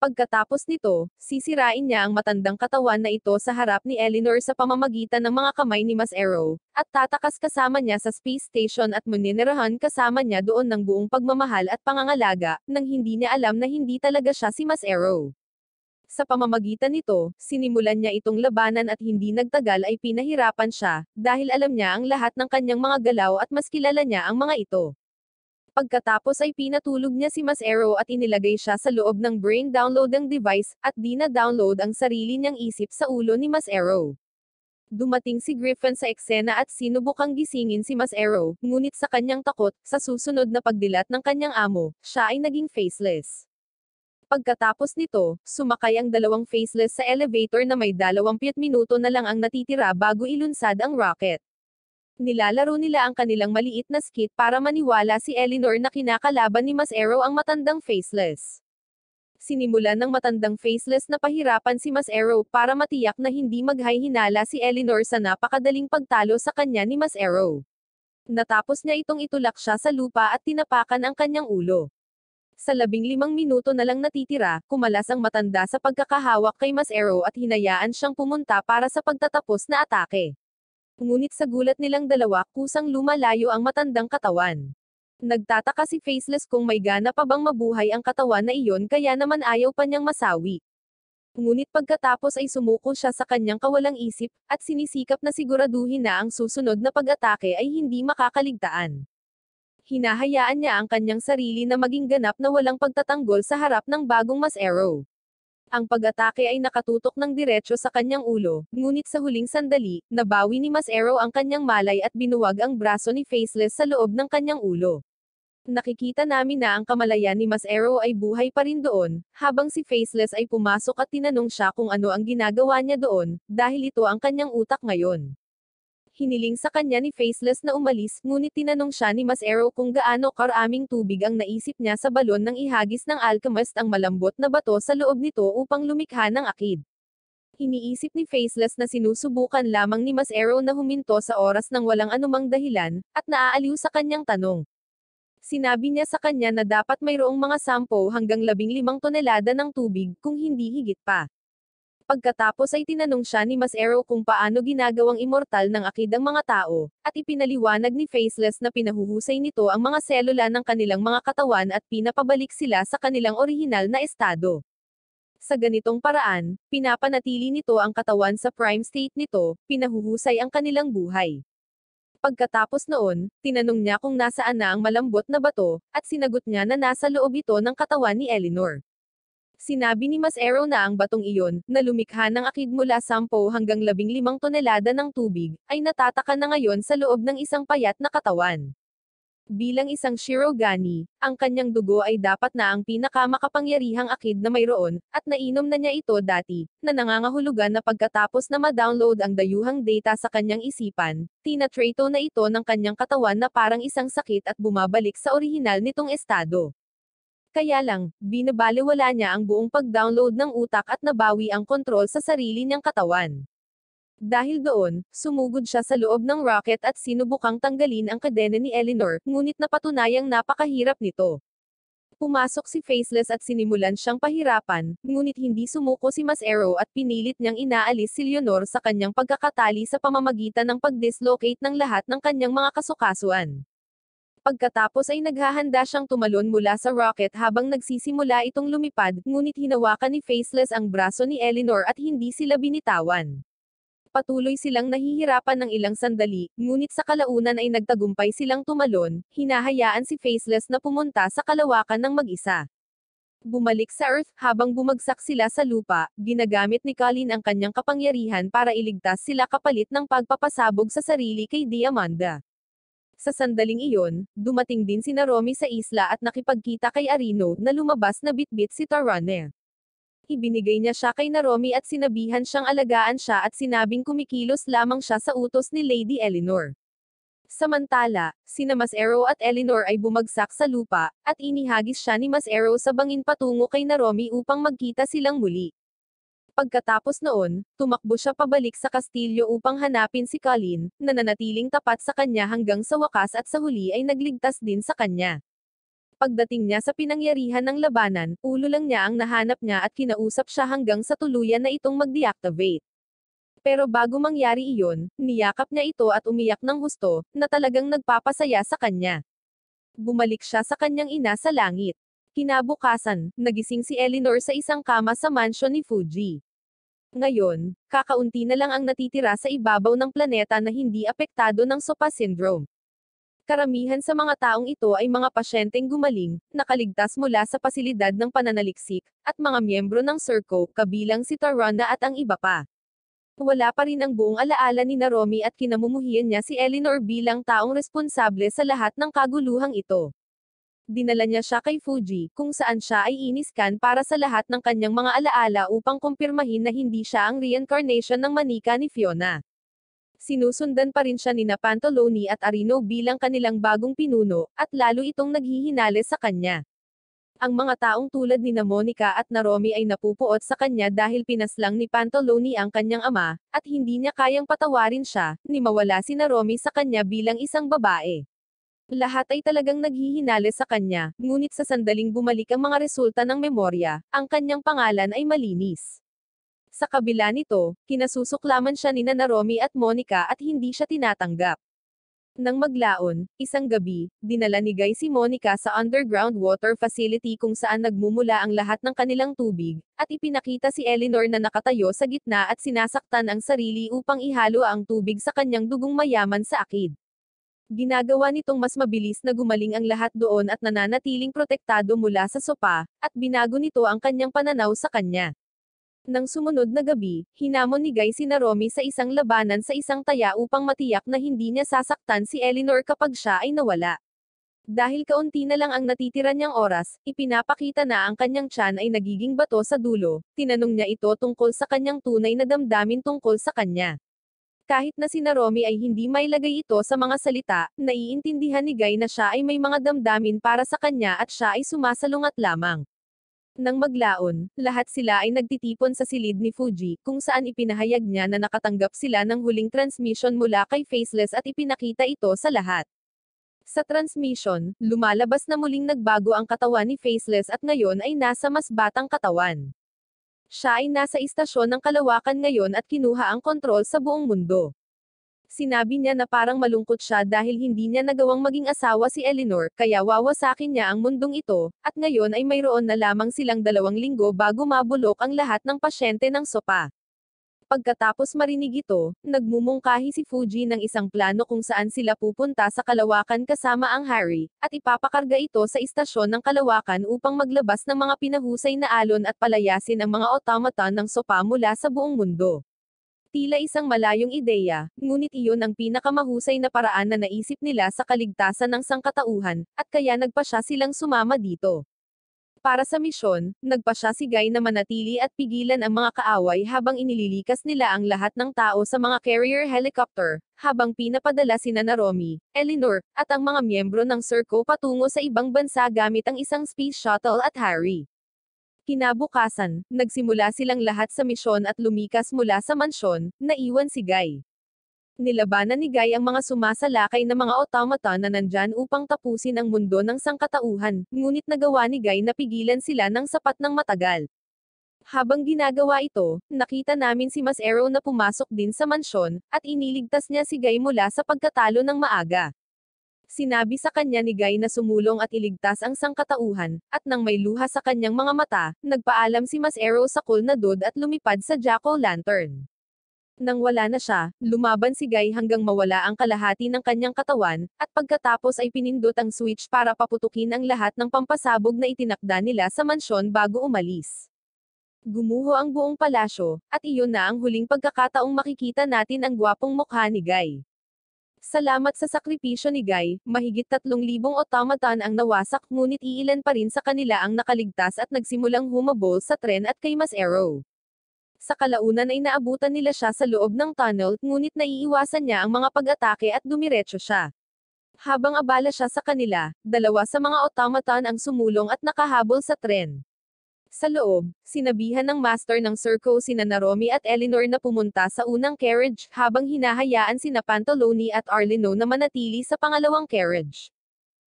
Pagkatapos nito, sisirain niya ang matandang katawan na ito sa harap ni Eleanor sa pamamagitan ng mga kamay ni Mas Arrow, at tatakas kasama niya sa space station at maninirahan kasama niya doon ng buong pagmamahal at pangangalaga, nang hindi niya alam na hindi talaga siya si Mas Arrow. Sa pamamagitan nito, sinimulan niya itong labanan at hindi nagtagal ay pinahirapan siya, dahil alam niya ang lahat ng kanyang mga galaw at mas kilala niya ang mga ito. Pagkatapos ay pinatulog niya si Mas Arrow at inilagay siya sa loob ng brain download ng device, at di na-download ang sarili niyang isip sa ulo ni Mas Arrow. Dumating si Griffin sa eksena at sinubukang gisingin si Mas Arrow, ngunit sa kanyang takot, sa susunod na pagdilat ng kanyang amo, siya ay naging faceless. Pagkatapos nito, sumakay ang 2 faceless sa elevator na may 20 minuto na lang ang natitira bago ilunsad ang rocket. Nilalaro nila ang kanilang maliit na skit para maniwala si Eleanor na kinakalaban ni Mas Arrow ang matandang faceless. Sinimulan ng matandang faceless na pahirapan si Mas Arrow para matiyak na hindi maghay-hinala si Eleanor sa napakadaling pagtalo sa kanya ni Mas Arrow. Natapos niya itong itulak siya sa lupa at tinapakan ang kanyang ulo. Sa 15 minuto na lang natitira, kumalas ang matanda sa pagkakahawak kay Mas Arrow at hinayaan siyang pumunta para sa pagtatapos na atake. Ngunit sa gulat nilang dalawa, kusang lumalayo ang matandang katawan. Nagtataka si Faceless kung may gana pa bang mabuhay ang katawan na iyon kaya naman ayaw pa niyang masawi. Ngunit pagkatapos ay sumuko siya sa kanyang kawalang isip, at sinisikap na siguraduhin na ang susunod na pag-atake ay hindi makakaligtaan. Hinahayaan niya ang kanyang sarili na maging ganap na walang pagtatanggol sa harap ng bagong Mas Arrow. Ang pag-atake ay nakatutok ng diretso sa kanyang ulo, ngunit sa huling sandali, nabawi ni Mas Arrow ang kanyang malay at binuwag ang braso ni Faceless sa loob ng kanyang ulo. Nakikita namin na ang kamalayan ni Mas Arrow ay buhay pa rin doon, habang si Faceless ay pumasok at tinanong siya kung ano ang ginagawa niya doon, dahil ito ang kanyang utak ngayon. Hiniling sa kanya ni Faceless na umalis, ngunit tinanong siya ni Mas Arrow kung gaano karaming tubig ang naisip niya sa balon nang ihagis ng alchemist ang malambot na bato sa loob nito upang lumikha ng akid. Iniisip ni Faceless na sinusubukan lamang ni Mas Arrow na huminto sa oras ng walang anumang dahilan, at naaaliw sa kanyang tanong. Sinabi niya sa kanya na dapat mayroong mga 10 hanggang 15 tonelada ng tubig, kung hindi higit pa. Pagkatapos ay tinanong siya ni Mas Arrow kung paano ginagawang immortal ng akid ang mga tao, at ipinaliwanag ni Faceless na pinahuhusay nito ang mga selula ng kanilang mga katawan at pinapabalik sila sa kanilang orihinal na estado. Sa ganitong paraan, pinapanatili nito ang katawan sa prime state nito, pinahuhusay ang kanilang buhay. Pagkatapos noon, tinanong niya kung nasaan na ang malambot na bato, at sinagot niya na nasa loob ito ng katawan ni Eleanor. Sinabi ni Mas Arrow na ang batong iyon, na lumikha ng akid mula 10 hanggang 15 tonelada ng tubig, ay natataka na ngayon sa loob ng isang payat na katawan. Bilang isang Shirogane, ang kanyang dugo ay dapat na ang pinakamakapangyarihang akid na mayroon, at nainom na niya ito dati, na nangangahulugan na pagkatapos na ma-download ang dayuhang data sa kanyang isipan, tinatrato na ito ng kanyang katawan na parang isang sakit at bumabalik sa orihinal nitong estado. Kaya lang, binabalewala niya ang buong pag-download ng utak at nabawi ang kontrol sa sarili niyang katawan. Dahil doon, sumugod siya sa loob ng rocket at sinubukang tanggalin ang kadena ni Eleanor, ngunit napatunayang napakahirap nito. Pumasok si Faceless at sinimulan siyang pahirapan, ngunit hindi sumuko si Mas Arrow at pinilit niyang inaalis si Leonor sa kanyang pagkakatali sa pamamagitan ng pag-dislocate ng lahat ng kanyang mga kasukasuan. Pagkatapos ay naghahanda siyang tumalon mula sa rocket habang nagsisimula itong lumipad, ngunit hinawakan ni Faceless ang braso ni Eleanor at hindi sila binitawan. Patuloy silang nahihirapan ng ilang sandali, ngunit sa kalaunan ay nagtagumpay silang tumalon, hinahayaan si Faceless na pumunta sa kalawakan ng mag-isa. Bumalik sa Earth, habang bumagsak sila sa lupa, ginagamit ni Colin ang kanyang kapangyarihan para iligtas sila kapalit ng pagpapasabog sa sarili kay Diamanda. Sa sandaling iyon, dumating din si Naromi sa isla at nakipagkita kay Arino, na lumabas na bitbit si Tarane. Ibinigay niya siya kay Naromi at sinabihan siyang alagaan siya at sinabing kumikilos lamang siya sa utos ni Lady Eleanor. Samantala, sina Mas Arrow at Eleanor ay bumagsak sa lupa, at inihagis siya ni Mas Arrow sa bangin patungo kay Naromi upang magkita silang muli. Pagkatapos noon, tumakbo siya pabalik sa kastilyo upang hanapin si Colin, na nanatiling tapat sa kanya hanggang sa wakas at sa huli ay nagligtas din sa kanya. Pagdating niya sa pinangyarihan ng labanan, ulo lang niya ang nahanap niya at kinausap siya hanggang sa tuluyan na itong mag-deactivate. Pero bago mangyari iyon, niyakap niya ito at umiyak ng husto, na talagang nagpapasaya sa kanya. Bumalik siya sa kanyang ina sa langit. Kinabukasan, nagising si Eleanor sa isang kama sa mansyon ni Fuji. Ngayon, kakaunti na lang ang natitira sa ibabaw ng planeta na hindi apektado ng SOPA syndrome. Karamihan sa mga taong ito ay mga pasyenteng gumaling, nakaligtas mula sa pasilidad ng pananaliksik, at mga miyembro ng Serco, kabilang si Tarana at ang iba pa. Wala pa rin ang buong alaala ni Naromi at kinamumuhian niya si Eleanor bilang taong responsable sa lahat ng kaguluhang ito. Dinala niya siya kay Fuji, kung saan siya ay iniskan para sa lahat ng kanyang mga alaala upang kumpirmahin na hindi siya ang reincarnation ng manika ni Fiona. Sinusundan pa rin siya ni Pantaloni at Arino bilang kanilang bagong pinuno, at lalo itong naghihinales sa kanya. Ang mga taong tulad ni Monica at Naromi ay napupuot sa kanya dahil pinaslang ni Pantaloni ang kanyang ama, at hindi niya kayang patawarin siya, ni mawala si Naromi sa kanya bilang isang babae. Lahat ay talagang naghihinales sa kanya, ngunit sa sandaling bumalik ang mga resulta ng memorya, ang kanyang pangalan ay malinis. Sa kabila nito, kinasusuklaman siya ni Naromi at Monica at hindi siya tinatanggap. Nang maglaon, isang gabi, dinala ni Guy si Monica sa underground water facility kung saan nagmumula ang lahat ng kanilang tubig, at ipinakita si Eleanor na nakatayo sa gitna at sinasaktan ang sarili upang ihalo ang tubig sa kanyang dugong mayaman sa akid. Ginagawa nitong mas mabilis na gumaling ang lahat doon at nananatiling protektado mula sa sopa, at binago nito ang kanyang pananaw sa kanya. Nang sumunod na gabi, hinamon ni Guy si Naromi sa isang labanan sa isang taya upang matiyak na hindi niya sasaktan si Eleanor kapag siya ay nawala. Dahil kaunti na lang ang natitira niyang oras, ipinapakita na ang kanyang tiyan ay nagiging bato sa dulo, tinanong niya ito tungkol sa kanyang tunay na damdamin tungkol sa kanya. Kahit na si Naromi ay hindi mailagay ito sa mga salita, naiintindihan ni Guy na siya ay may mga damdamin para sa kanya at siya ay sumasalungat lamang. Nang maglaon, lahat sila ay nagtitipon sa silid ni Fuji, kung saan ipinahayag niya na nakatanggap sila ng huling transmission mula kay Faceless at ipinakita ito sa lahat. Sa transmission, lumalabas na muling nagbago ang katawan ni Faceless at ngayon ay nasa mas batang katawan. Siya ay nasa istasyon ng kalawakan ngayon at kinuha ang kontrol sa buong mundo. Sinabi niya na parang malungkot siya dahil hindi niya nagawang maging asawa si Eleanor, kaya wawasakin niya ang mundong ito, at ngayon ay mayroon na lamang silang 2 linggo bago mabulok ang lahat ng pasyente ng sopa. Pagkatapos marinig ito, nagmumungkahi si Fuji ng isang plano kung saan sila pupunta sa kalawakan kasama ang Harry, at ipapakarga ito sa istasyon ng kalawakan upang maglabas ng mga pinahusay na alon at palayasin ang mga automaton ng sopa mula sa buong mundo. Tila isang malayong ideya, ngunit iyon ang pinakamahusay na paraan na naisip nila sa kaligtasan ng sangkatauhan, at kaya nagpasya silang sumama dito. Para sa misyon, nagpasya si Guy na manatili at pigilan ang mga kaaway habang inililikas nila ang lahat ng tao sa mga carrier helicopter, habang pinapadala sina Naomi, Eleanor, at ang mga miyembro ng Serco patungo sa ibang bansa gamit ang isang space shuttle at Harry. Kinabukasan, nagsimula silang lahat sa misyon at lumikas mula sa mansyon, naiwan si Guy. Nilabanan ni Guy ang mga sumasalakay na mga automaton na nandyan upang tapusin ang mundo ng sangkatauhan, ngunit nagawa ni Guy na pigilan sila ng sapat ng matagal. Habang ginagawa ito, nakita namin si Mas Arrow na pumasok din sa mansyon, at iniligtas niya si Guy mula sa pagkatalo ng maaga. Sinabi sa kanya ni Guy na sumulong at iligtas ang sangkatauhan, at nang may luha sa kanyang mga mata, nagpaalam si Mas Arrow sa Kulnadod at lumipad sa Jack-o'-lantern. Nang wala na siya, lumaban si Guy hanggang mawala ang kalahati ng kanyang katawan, at pagkatapos ay pinindot ang switch para paputukin ang lahat ng pampasabog na itinakda nila sa mansyon bago umalis. Gumuho ang buong palasyo, at iyon na ang huling pagkakataong makikita natin ang gwapong mukha ni Guy. Salamat sa sakripisyo ni Guy, mahigit 3,000 automaton ang nawasak ngunit iilan pa rin sa kanila ang nakaligtas at nagsimulang humabol sa tren at kay Mas Arrow. Sa kalaunan ay naabutan nila siya sa loob ng tunnel, ngunit naiiwasan niya ang mga pag-atake at dumiretso siya. Habang abala siya sa kanila, 2 sa mga automaton ang sumulong at nakahabol sa tren. Sa loob, sinabihan ng master ng Serco sina Naomi at Eleanor na pumunta sa unang carriage, habang hinahayaan sina Pantaloni at Arlino na manatili sa pangalawang carriage.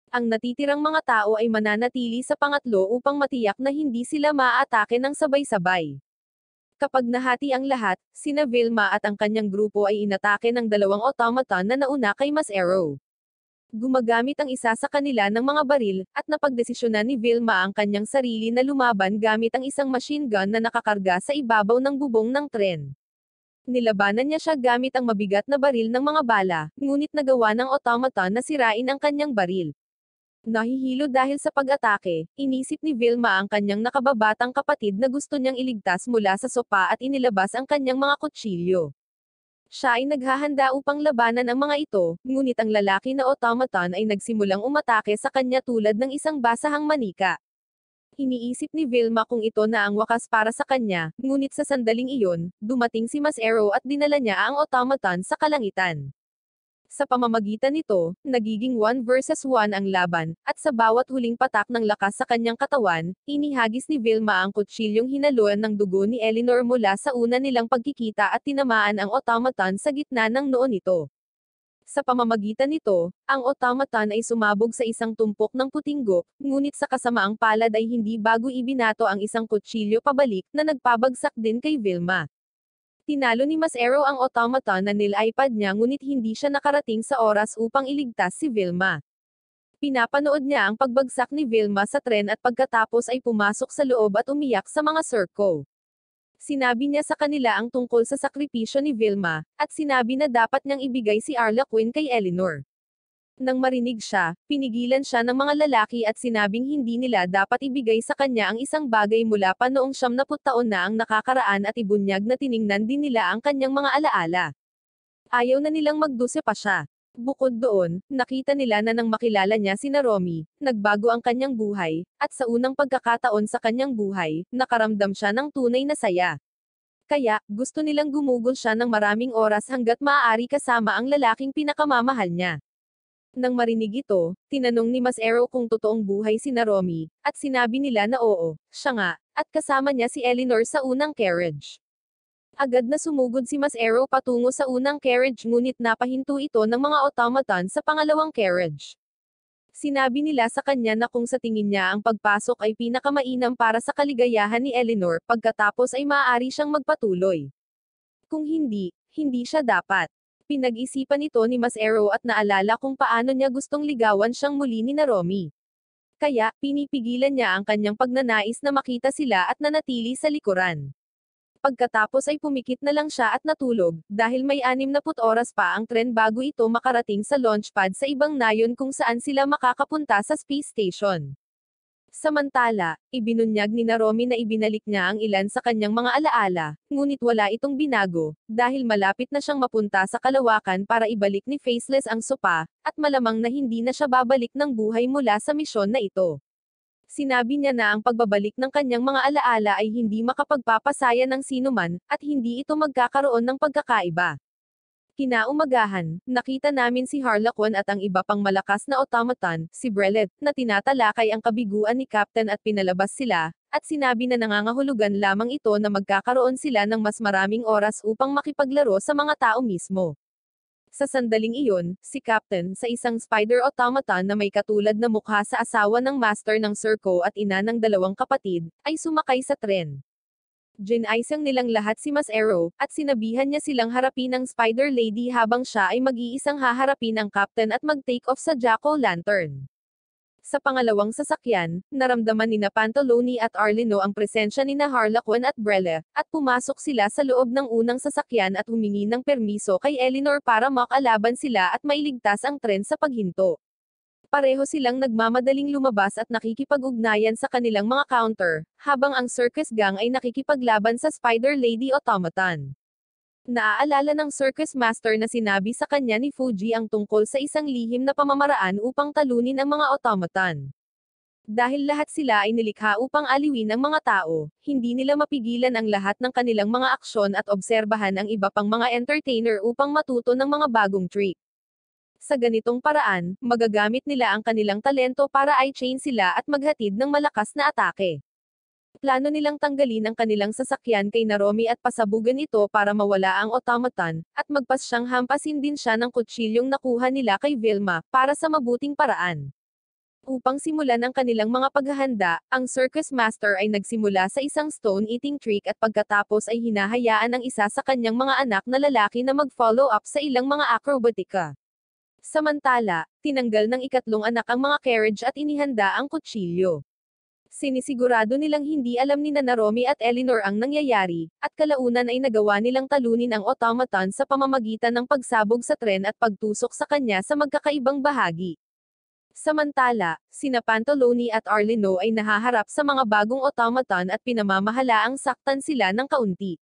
Ang natitirang mga tao ay mananatili sa pangatlo upang matiyak na hindi sila maaatake ng sabay-sabay. Kapag nahati ang lahat, sina Vilma at ang kanyang grupo ay inatake ng 2 automaton na nauna kay Mas Arrow. Gumagamit ang isa sa kanila ng mga baril, at napagdesisyonan ni Vilma ang kanyang sarili na lumaban gamit ang isang machine gun na nakakarga sa ibabaw ng bubong ng tren. Nilabanan niya siya gamit ang mabigat na baril ng mga bala, ngunit nagawa ng automaton na sirain ang kanyang baril. Nahihilo dahil sa pag-atake, inisip ni Vilma ang kanyang nakababatang kapatid na gusto niyang iligtas mula sa sopa at inilabas ang kanyang mga kutsilyo. Siya ay naghahanda upang labanan ang mga ito, ngunit ang lalaki na automaton ay nagsimulang umatake sa kanya tulad ng isang basahang manika. Iniisip ni Vilma kung ito na ang wakas para sa kanya, ngunit sa sandaling iyon, dumating si Mas Arrow at dinala niya ang automaton sa kalangitan. Sa pamamagitan nito, nagiging 1 versus 1 ang laban, at sa bawat huling patak ng lakas sa kanyang katawan, inihagis ni Vilma ang kutsilyong hinaluan ng dugo ni Eleanor mula sa una nilang pagkikita at tinamaan ang automaton sa gitna ng noo nito. Sa pamamagitan nito, ang automaton ay sumabog sa isang tumpok ng putinggok, ngunit sa kasamaang palad ay hindi bago ibinato ang isang kutsilyo pabalik na nagpabagsak din kay Vilma. Tinalo ni Mas Arrow ang automaton na nil-iPad niya ngunit hindi siya nakarating sa oras upang iligtas si Vilma. Pinapanood niya ang pagbagsak ni Vilma sa tren at pagkatapos ay pumasok sa loob at umiyak sa mga Serco. Sinabi niya sa kanila ang tungkol sa sakripisyo ni Vilma, at sinabi na dapat niyang ibigay si Arla Quinn kay Eleanor. Nang marinig siya, pinigilan siya ng mga lalaki at sinabing hindi nila dapat ibigay sa kanya ang isang bagay mula pa noong 70 taon na ang nakakaraan at ibunyag na tiningnan din nila ang kanyang mga alaala. Ayaw na nilang magduse pa siya. Bukod doon, nakita nila na nang makilala niya si Naomi, nagbago ang kanyang buhay, at sa unang pagkakataon sa kanyang buhay, nakaramdam siya ng tunay na saya. Kaya, gusto nilang gumugol siya ng maraming oras hanggat maaari kasama ang lalaking pinakamamahal niya. Nang marinig ito, tinanong ni Mas Arrow kung totoong buhay si Naomi, at sinabi nila na oo, siya nga, at kasama niya si Eleanor sa unang carriage. Agad na sumugod si Mas Arrow patungo sa unang carriage ngunit napahinto ito ng mga automaton sa pangalawang carriage. Sinabi nila sa kanya na kung sa tingin niya ang pagpasok ay pinakamainam para sa kaligayahan ni Eleanor, pagkatapos ay maaari siyang magpatuloy. Kung hindi, hindi siya dapat. Pinag-isipan ito ni Mas Ero at naalala kung paano niya gustong ligawan siyang muli ni Naromi. Kaya, pinipigilan niya ang kanyang pagnanais na makita sila at nanatili sa likuran. Pagkatapos ay pumikit na lang siya at natulog, dahil may 60 oras pa ang tren bago ito makarating sa launchpad sa ibang nayon kung saan sila makakapunta sa space station. Samantala, ibinunyag ni Naromi na ibinalik niya ang ilan sa kanyang mga alaala, ngunit wala itong binago, dahil malapit na siyang mapunta sa kalawakan para ibalik ni Faceless ang sopa, at malamang na hindi na siya babalik ng buhay mula sa misyon na ito. Sinabi niya na ang pagbabalik ng kanyang mga alaala ay hindi makapagpapasaya ng sinuman, at hindi ito magkakaroon ng pagkakaiba. Kinaumagahan, nakita namin si Harlequin at ang iba pang malakas na automaton, si Brelet, na tinatalakay ang kabiguan ni Captain at pinalabas sila, at sinabi na nangangahulugan lamang ito na magkakaroon sila ng mas maraming oras upang makipaglaro sa mga tao mismo. Sa sandaling iyon, si Captain, sa isang spider automaton na may katulad na mukha sa asawa ng master ng Serco at ina ng 2 kapatid, ay sumakay sa tren. Ginaisang nilang lahat si Mas Ero, at sinabihan niya silang harapin ang Spider Lady habang siya ay mag-iisang haharapin ang Captain at mag-take off sa Jack-o'-lantern. Sa pangalawang sasakyan, naramdaman ni Pantaloni at Arlino ang presensya ni Harlequin at Brele, at pumasok sila sa loob ng unang sasakyan at humingi ng permiso kay Eleanor para makalaban sila at mailigtas ang tren sa paghinto. Pareho silang nagmamadaling lumabas at nakikipag-ugnayan sa kanilang mga counter, habang ang circus gang ay nakikipaglaban sa Spider Lady Automaton. Naaalala ng circus master na sinabi sa kanya ni Fuji ang tungkol sa isang lihim na pamamaraan upang talunin ang mga automaton. Dahil lahat sila ay nilikha upang aliwin ang mga tao, hindi nila mapigilan ang lahat ng kanilang mga aksyon at obserbahan ang iba pang mga entertainer upang matuto ng mga bagong trick. Sa ganitong paraan, magagamit nila ang kanilang talento para i-chain sila at maghatid ng malakas na atake. Plano nilang tanggalin ang kanilang sasakyan kay Naromi at pasabugan ito para mawala ang automaton, at magpasyang hampasin din siya ng kutsilyong nakuha nila kay Vilma, para sa mabuting paraan. Upang simulan ang kanilang mga paghahanda, ang circus master ay nagsimula sa isang stone-eating trick at pagkatapos ay hinahayaan ang isa sa kanyang mga anak na lalaki na mag-follow up sa ilang mga acrobatica. Samantala, tinanggal ng ikatlong anak ang mga carriage at inihanda ang kutsilyo. Sinisigurado nilang hindi alam ni Naromi at Eleanor ang nangyayari, at kalaunan ay nagawa nilang talunin ang automaton sa pamamagitan ng pagsabog sa tren at pagtusok sa kanya sa magkakaibang bahagi. Samantala, sina Pantaloni at Arlino ay nahaharap sa mga bagong automaton at pinamamahalaang saktan sila ng kaunti.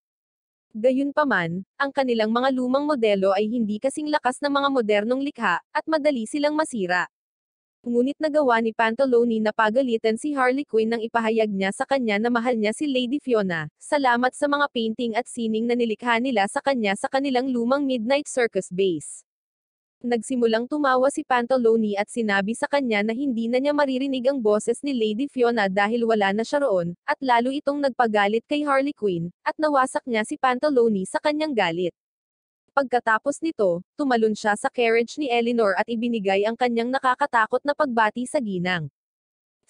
Gayunpaman, ang kanilang mga lumang modelo ay hindi kasing lakas ng mga modernong likha, at madali silang masira. Ngunit nagawa ni Pantaloni na pagalitan si Harlequin nang ipahayag niya sa kanya na mahal niya si Lady Fiona, salamat sa mga painting at sining na nilikha nila sa kanya sa kanilang lumang Midnight Circus base. Nagsimulang tumawa si Pantaloni at sinabi sa kanya na hindi na niya maririnig ang boses ni Lady Fiona dahil wala na siya roon, at lalo itong nagpagalit kay Harlequin, at nawasak niya si Pantaloni sa kanyang galit. Pagkatapos nito, tumalon siya sa carriage ni Eleanor at ibinigay ang kanyang nakakatakot na pagbati sa ginang.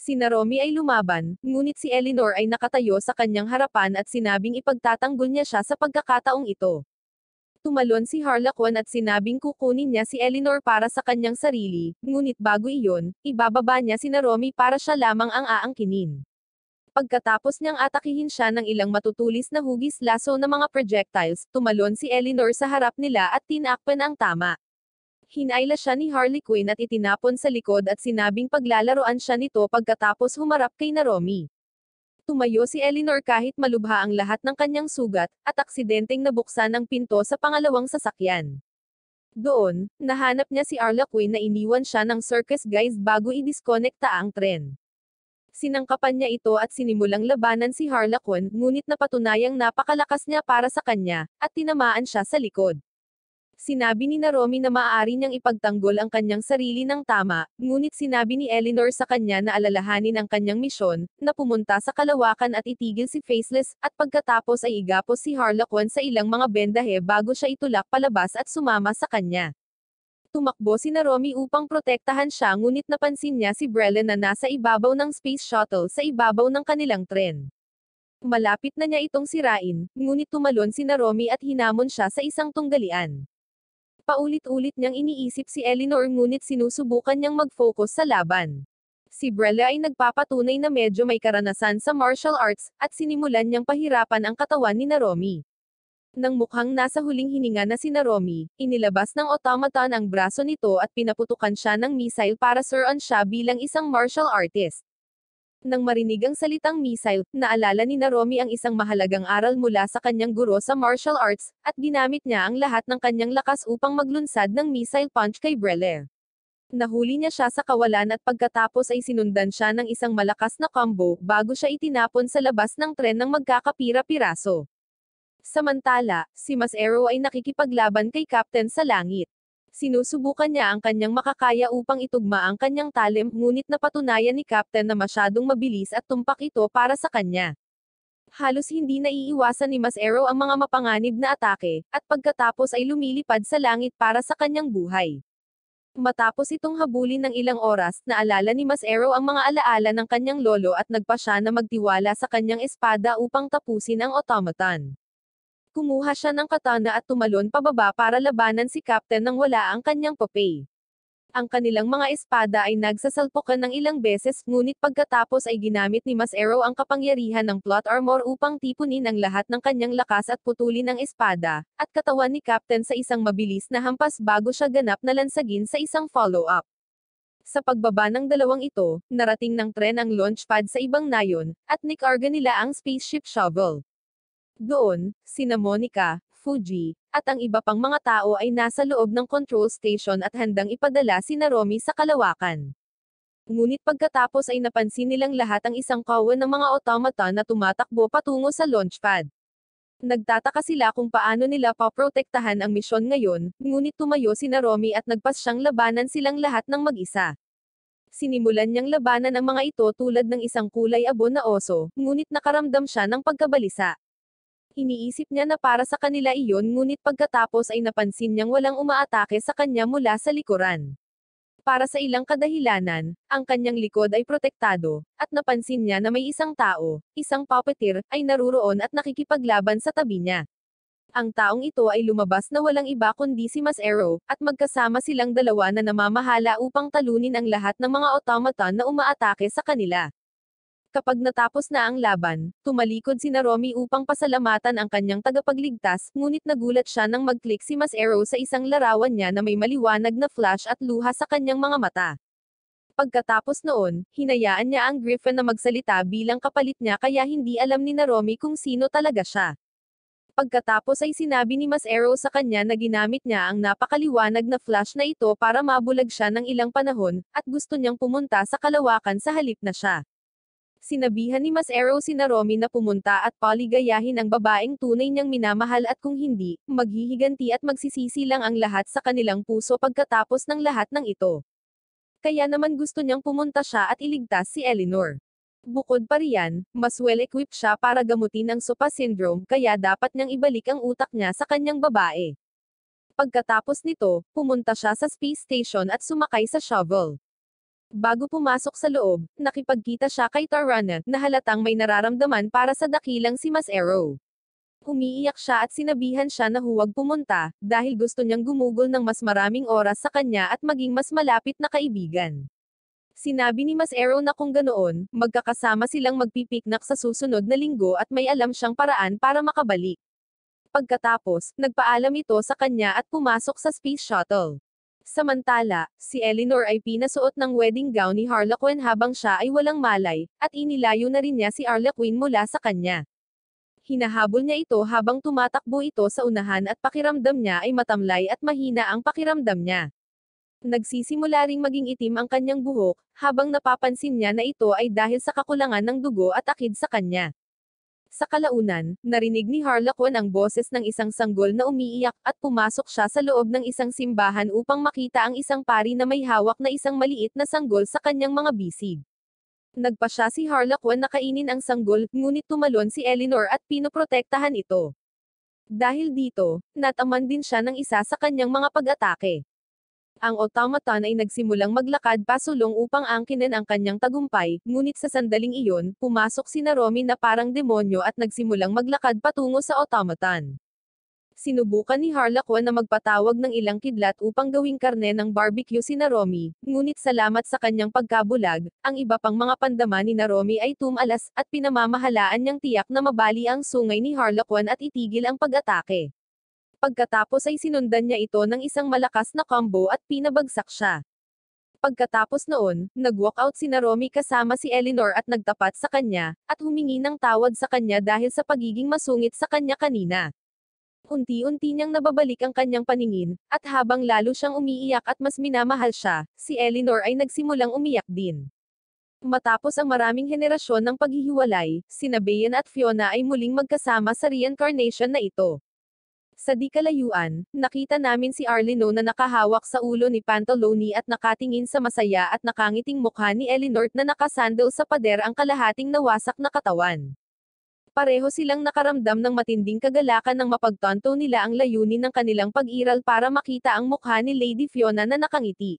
Si Naromi ay lumaban, ngunit si Eleanor ay nakatayo sa kanyang harapan at sinabing ipagtatanggol niya siya sa pagkakataong ito. Tumalon si Harlequin at sinabing kukunin niya si Eleanor para sa kanyang sarili, ngunit bago iyon, ibababa niya si Naromi para siya lamang ang aangkinin. Pagkatapos niyang atakihin siya ng ilang matutulis na hugis laso na mga projectiles, tumalon si Eleanor sa harap nila at tinakpan ang tama. Hinayla siya ni Harlequin at itinapon sa likod at sinabing paglalaroan siya nito pagkatapos humarap kay Naromi. Tumayo si Eleanor kahit malubha ang lahat ng kanyang sugat, at aksidenteng nabuksan ang pinto sa pangalawang sasakyan. Doon, nahanap niya si Harlequin na iniwan siya ng circus guys bago i-disconnecta ang tren. Sinangkapan niya ito at sinimulang labanan si Harlequin, ngunit napatunayang napakalakas niya para sa kanya, at tinamaan siya sa likod. Sinabi ni Naromi na maaari niyang ipagtanggol ang kanyang sarili ng tama, ngunit sinabi ni Eleanor sa kanya na alalahanin ang kanyang misyon, na pumunta sa kalawakan at itigil si Faceless, at pagkatapos ay igapos si Harlequin sa ilang mga bendahe bago siya itulak palabas at sumama sa kanya. Tumakbo si Naromi upang protektahan siya ngunit napansin niya si Brele na nasa ibabaw ng space shuttle sa ibabaw ng kanilang tren. Malapit na niya itong sirain, ngunit tumalon si Naromi at hinamon siya sa isang tunggalian. Paulit-ulit niyang iniisip si Eleanor ngunit sinusubukan niyang mag-focus sa laban. Si Brella ay nagpapatunay na medyo may karanasan sa martial arts, at sinimulan niyang pahirapan ang katawan ni Naromi. Nang mukhang nasa huling hininga na si Naromi, inilabas ng automaton ang braso nito at pinaputukan siya ng missile para suruan siya bilang isang martial artist. Nang marinig ang salitang missile, naalala ni Naromi ang isang mahalagang aral mula sa kanyang guro sa martial arts, at ginamit niya ang lahat ng kanyang lakas upang maglunsad ng missile punch kay Breller. Nahuli niya siya sa kawalan at pagkatapos ay sinundan siya ng isang malakas na combo, bago siya itinapon sa labas ng tren ng magkakapira-piraso. Samantala, si Mas Arrow ay nakikipaglaban kay Captain sa langit. Sinusubukan niya ang kanyang makakaya upang itugma ang kanyang talim, ngunit napatunayan ni Captain na masyadong mabilis at tumpak ito para sa kanya. Halos hindi naiiwasan ni Mas Arrow ang mga mapanganib na atake, at pagkatapos ay lumilipad sa langit para sa kanyang buhay. Matapos itong habulin ng ilang oras, naalala ni Mas Arrow ang mga alaala ng kanyang lolo at nagpa siya na magtiwala sa kanyang espada upang tapusin ang automaton. Kumuha siya ng katana at tumalon pababa para labanan si Captain nang wala ang kanyang papay. Ang kanilang mga espada ay nagsasalpukan ng ilang beses, ngunit pagkatapos ay ginamit ni Mas Arrow ang kapangyarihan ng plot armor upang tipunin ang lahat ng kanyang lakas at putulin ang espada, at katawan ni Captain sa isang mabilis na hampas bago siya ganap na lansagin sa isang follow-up. Sa pagbaba ng dalawang ito, narating ng tren ang launch pad sa ibang nayon, at nikarga nila ang spaceship shovel. Doon, sina Monica, Fuji, at ang iba pang mga tao ay nasa loob ng control station at handang ipadala si Naromi sa kalawakan. Ngunit pagkatapos ay napansin nilang lahat ang isang kawan ng mga automaton na tumatakbo patungo sa launchpad. Nagtataka sila kung paano nila paprotektahan ang misyon ngayon, ngunit tumayo si Naromi at nagpas siyang labanan silang lahat ng mag-isa. Sinimulan niyang labanan ang mga ito tulad ng isang kulay abo na oso, ngunit nakaramdam siya ng pagkabalisa. Iniisip niya na para sa kanila iyon, ngunit pagkatapos ay napansin niyang walang umaatake sa kanya mula sa likuran. Para sa ilang kadahilanan, ang kanyang likod ay protektado, at napansin niya na may isang tao, isang puppeteer, ay naruroon at nakikipaglaban sa tabi niya. Ang taong ito ay lumabas na walang iba kundi si Mas Arrow, at magkasama silang dalawa na namamahala upang talunin ang lahat ng mga automaton na umaatake sa kanila. Kapag natapos na ang laban, tumalikod si Naromi upang pasalamatan ang kanyang tagapagligtas, ngunit nagulat siya nang mag-click si Mas Arrow sa isang larawan niya na may maliwanag na flash at luha sa kanyang mga mata. Pagkatapos noon, hinayaan niya ang Griffin na magsalita bilang kapalit niya kaya hindi alam ni Naromi kung sino talaga siya. Pagkatapos ay sinabi ni Mas Arrow sa kanya na ginamit niya ang napakaliwanag na flash na ito para mabulag siya ng ilang panahon, at gusto niyang pumunta sa kalawakan sa halip na siya. Sinabihan ni Mas Arrow si Naromi na pumunta at paligayahin ang babaeng tunay niyang minamahal at kung hindi, maghihiganti at magsisisi lang ang lahat sa kanilang puso pagkatapos ng lahat ng ito. Kaya naman gusto niyang pumunta siya at iligtas si Eleanor. Bukod pa riyan, mas well-equipped siya para gamutin ang Supa syndrome kaya dapat niyang ibalik ang utak niya sa kanyang babae. Pagkatapos nito, pumunta siya sa space station at sumakay sa shovel. Bago pumasok sa loob, nakipagkita siya kay Tarana, na halatang may nararamdaman para sa dakilang si Mas Arrow. Umiiyak siya at sinabihan siya na huwag pumunta, dahil gusto niyang gumugol ng mas maraming oras sa kanya at maging mas malapit na kaibigan. Sinabi ni Mas Arrow na kung ganoon, magkakasama silang magpipiknak sa susunod na linggo at may alam siyang paraan para makabalik. Pagkatapos, nagpaalam ito sa kanya at pumasok sa space shuttle. Samantala, si Eleanor ay pinasuot ng wedding gown ni Harlequin habang siya ay walang malay, at inilayo na rin niya si Harlequin mula sa kanya. Hinahabol niya ito habang tumatakbo ito sa unahan at pakiramdam niya ay matamlay at mahina ang pakiramdam niya. Nagsisimula ring maging itim ang kanyang buhok, habang napapansin niya na ito ay dahil sa kakulangan ng dugo at akid sa kanya. Sa kalaunan, narinig ni Harlequin ang boses ng isang sanggol na umiiyak, at pumasok siya sa loob ng isang simbahan upang makita ang isang pari na may hawak na isang maliit na sanggol sa kanyang mga bisig. Nagpa siya si Harlequin na kainin ang sanggol, ngunit tumalon si Eleanor at pinoprotektahan ito. Dahil dito, nataman din siya ng isa sa kanyang mga pag-atake. Ang automaton ay nagsimulang maglakad pasulong upang angkinin ang kanyang tagumpay, ngunit sa sandaling iyon, pumasok si Naromi na parang demonyo at nagsimulang maglakad patungo sa automaton. Sinubukan ni Harlequin na magpatawag ng ilang kidlat upang gawing karne ng barbecue si Naromi, ngunit salamat sa kanyang pagkabulag, ang iba pang mga pandama ni Naromi ay tumalas, at pinamamahalaan niyang tiyak na mabali ang sungay ni Harlequin at itigil ang pag-atake. Pagkatapos ay sinundan niya ito ng isang malakas na combo at pinabagsak siya. Pagkatapos noon, nag-walkout si Naromi kasama si Eleanor at nagtapat sa kanya, at humingi ng tawad sa kanya dahil sa pagiging masungit sa kanya kanina. Unti-unti niyang nababalik ang kanyang paningin, at habang lalo siyang umiiyak at mas minamahal siya, si Eleanor ay nagsimulang umiyak din. Matapos ang maraming henerasyon ng paghihiwalay, sina Bayan at Fiona ay muling magkasama sa reincarnation na ito. Sa di kalayuan, nakita namin si Arlino na nakahawak sa ulo ni Pantaloni at nakatingin sa masaya at nakangiting mukha ni Eleanor na nakasandal sa pader ang kalahating nawasak na katawan. Pareho silang nakaramdam ng matinding kagalakan nang mapagtanto nila ang layunin ng kanilang pag-iral para makita ang mukha ni Lady Fiona na nakangiti.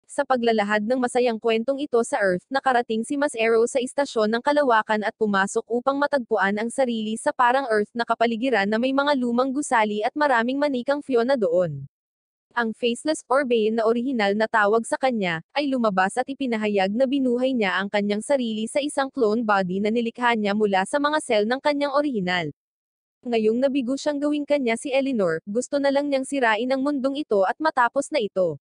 Sa paglalahad ng masayang kwentong ito sa Earth, nakarating si Mas Arrow sa istasyon ng kalawakan at pumasok upang matagpuan ang sarili sa parang Earth na kapaligiran na may mga lumang gusali at maraming manikang Fiona doon. Ang Faceless or Bayan na orihinal na tawag sa kanya, ay lumabas at ipinahayag na binuhay niya ang kanyang sarili sa isang clone body na nilikha niya mula sa mga cell ng kanyang orihinal. Ngayong nabigo siyang gawing kanya si Eleanor, gusto na lang niyang sirain ang mundong ito at matapos na ito.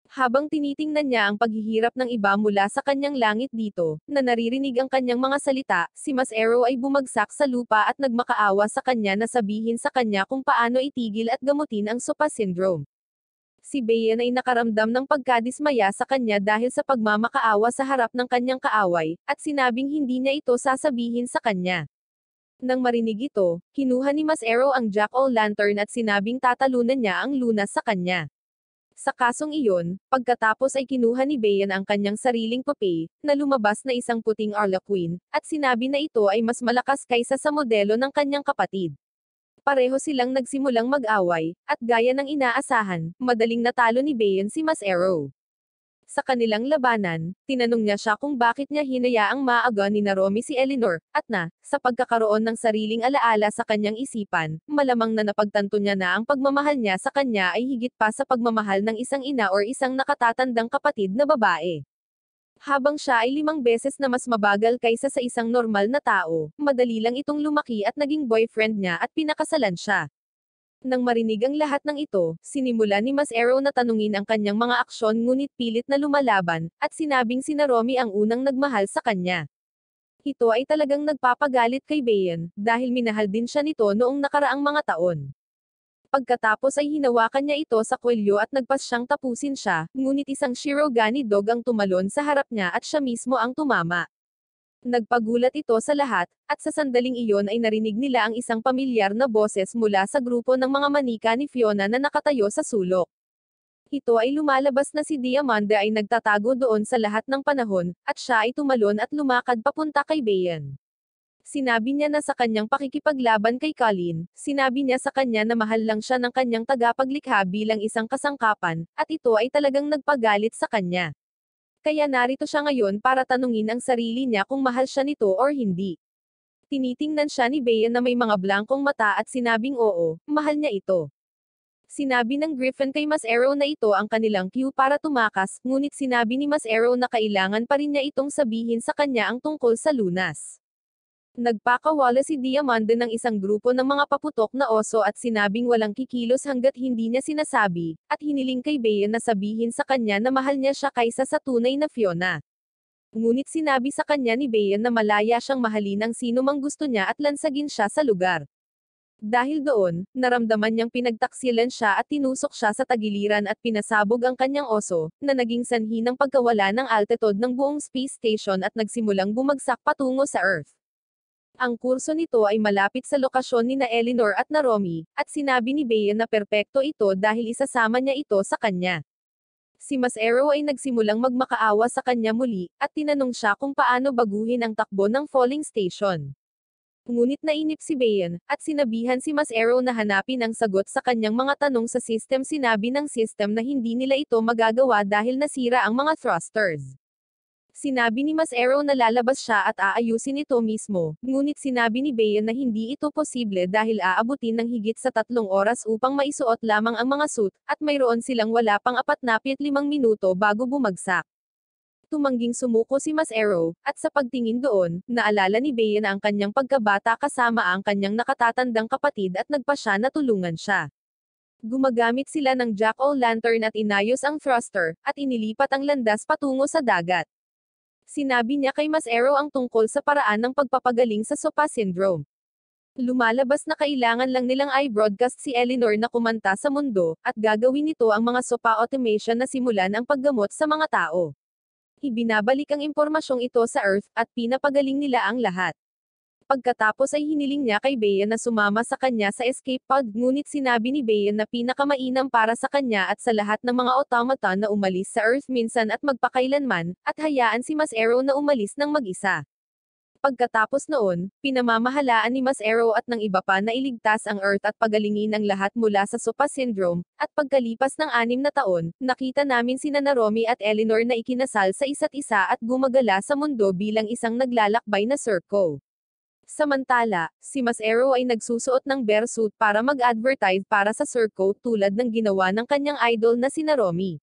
Habang tinitingnan niya ang paghihirap ng iba mula sa kanyang langit dito, na naririnig ang kanyang mga salita, si Mas Arrow ay bumagsak sa lupa at nagmakaawa sa kanya na sabihin sa kanya kung paano itigil at gamutin ang Sopa Syndrome. Si Bayan ay nakaramdam ng pagkadismaya sa kanya dahil sa pagmamakaawa sa harap ng kanyang kaaway, at sinabing hindi niya ito sasabihin sa kanya. Nang marinig ito, kinuha ni Mas Arrow ang Jack-o'-lantern at sinabing tatalunan niya ang lunas sa kanya. Sa kasong iyon, pagkatapos ay kinuha ni Bayan ang kanyang sariling papel, na lumabas na isang puting Harlequin, at sinabi na ito ay mas malakas kaysa sa modelo ng kanyang kapatid. Pareho silang nagsimulang mag-away, at gaya ng inaasahan, madaling natalo ni Bayan si Mas Arrow. Sa kanilang labanan, tinanong niya siya kung bakit niya hinayaang maaga ni Naromi si Eleanor, at sa pagkakaroon ng sariling alaala sa kanyang isipan, malamang na napagtanto niya na ang pagmamahal niya sa kanya ay higit pa sa pagmamahal ng isang ina or isang nakatatandang kapatid na babae. Habang siya ay 5 beses na mas mabagal kaysa sa isang normal na tao, madali lang itong lumaki at naging boyfriend niya at pinakasalan siya. Nang marinig ang lahat ng ito, sinimula ni Mas Arrow na tanungin ang kanyang mga aksyon ngunit pilit na lumalaban, at sinabing si Naromi ang unang nagmahal sa kanya. Ito ay talagang nagpapagalit kay Bayan, dahil minahal din siya nito noong nakaraang mga taon. Pagkatapos ay hinawakan niya ito sa kwelyo at nagpas siyang tapusin siya, ngunit isang Shirogane dog ang tumalon sa harap niya at siya mismo ang tumama. Nagpagulat ito sa lahat, at sa sandaling iyon ay narinig nila ang isang pamilyar na boses mula sa grupo ng mga manika ni Fiona na nakatayo sa sulok. Ito ay lumalabas na si Diamanda ay nagtatago doon sa lahat ng panahon, at siya ay tumalon at lumakad papunta kay Bayan. Sinabi niya na sa kanyang pakikipaglaban kay Colleen, sinabi niya sa kanya na mahal lang siya ng kanyang tagapaglikha bilang isang kasangkapan, at ito ay talagang nagpagalit sa kanya. Kaya narito siya ngayon para tanungin ang sarili niya kung mahal siya nito or hindi. Tinitingnan siya ni Bayan na may mga blankong mata at sinabing oo, mahal niya ito. Sinabi ng Griffin kay Mas Arrow na ito ang kanilang cue para tumakas, ngunit sinabi ni Mas Arrow na kailangan pa rin niya itong sabihin sa kanya ang tungkol sa lunas. Nagpakawala si Diamanda ng isang grupo ng mga paputok na oso at sinabing walang kikilos hanggat hindi niya sinasabi, at hiniling kay Bayan na sabihin sa kanya na mahal niya siya kaysa sa tunay na Fiona. Ngunit sinabi sa kanya ni Bayan na malaya siyang mahalin ang sino mang gusto niya at lansagin siya sa lugar. Dahil doon, naramdaman niyang pinagtaksilan siya at tinusok siya sa tagiliran at pinasabog ang kanyang oso, na naging sanhi ng pagkawala ng altitude ng buong space station at nagsimulang bumagsak patungo sa Earth. Ang kurso nito ay malapit sa lokasyon ni na Eleanor at Naromi, at sinabi ni Bayan na perpekto ito dahil isasama niya ito sa kanya. Si Mas Arrow ay nagsimulang magmakaawa sa kanya muli, at tinanong siya kung paano baguhin ang takbo ng falling station. Ngunit nainip si Bayan, at sinabihan si Mas Arrow na hanapin ang sagot sa kanyang mga tanong sa system. Sinabi ng system na hindi nila ito magagawa dahil nasira ang mga thrusters. Sinabi ni Mas Arrow na lalabas siya at aayusin ito mismo, ngunit sinabi ni Bayan na hindi ito posible dahil aabutin ng higit sa 3 oras upang maisuot lamang ang mga suit, at mayroon silang wala pang 45 minuto bago bumagsak. Tumangging sumuko si Mas Arrow, at sa pagtingin doon, naalala ni Bayan na ang kanyang pagkabata kasama ang kanyang nakatatandang kapatid at nagpa siya na tulungan siya. Gumagamit sila ng jack-o'-lantern at inayos ang thruster, at inilipat ang landas patungo sa dagat. Sinabi niya kay Mas Arrow ang tungkol sa paraan ng pagpapagaling sa SOPA syndrome. Lumalabas na kailangan lang nilang i-broadcast si Eleanor na kumanta sa mundo, at gagawin nito ang mga SOPA automation na simulan ang paggamot sa mga tao. Ibinabalik ang impormasyong ito sa Earth, at pinapagaling nila ang lahat. Pagkatapos ay hiniling niya kay Bayan na sumama sa kanya sa escape pod, ngunit sinabi ni Bayan na pinakamainam para sa kanya at sa lahat ng mga automaton na umalis sa Earth minsan at magpakailanman, at hayaan si Mas Arrow na umalis ng mag-isa. Pagkatapos noon, pinamamahalaan ni Mas Arrow at ng iba pa na iligtas ang Earth at pagalingin ang lahat mula sa SOPA syndrome, at pagkalipas ng 6 na taon, nakita namin sina Naomi at Eleanor na ikinasal sa isa't isa at gumagala sa mundo bilang isang naglalakbay na Circo. Samantala, si Mas Arrow ay nagsusuot ng bear suit para mag-advertise para sa Circo tulad ng ginawa ng kanyang idol na si Naomi.